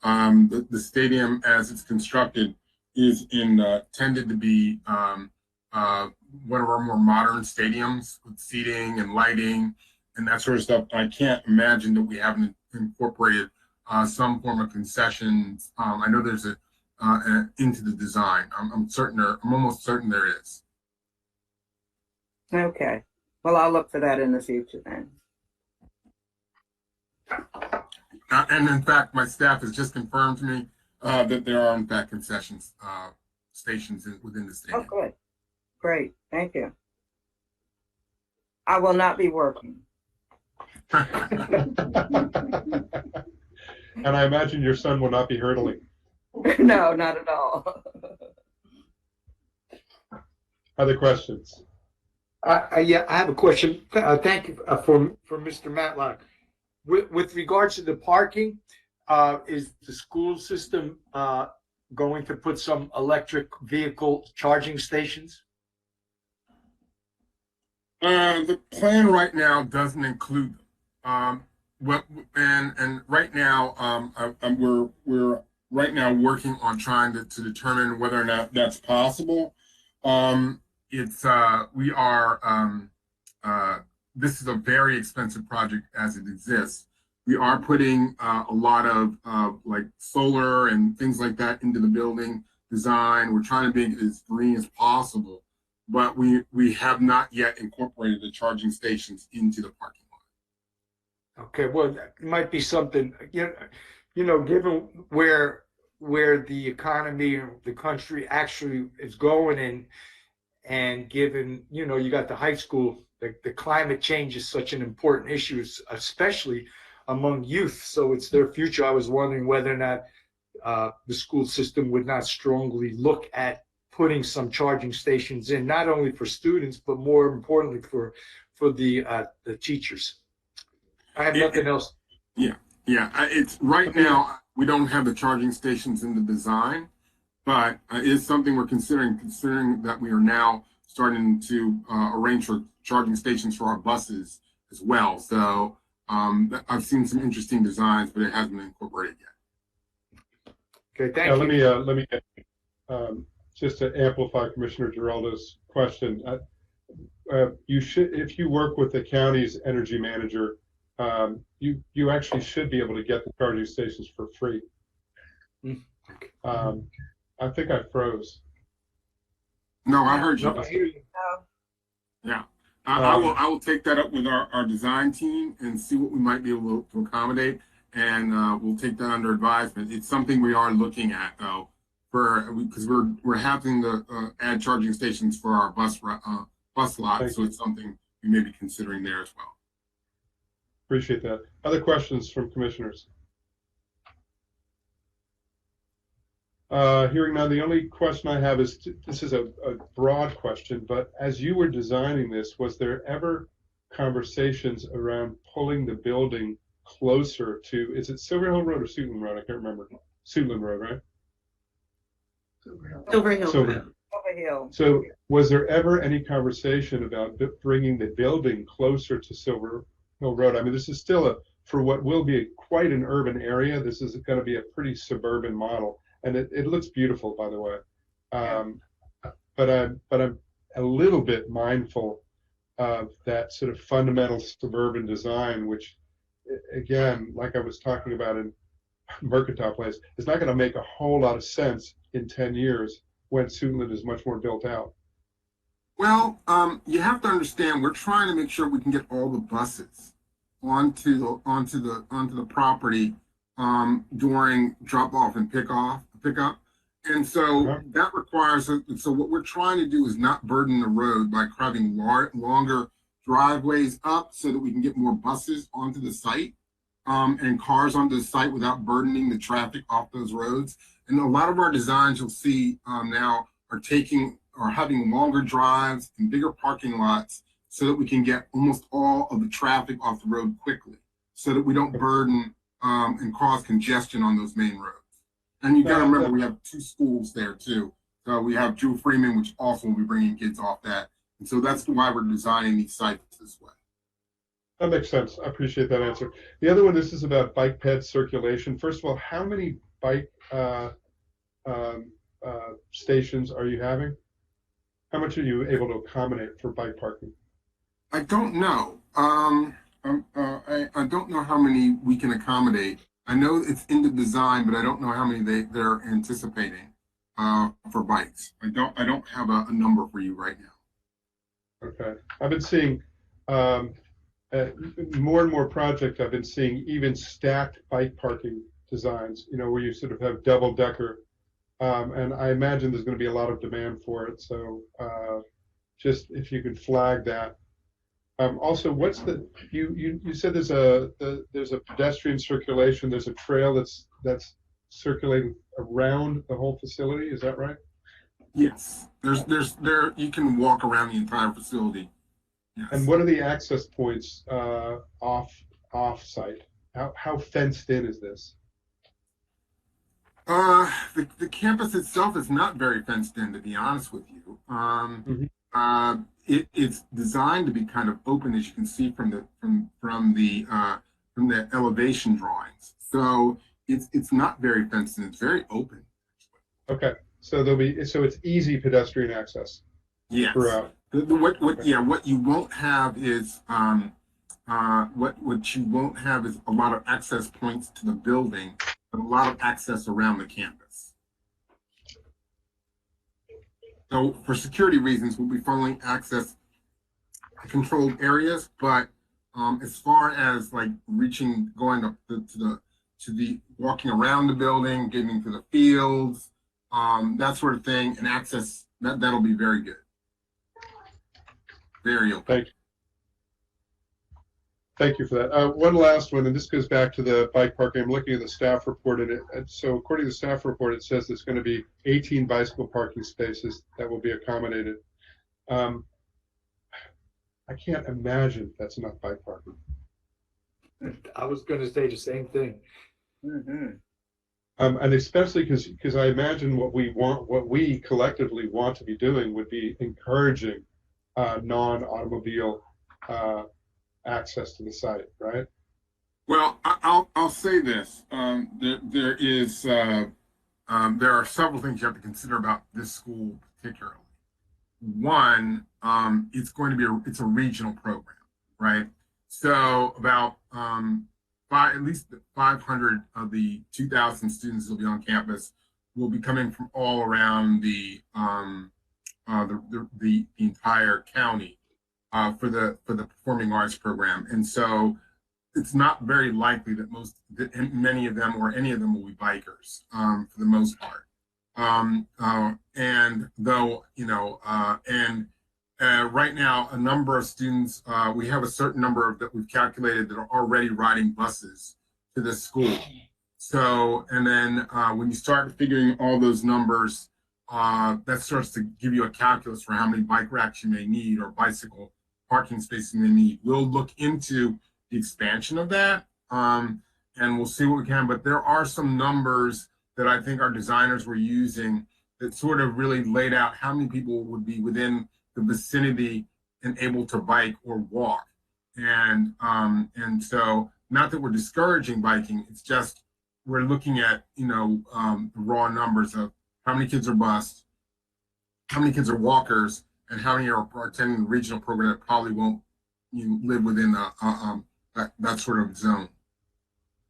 The stadium as it's constructed is tended to be one of our more modern stadiums with seating and lighting and that sort of stuff. I can't imagine that we haven't incorporated some form of concessions. I know there's into the design. I'm almost certain there is. Okay. Well, I'll look for that in the future then. And in fact, my staff has just confirmed to me that there are in fact concessions stations within the stadium. Oh, good. Great. Thank you. I will not be working. And I imagine your son will not be hurdling. No, not at all. Other questions? Yeah, I have a question. Thank you for Mr. Matlock. With regards to the parking, is the school system going to put some electric vehicle charging stations? The plan right now doesn't include and right now we're right now working on trying to determine whether or not that's possible. This is a very expensive project as it exists. We are putting a lot of like solar and things like that into the building design. We're trying to make it as green as possible, but we have not yet incorporated the charging stations into the parking lot. Okay, well, it might be something, given where the economy of the country actually is going and given, you got the high school, the climate change is such an important issue, especially among youth. So it's their future. I was wondering whether or not the school system would not strongly look at putting some charging stations in, not only for students, but more importantly for the teachers. I have nothing else. Yeah. It's right now, we don't have the charging stations in the design, but it is something we're considering that we are now starting to arrange for charging stations for our buses as well. So I've seen some interesting designs, but it hasn't been incorporated yet. Okay, thank you. Let me just to amplify Commissioner Giraldo's question. You should, if you work with the county's energy manager, you actually should be able to get the charging stations for free. I think I froze. No, I heard you. No, I hear you. Yeah. I will take that up with our design team and see what we might be able to accommodate, and we'll take that under advisement. It's something we are looking at, though, because we're having to add charging stations for our bus lot, so it's something we may be considering there as well. Appreciate that. Other questions from commissioners? Hearing none, the only question I have is, this is a broad question, but as you were designing this, was there ever conversations around pulling the building closer to, is it Silver Hill Road or Suitland Road? I can't remember. Suitland Road, right? Silver Hill. Over Hill. So was there ever any conversation about bringing the building closer to Silver Hill Road? I mean, this is still for what will be quite an urban area, this is going to be a pretty suburban model. And it looks beautiful, by the way. But I'm a little bit mindful of that sort of fundamental suburban design, which, again, like I was talking about in Mercantile Place, is not going to make a whole lot of sense in 10 years when Suitland is much more built out. Well, you have to understand, we're trying to make sure we can get all the buses onto the property during drop off and pickup. And so that requires, so what we're trying to do is not burden the road by having longer driveways up so that we can get more buses onto the site and cars onto the site without burdening the traffic off those roads. And a lot of our designs you'll see now are having longer drives and bigger parking lots so that we can get almost all of the traffic off the road quickly so that we don't burden and cause congestion on those main roads. And you got to remember, we have 2 schools there too. So we have Drew Freeman, which also will be bringing kids off that. And so that's why we're designing these sites this way. That makes sense. I appreciate that answer. The other one, this is about bike ped circulation. First of all, how many bike stations are you having? How much are you able to accommodate for bike parking? I don't know. I don't know how many we can accommodate. I know it's in the design, but I don't know how many they're anticipating for bikes. I don't have a number for you right now. Okay. I've been seeing more and more projects. I've been seeing even stacked bike parking designs, where you sort of have double decker. And I imagine there's going to be a lot of demand for it. So just if you could flag that. Also, what's you said there's a pedestrian circulation, there's a trail that's circulating around the whole facility, is that right? Yes, you can walk around the entire facility. Yes. And what are the access points off site? How fenced in is this? The campus itself is not very fenced in, to be honest with you. It's designed to be kind of open, as you can see from the elevation drawings. So it's not very fenced in. It's very open. Okay, so it's easy pedestrian access. Yes. Throughout. What you won't have is what you won't have is a lot of access points to the building, but a lot of access around the campus. So for security reasons, we'll be funneling access to controlled areas, but as far as like going up to to the walking around the building, getting to the fields, that sort of thing, and access, that'll be very good. Very okay. Thank you for that. One last one, and this goes back to the bike parking. I'm looking at the staff report, and so according to the staff report, it says there's going to be 18 bicycle parking spaces that will be accommodated. I can't imagine that's enough bike parking. I was going to say the same thing. And especially because I imagine what we collectively want to be doing would be encouraging non-automobile access to the site, right? Well, I'll say this. There are several things you have to consider about this school particularly. One, it's a regional program, right? So about at least 500 of the 2,000 students that will be on campus will be coming from all around the entire county for the performing arts program, and so it's not very likely that many of them or any of them will be bikers for the most part. And though right now a number of students, we have a certain number that we've calculated that are already riding buses to this school. So, and then when you start figuring all those numbers, that starts to give you a calculus for how many bike racks you may need or bicycle parking spaces you may need. We'll look into the expansion of that, and we'll see what we can. But there are some numbers that I think our designers were using that sort of really laid out how many people would be within the vicinity and able to bike or walk. And so not that we're discouraging biking, it's just we're looking at, the raw numbers of how many kids are bused, how many kids are walkers, and how many are attending the regional program that probably won't live within that sort of zone.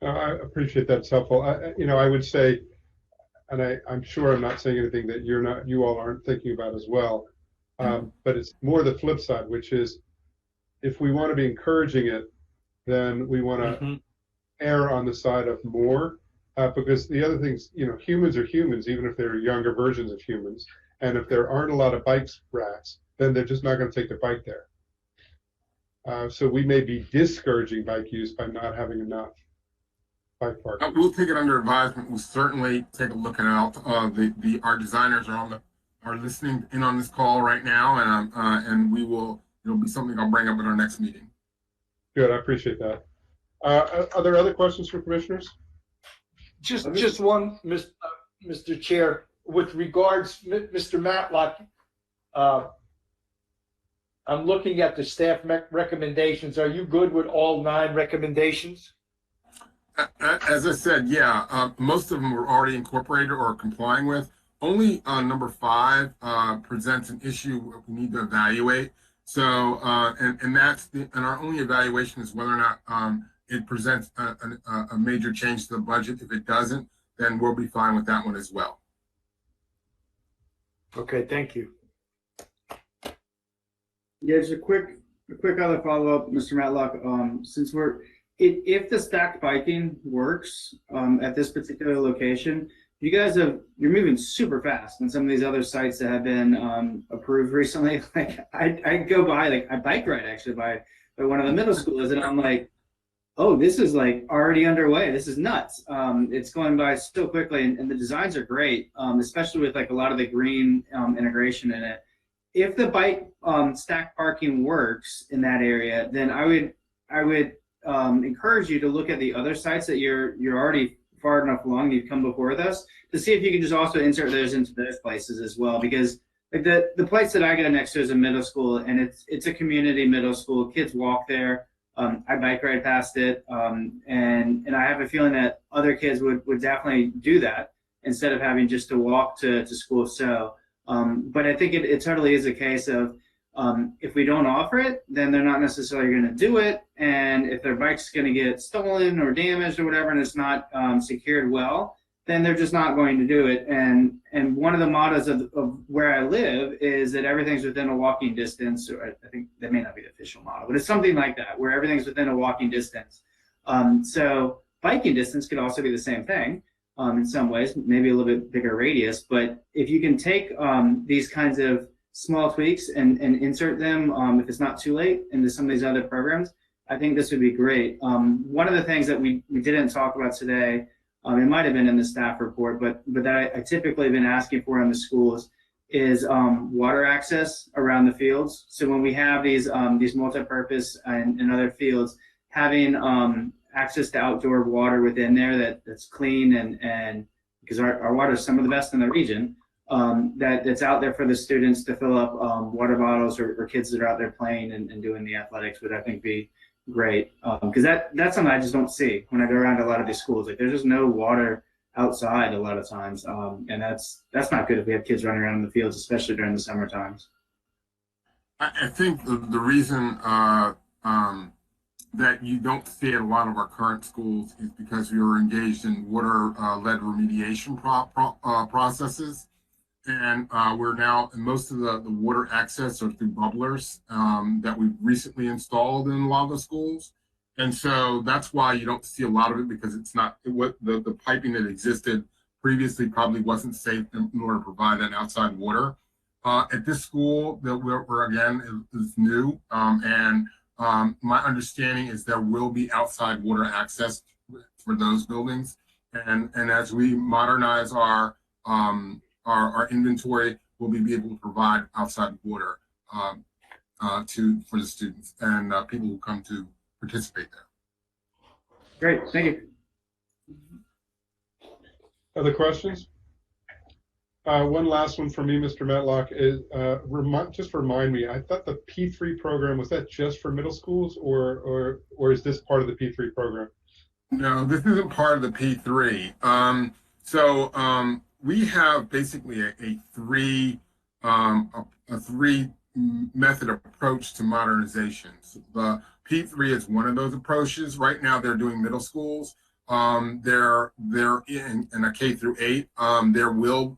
I appreciate that's helpful. I would say, and I'm sure I'm not saying anything that you all aren't thinking about as well, but it's more the flip side, which is if we want to be encouraging it, then we want to err on the side of more, because the other things, humans are humans, even if they're younger versions of humans. And if there aren't a lot of bike racks, then they're just not going to take their bike there. So we may be discouraging bike use by not having enough bike parking. We'll take it under advisement. We'll certainly take a look at it. Our designers are listening in on this call right now, and it'll be something I'll bring up at our next meeting. Good, I appreciate that. Are there other questions for commissioners? Just one, Mr. Chair. With regards, Mr. Matlock, I'm looking at the staff recommendations. Are you good with all 9 recommendations? As I said, yeah, most of them were already incorporated or complying with. Only number 5 presents an issue we need to evaluate. So, and our only evaluation is whether or not it presents a major change to the budget. If it doesn't, then we'll be fine with that one as well. Okay, thank you. Yeah, just a quick other follow-up, Mr. Matlock. Since if the stacked biking works at this particular location, you're moving super fast on some of these other sites that have been approved recently. Like I go by, I bike ride actually by one of the middle schools, and I'm like, oh, this is already underway. This is nuts. It's going by so quickly, and the designs are great, especially with a lot of the green integration in it. If the bike stacked parking works in that area, then I would encourage you to look at the other sites that you're already far enough along, you've come before us, to see if you can just also insert those into those places as well. Because the place that I go next to is a middle school, and it's a community middle school. Kids walk there. I bike ride past it, and I have a feeling that other kids would definitely do that instead of having just to walk to school. So, but I think it totally is a case of if we don't offer it, then they're not necessarily going to do it. And if their bike's going to get stolen or damaged or whatever, and it's not secured well, then they're just not going to do it. And one of the mottos of where I live is that everything's within a walking distance. Or I think that may not be the official motto, but it's something like that, where everything's within a walking distance. So biking distance could also be the same thing in some ways, maybe a little bit bigger radius. But if you can take these kinds of small tweaks and insert them, if it's not too late, into some of these other programs, I think this would be great. One of the things that we didn't talk about today, it might have been in the staff report, but that I typically have been asking for in the schools is water access around the fields. So when we have these multi-purpose and other fields, having access to outdoor water within there that's clean and because our water is some of the best in the region, that's out there for the students to fill up water bottles or kids that are out there playing and doing the athletics would I think be great. Because that's something I just don't see when I go around a lot of these schools. Like there's just no water outside a lot of times, and that's not good if we have kids running around in the fields, especially during the summer times. I think the reason that you don't see at a lot of our current schools is because we were engaged in water-led remediation processes. And we're now, most of the water access are through bubblers that we've recently installed in a lot of the schools. And so that's why you don't see a lot of it, because it's not, the piping that existed previously probably wasn't safe in order to provide that outside water. At this school that we're again, is new. My understanding is there will be outside water access for those buildings. And as we modernize our inventory, we'll be able to provide outside water for the students and people who come to participate there. Great, thank you. Other questions? One last one for me, Mr. Matlock, is just remind me, I thought the P3 program, was that just for middle schools or is this part of the P3 program? No, this isn't part of the P3. We have basically a three method approach to modernization. So the P3 is one of those approaches. Right now they're doing middle schools. They're in a K through 8. We're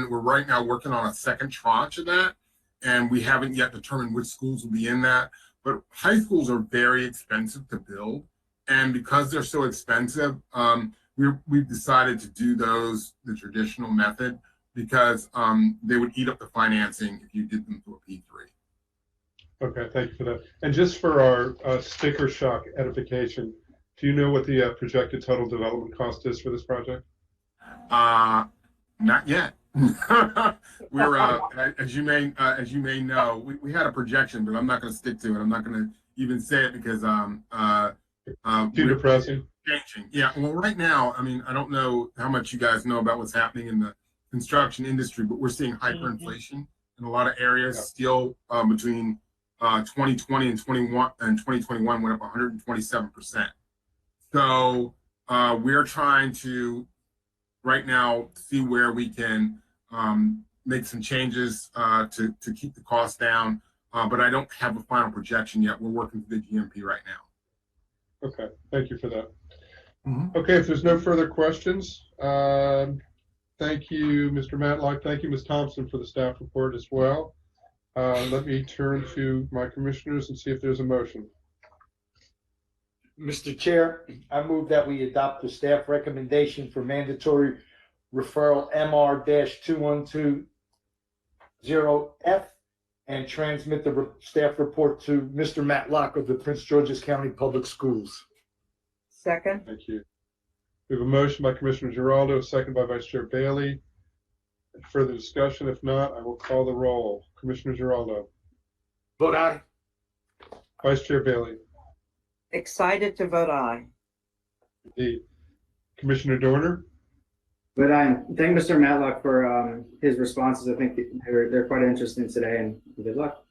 right now working on a second tranche of that, and we haven't yet determined which schools will be in that. But high schools are very expensive to build, and because they're so expensive, we've decided to do the traditional method because they would eat up the financing if you did them through a P3. Okay, thank you for that. And just for our sticker shock edification, do you know what the projected total development cost is for this project? Not yet. We're as you may know, we had a projection, but I'm not going to stick to it. I'm not going to even say it because too depressing. Changing. Yeah. Well, right now, I mean, I don't know how much you guys know about what's happening in the construction industry, but we're seeing hyperinflation in a lot of areas. Steel between 2020 and 2021 went up 127%. So we're trying to right now see where we can make some changes to keep the cost down. But I don't have a final projection yet. We're working through the GMP right now. Okay, thank you for that. Okay, if there's no further questions, thank you, Mr. Matlock. Thank you, Ms. Thompson, for the staff report as well. Let me turn to my commissioners and see if there's a motion. Mr. Chair, I move that we adopt the staff recommendation for mandatory referral MR-2120F and transmit the staff report to Mr. Matlock of the Prince George's County Public Schools. Second. Thank you. We have a motion by Commissioner Giraldo, a second by Vice Chair Bailey. Further discussion? If not, I will call the roll. Commissioner Giraldo. Vote aye. Vice Chair Bailey. Excited to vote aye. Indeed. Commissioner Dorner. But I thank Mr. Matlock for his responses. I think they're quite interesting today, and good luck.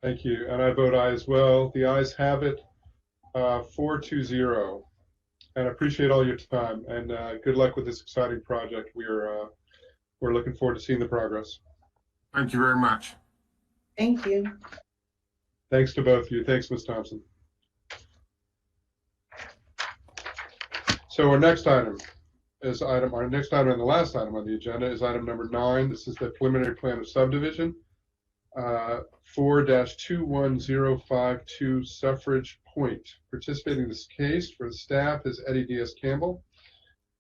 Thank you. And I vote aye as well. The ayes have it, 4-0. And I appreciate all your time, and good luck with this exciting project. We're looking forward to seeing the progress. Thank you very much. Thank you. Thanks to both of you. Thanks, Ms. Thompson. So our next item and the last item on the agenda is item number 9. This is the preliminary plan of subdivision, 4-21052 Suffrage Point. Participating in this case for the staff is Eddie Diaz-Campbell.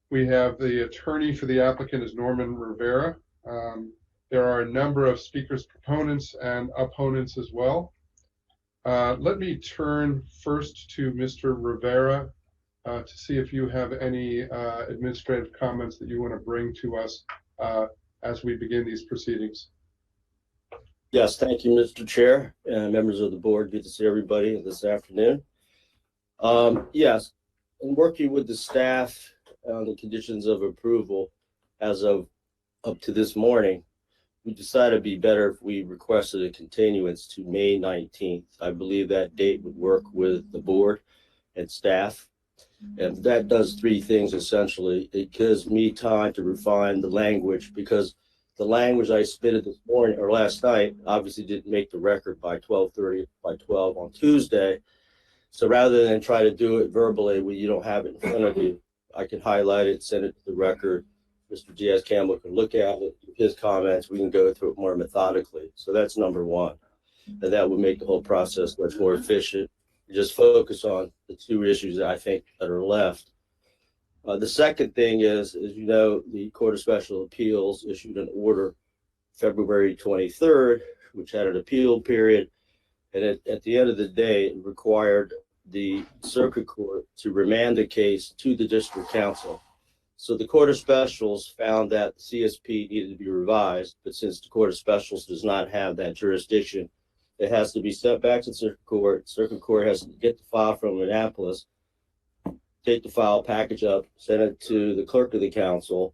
We have the attorney for the applicant is Norman Rivera. There are a number of speakers, proponents, and opponents as well. Let me turn first to Mr. Rivera to see if you have any administrative comments that you want to bring to us as we begin these proceedings. Yes, thank you, Mr. Chair and members of the board. Good to see everybody this afternoon. Yes, in working with the staff on the conditions of approval as of up to this morning, we decided it'd be better if we requested a continuance to May 19th. I believe that date would work with the board and staff. And that does three things essentially. It gives me time to refine the language, because the language I submitted this morning or last night obviously didn't make the record by 12:30 by 12 on Tuesday. So rather than try to do it verbally when you don't have it in front of you, I can highlight it, send it to the record. Mr. Diaz-Campbell can look at it, his comments, we can go through it more methodically. So that's number one. And that would make the whole process much more efficient. Just focus on the two issues that I think that are left. The second thing is, as you know, the Court of Special Appeals issued an order February 23rd, which had an appeal period. And at the end of the day, it required the circuit court to remand the case to the district council. So the Court of Specials found that the CSP needed to be revised, but since the Court of Specials does not have that jurisdiction, it has to be sent back to the circuit court. Circuit court has to get the file from Annapolis, take the file, package up, send it to the clerk of the council.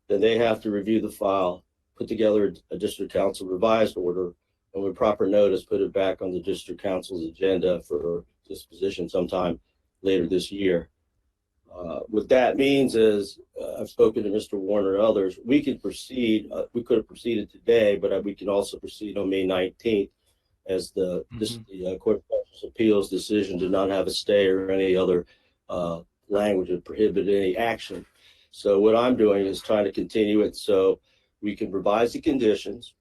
Then they have to review the file, put together a district council revised order, and with proper notice, put it back on the district council's agenda for disposition sometime later this year. What that means is, I've spoken to Mr. Warner and others, we could proceed, we could have proceeded today, but we can also proceed on May 19th as the Court of Special Appeals decision did not have a stay or any other language that prohibited any action. So what I'm doing is trying to continue it so we can revise the conditions.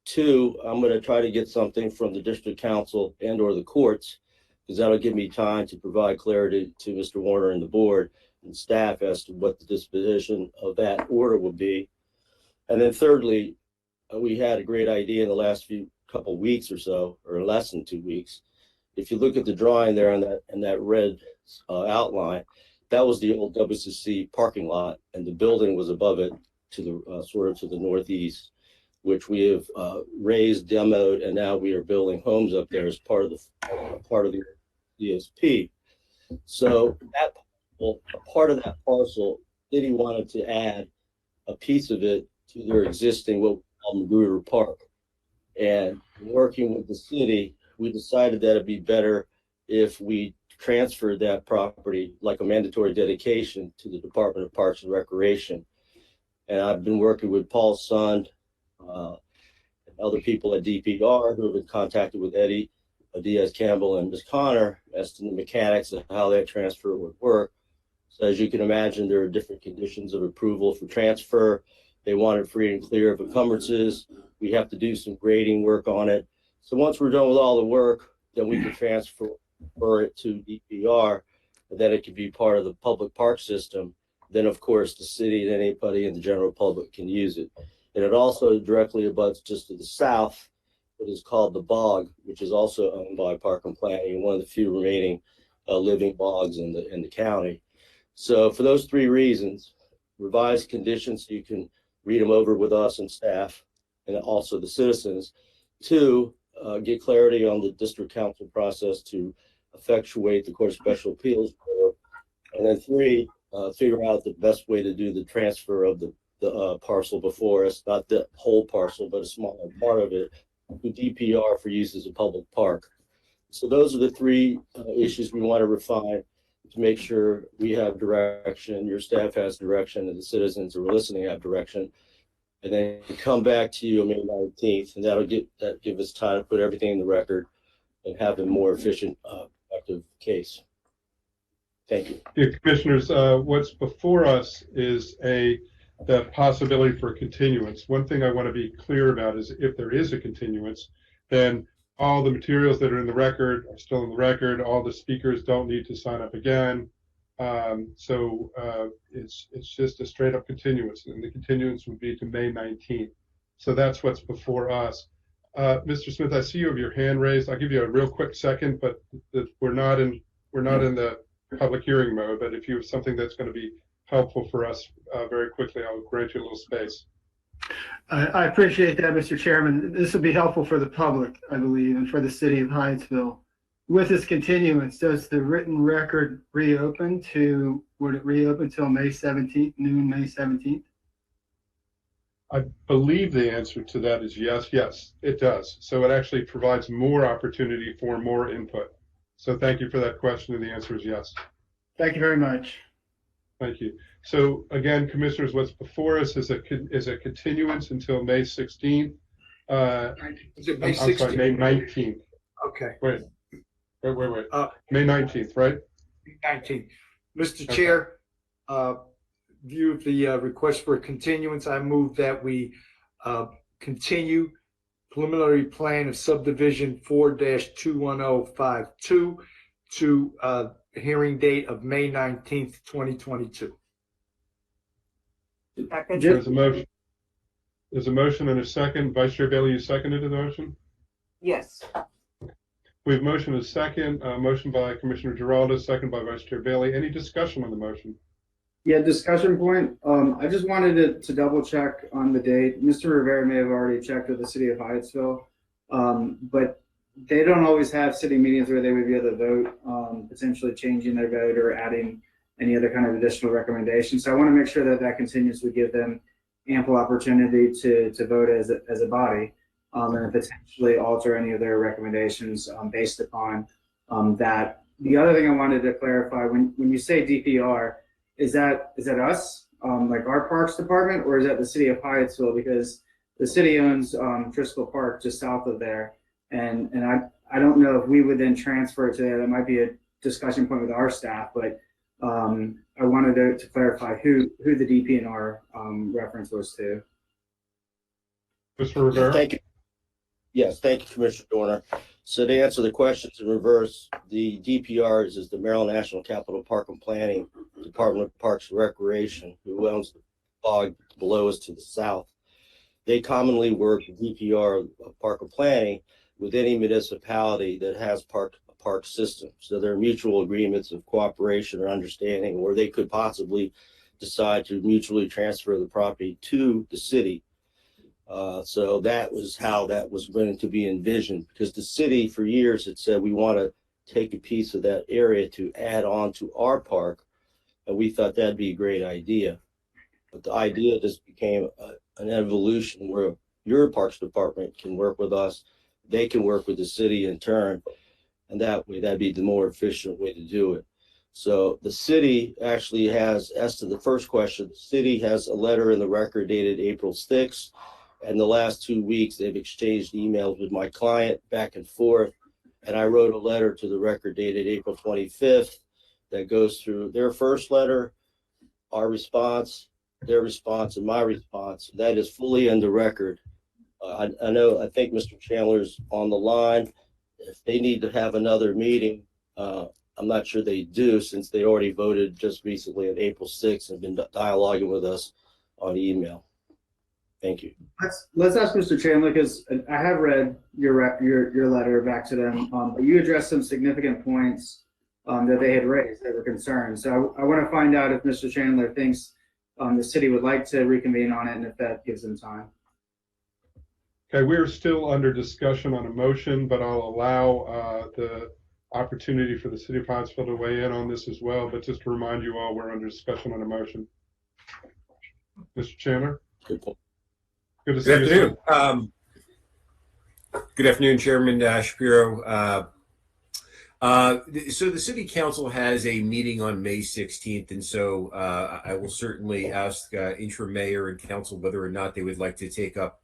Two, I'm going to try to get something from the district council and or the courts, because that'll give me time to provide clarity to Mr. Warner and the board and staff as to what the disposition of that order will be. And then thirdly, we had a great idea in the last couple weeks or so, or less than 2 weeks. If you look at the drawing there in that red outline, that was the old WCC parking lot, and the building was above it to the sort of to the northeast, which we have raised, demoed, and now we are building homes up there as part of the DSP. So that part of that parcel, City wanted to add a piece of it to their existing what we call Magruder Park. And working with the city, we decided that it'd be better if we transferred that property like a mandatory dedication to the Department of Parks and Recreation. And I've been working with Paul Sund and other people at DPR who have been contacted with Eddie Diaz-Campbell and Ms. Connor as to the mechanics of how that transfer would work. So as you can imagine, there are different conditions of approval for transfer. They want it free and clear of encumbrances. We have to do some grading work on it. So once we're done with all the work, then we can transfer it to DPR, and then it can be part of the public park system. Then of course the city and anybody in the general public can use it. And it also directly abuts just to the south what is called the bog, which is also owned by Park and Planning, and one of the few remaining living bogs in the county. So for those three reasons, revised conditions so you can read them over with us and staff and also the citizens. Two, get clarity on the district council process to effectuate the Court of Special Appeals. And then three, figure out the best way to do the transfer of the parcel before us, not the whole parcel, but a smaller part of it, to DPR for use as a public park. So those are the three issues we want to refine to make sure we have direction, your staff has direction, and the citizens who are listening have direction. And then come back to you on May 19th, and that'll give us time to put everything in the record and have a more efficient, effective case. Thank you. Yeah, commissioners, what's before us is the possibility for a continuance. One thing I want to be clear about is if there is a continuance, then all the materials that are in the record are still in the record. All the speakers don't need to sign up again. It's just a straight up continuance, and the continuance would be to May 19th. So that's what's before us. Mr. Smith, I see you have your hand raised. I'll give you a real quick second, but we're not in the public hearing mode. But if you have something that's going to be helpful for us very quickly, I'll grant you a little space. I appreciate that, Mr. Chairman. This will be helpful for the public, I believe, and for the city of Hyattsville. With this continuance, does the written record reopen would it reopen till May 17th, noon, May 17th? I believe the answer to that is yes. Yes, it does. So it actually provides more opportunity for more input. So thank you for that question, and the answer is yes. Thank you very much. Thank you. So again, commissioners, what's before us is a continuance until May 16th. Is it May I'm sorry, 16th? May 19th. Okay. Wait. May 19th, right? 19th. Mr. Chair, view of the request for a continuance, I move that we continue preliminary plan of subdivision 4-21052 to hearing date of May 19th, 2022. There's a motion. There's a motion and a second. Vice Chair Bailey, you seconded the motion? Yes. We have motion and a second. Motion by Commissioner Giraldo, second by Vice Chair Bailey. Any discussion on the motion? Yeah, discussion point. I just wanted to double check on the date. Mr. Rivera may have already checked with the city of Hyattsville, but they don't always have city meetings where they would be able to vote, potentially changing their vote or adding any other kind of additional recommendations. So I want to make sure that that continues to give them ample opportunity to vote as a body, and potentially alter any of their recommendations based upon that. The other thing I wanted to clarify, when you say DPR, is that us, like our Parks Department, or is that the city of Hyattsville? Because the city owns Driscoll Park just south of there, and I don't know if we would then transfer it to there. That might be a discussion point with our staff, but I wanted to clarify who the DPNR reference was to. Mr. Rivera? Thank you. Yes, thank you, Commissioner Dorner. So to answer the questions in reverse, the DPRs is the Maryland National Capital Park and Planning Department of Parks and Recreation, who owns the bog below us to the south. They commonly work with DPR Park and Planning with any municipality that has park system. So there are mutual agreements of cooperation or understanding where they could possibly decide to mutually transfer the property to the city. So that was how that was going to be envisioned, because the city for years had said we want to take a piece of that area to add on to our park, and we thought that'd be a great idea. But the idea just became an evolution where your Parks Department can work with us, they can work with the city in turn, and that way that'd be the more efficient way to do it. So the city actually has, as to the first question, the city has a letter in the record dated April 6th. And the last 2 weeks, they've exchanged emails with my client back and forth. And I wrote a letter to the record dated April 25th that goes through their first letter, our response, their response, and my response. That is fully in the record. I think Mr. Chandler's on the line. If they need to have another meeting, I'm not sure they do, since they already voted just recently on April 6th and been dialoguing with us on email. Thank you. Let's ask Mr. Chandler, because I have read your letter back to them, but you addressed some significant points that they had raised that were concerned. So I want to find out if Mr. Chandler thinks the city would like to reconvene on it, and if that gives them time. Okay, we're still under discussion on a motion, but I'll allow the opportunity for the city of Hyattsville to weigh in on this as well. But just to remind you all, we're under discussion on a motion. Mr. Chandler? Good point. Good to see you. Good afternoon. Good afternoon, Chairman Shapiro. So the City Council has a meeting on May 16th, and so I will certainly ask interim mayor and council whether or not they would like to take up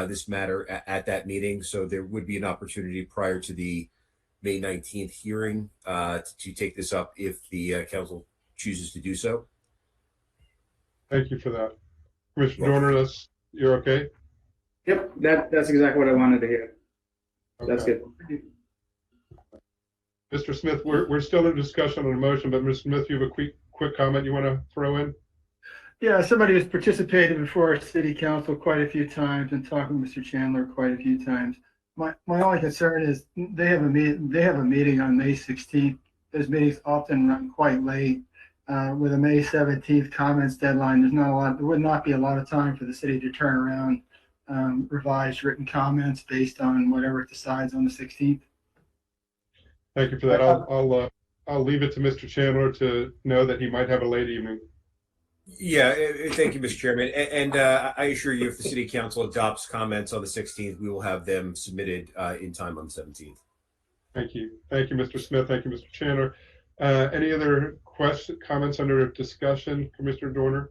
this matter at that meeting. So there would be an opportunity prior to the May 19th hearing to take this up if the council chooses to do so. Thank you for that. Commissioner Dorner, you're okay? Yep, that's exactly what I wanted to hear. That's good. Mr. Smith, we're still in discussion on a motion, but Mr. Smith, you have a quick comment you want to throw in? Yeah, somebody who's participated before our city council quite a few times and talked with Mr. Chandler quite a few times. My only concern is they have a meeting on May 16th. Those meetings often run quite late. With a May 17th comments deadline, there would not be a lot of time for the city to turn around revised written comments based on whatever it decides on the 16th. Thank you for that. I'll leave it to Mr. Chandler to know that he might have a late evening. Yeah, thank you, Mr. Chairman. And I assure you, if the city council adopts comments on the 16th, we will have them submitted in time on the 17th. Thank you. Thank you, Mr. Smith. Thank you, Mr. Chandler. Any other comments under discussion, Commissioner Dorner?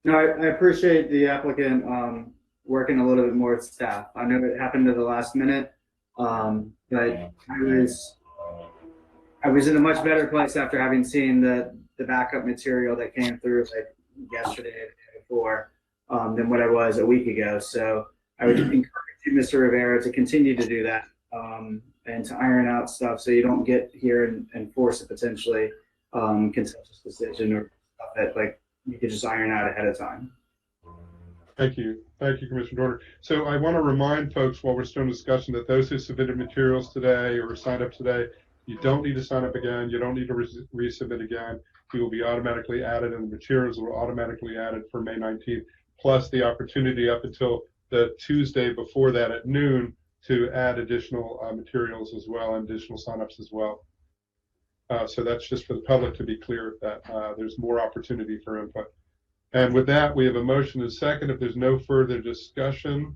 No, I appreciate the applicant working a little bit more with staff. I know it happened at the last minute, but I was in a much better place after having seen the backup material that came through like yesterday or the day before than what I was a week ago. So I would encourage you, Mr. Rivera, to continue to do that and to iron out stuff so you don't get here and force a potentially contentious decision or stuff that like you could just iron out ahead of time. Thank you. Thank you, Commissioner Dorner. So I want to remind folks while we're still in discussion that those who submitted materials today or signed up today, you don't need to sign up again. You don't need to resubmit again. You will be automatically added and the materials will automatically added for May 19th, plus the opportunity up until the Tuesday before that at noon to add additional materials as well and additional signups as well. So that's just for the public to be clear that there's more opportunity for input. And with that, we have a motion and a second. If there's no further discussion,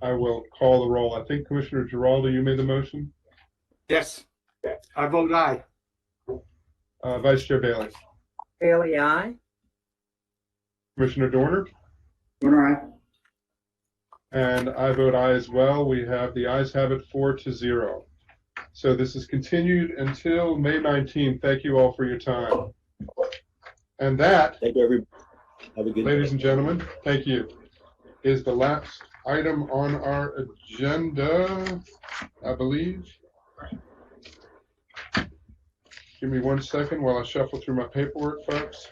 I will call the roll. I think Commissioner Giraldo, you made the motion? Yes, I vote aye. Vice Chair Bailey? Bailey, aye. Commissioner Dorner? Dorner, aye. And I vote aye as well. We have the ayes have it 4-0. So this is continued until May 19th. Thank you all for your time. And that, thank you, everybody. Have a good ladies day. and gentlemen, thank you, is the last item on our agenda, I believe. Give me 1 second while I shuffle through my paperwork, folks.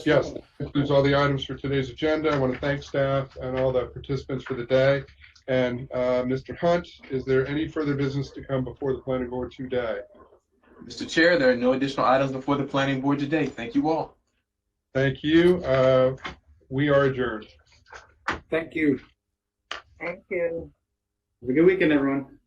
Yes, that concludes all the items for today's agenda. I want to thank staff and all the participants for the day. And Mr. Hunt, is there any further business to come before the planning board today? Mr. Chair, there are no additional items before the planning board today. Thank you all. Thank you. We are adjourned. Thank you. Thank you. Have a good weekend, everyone.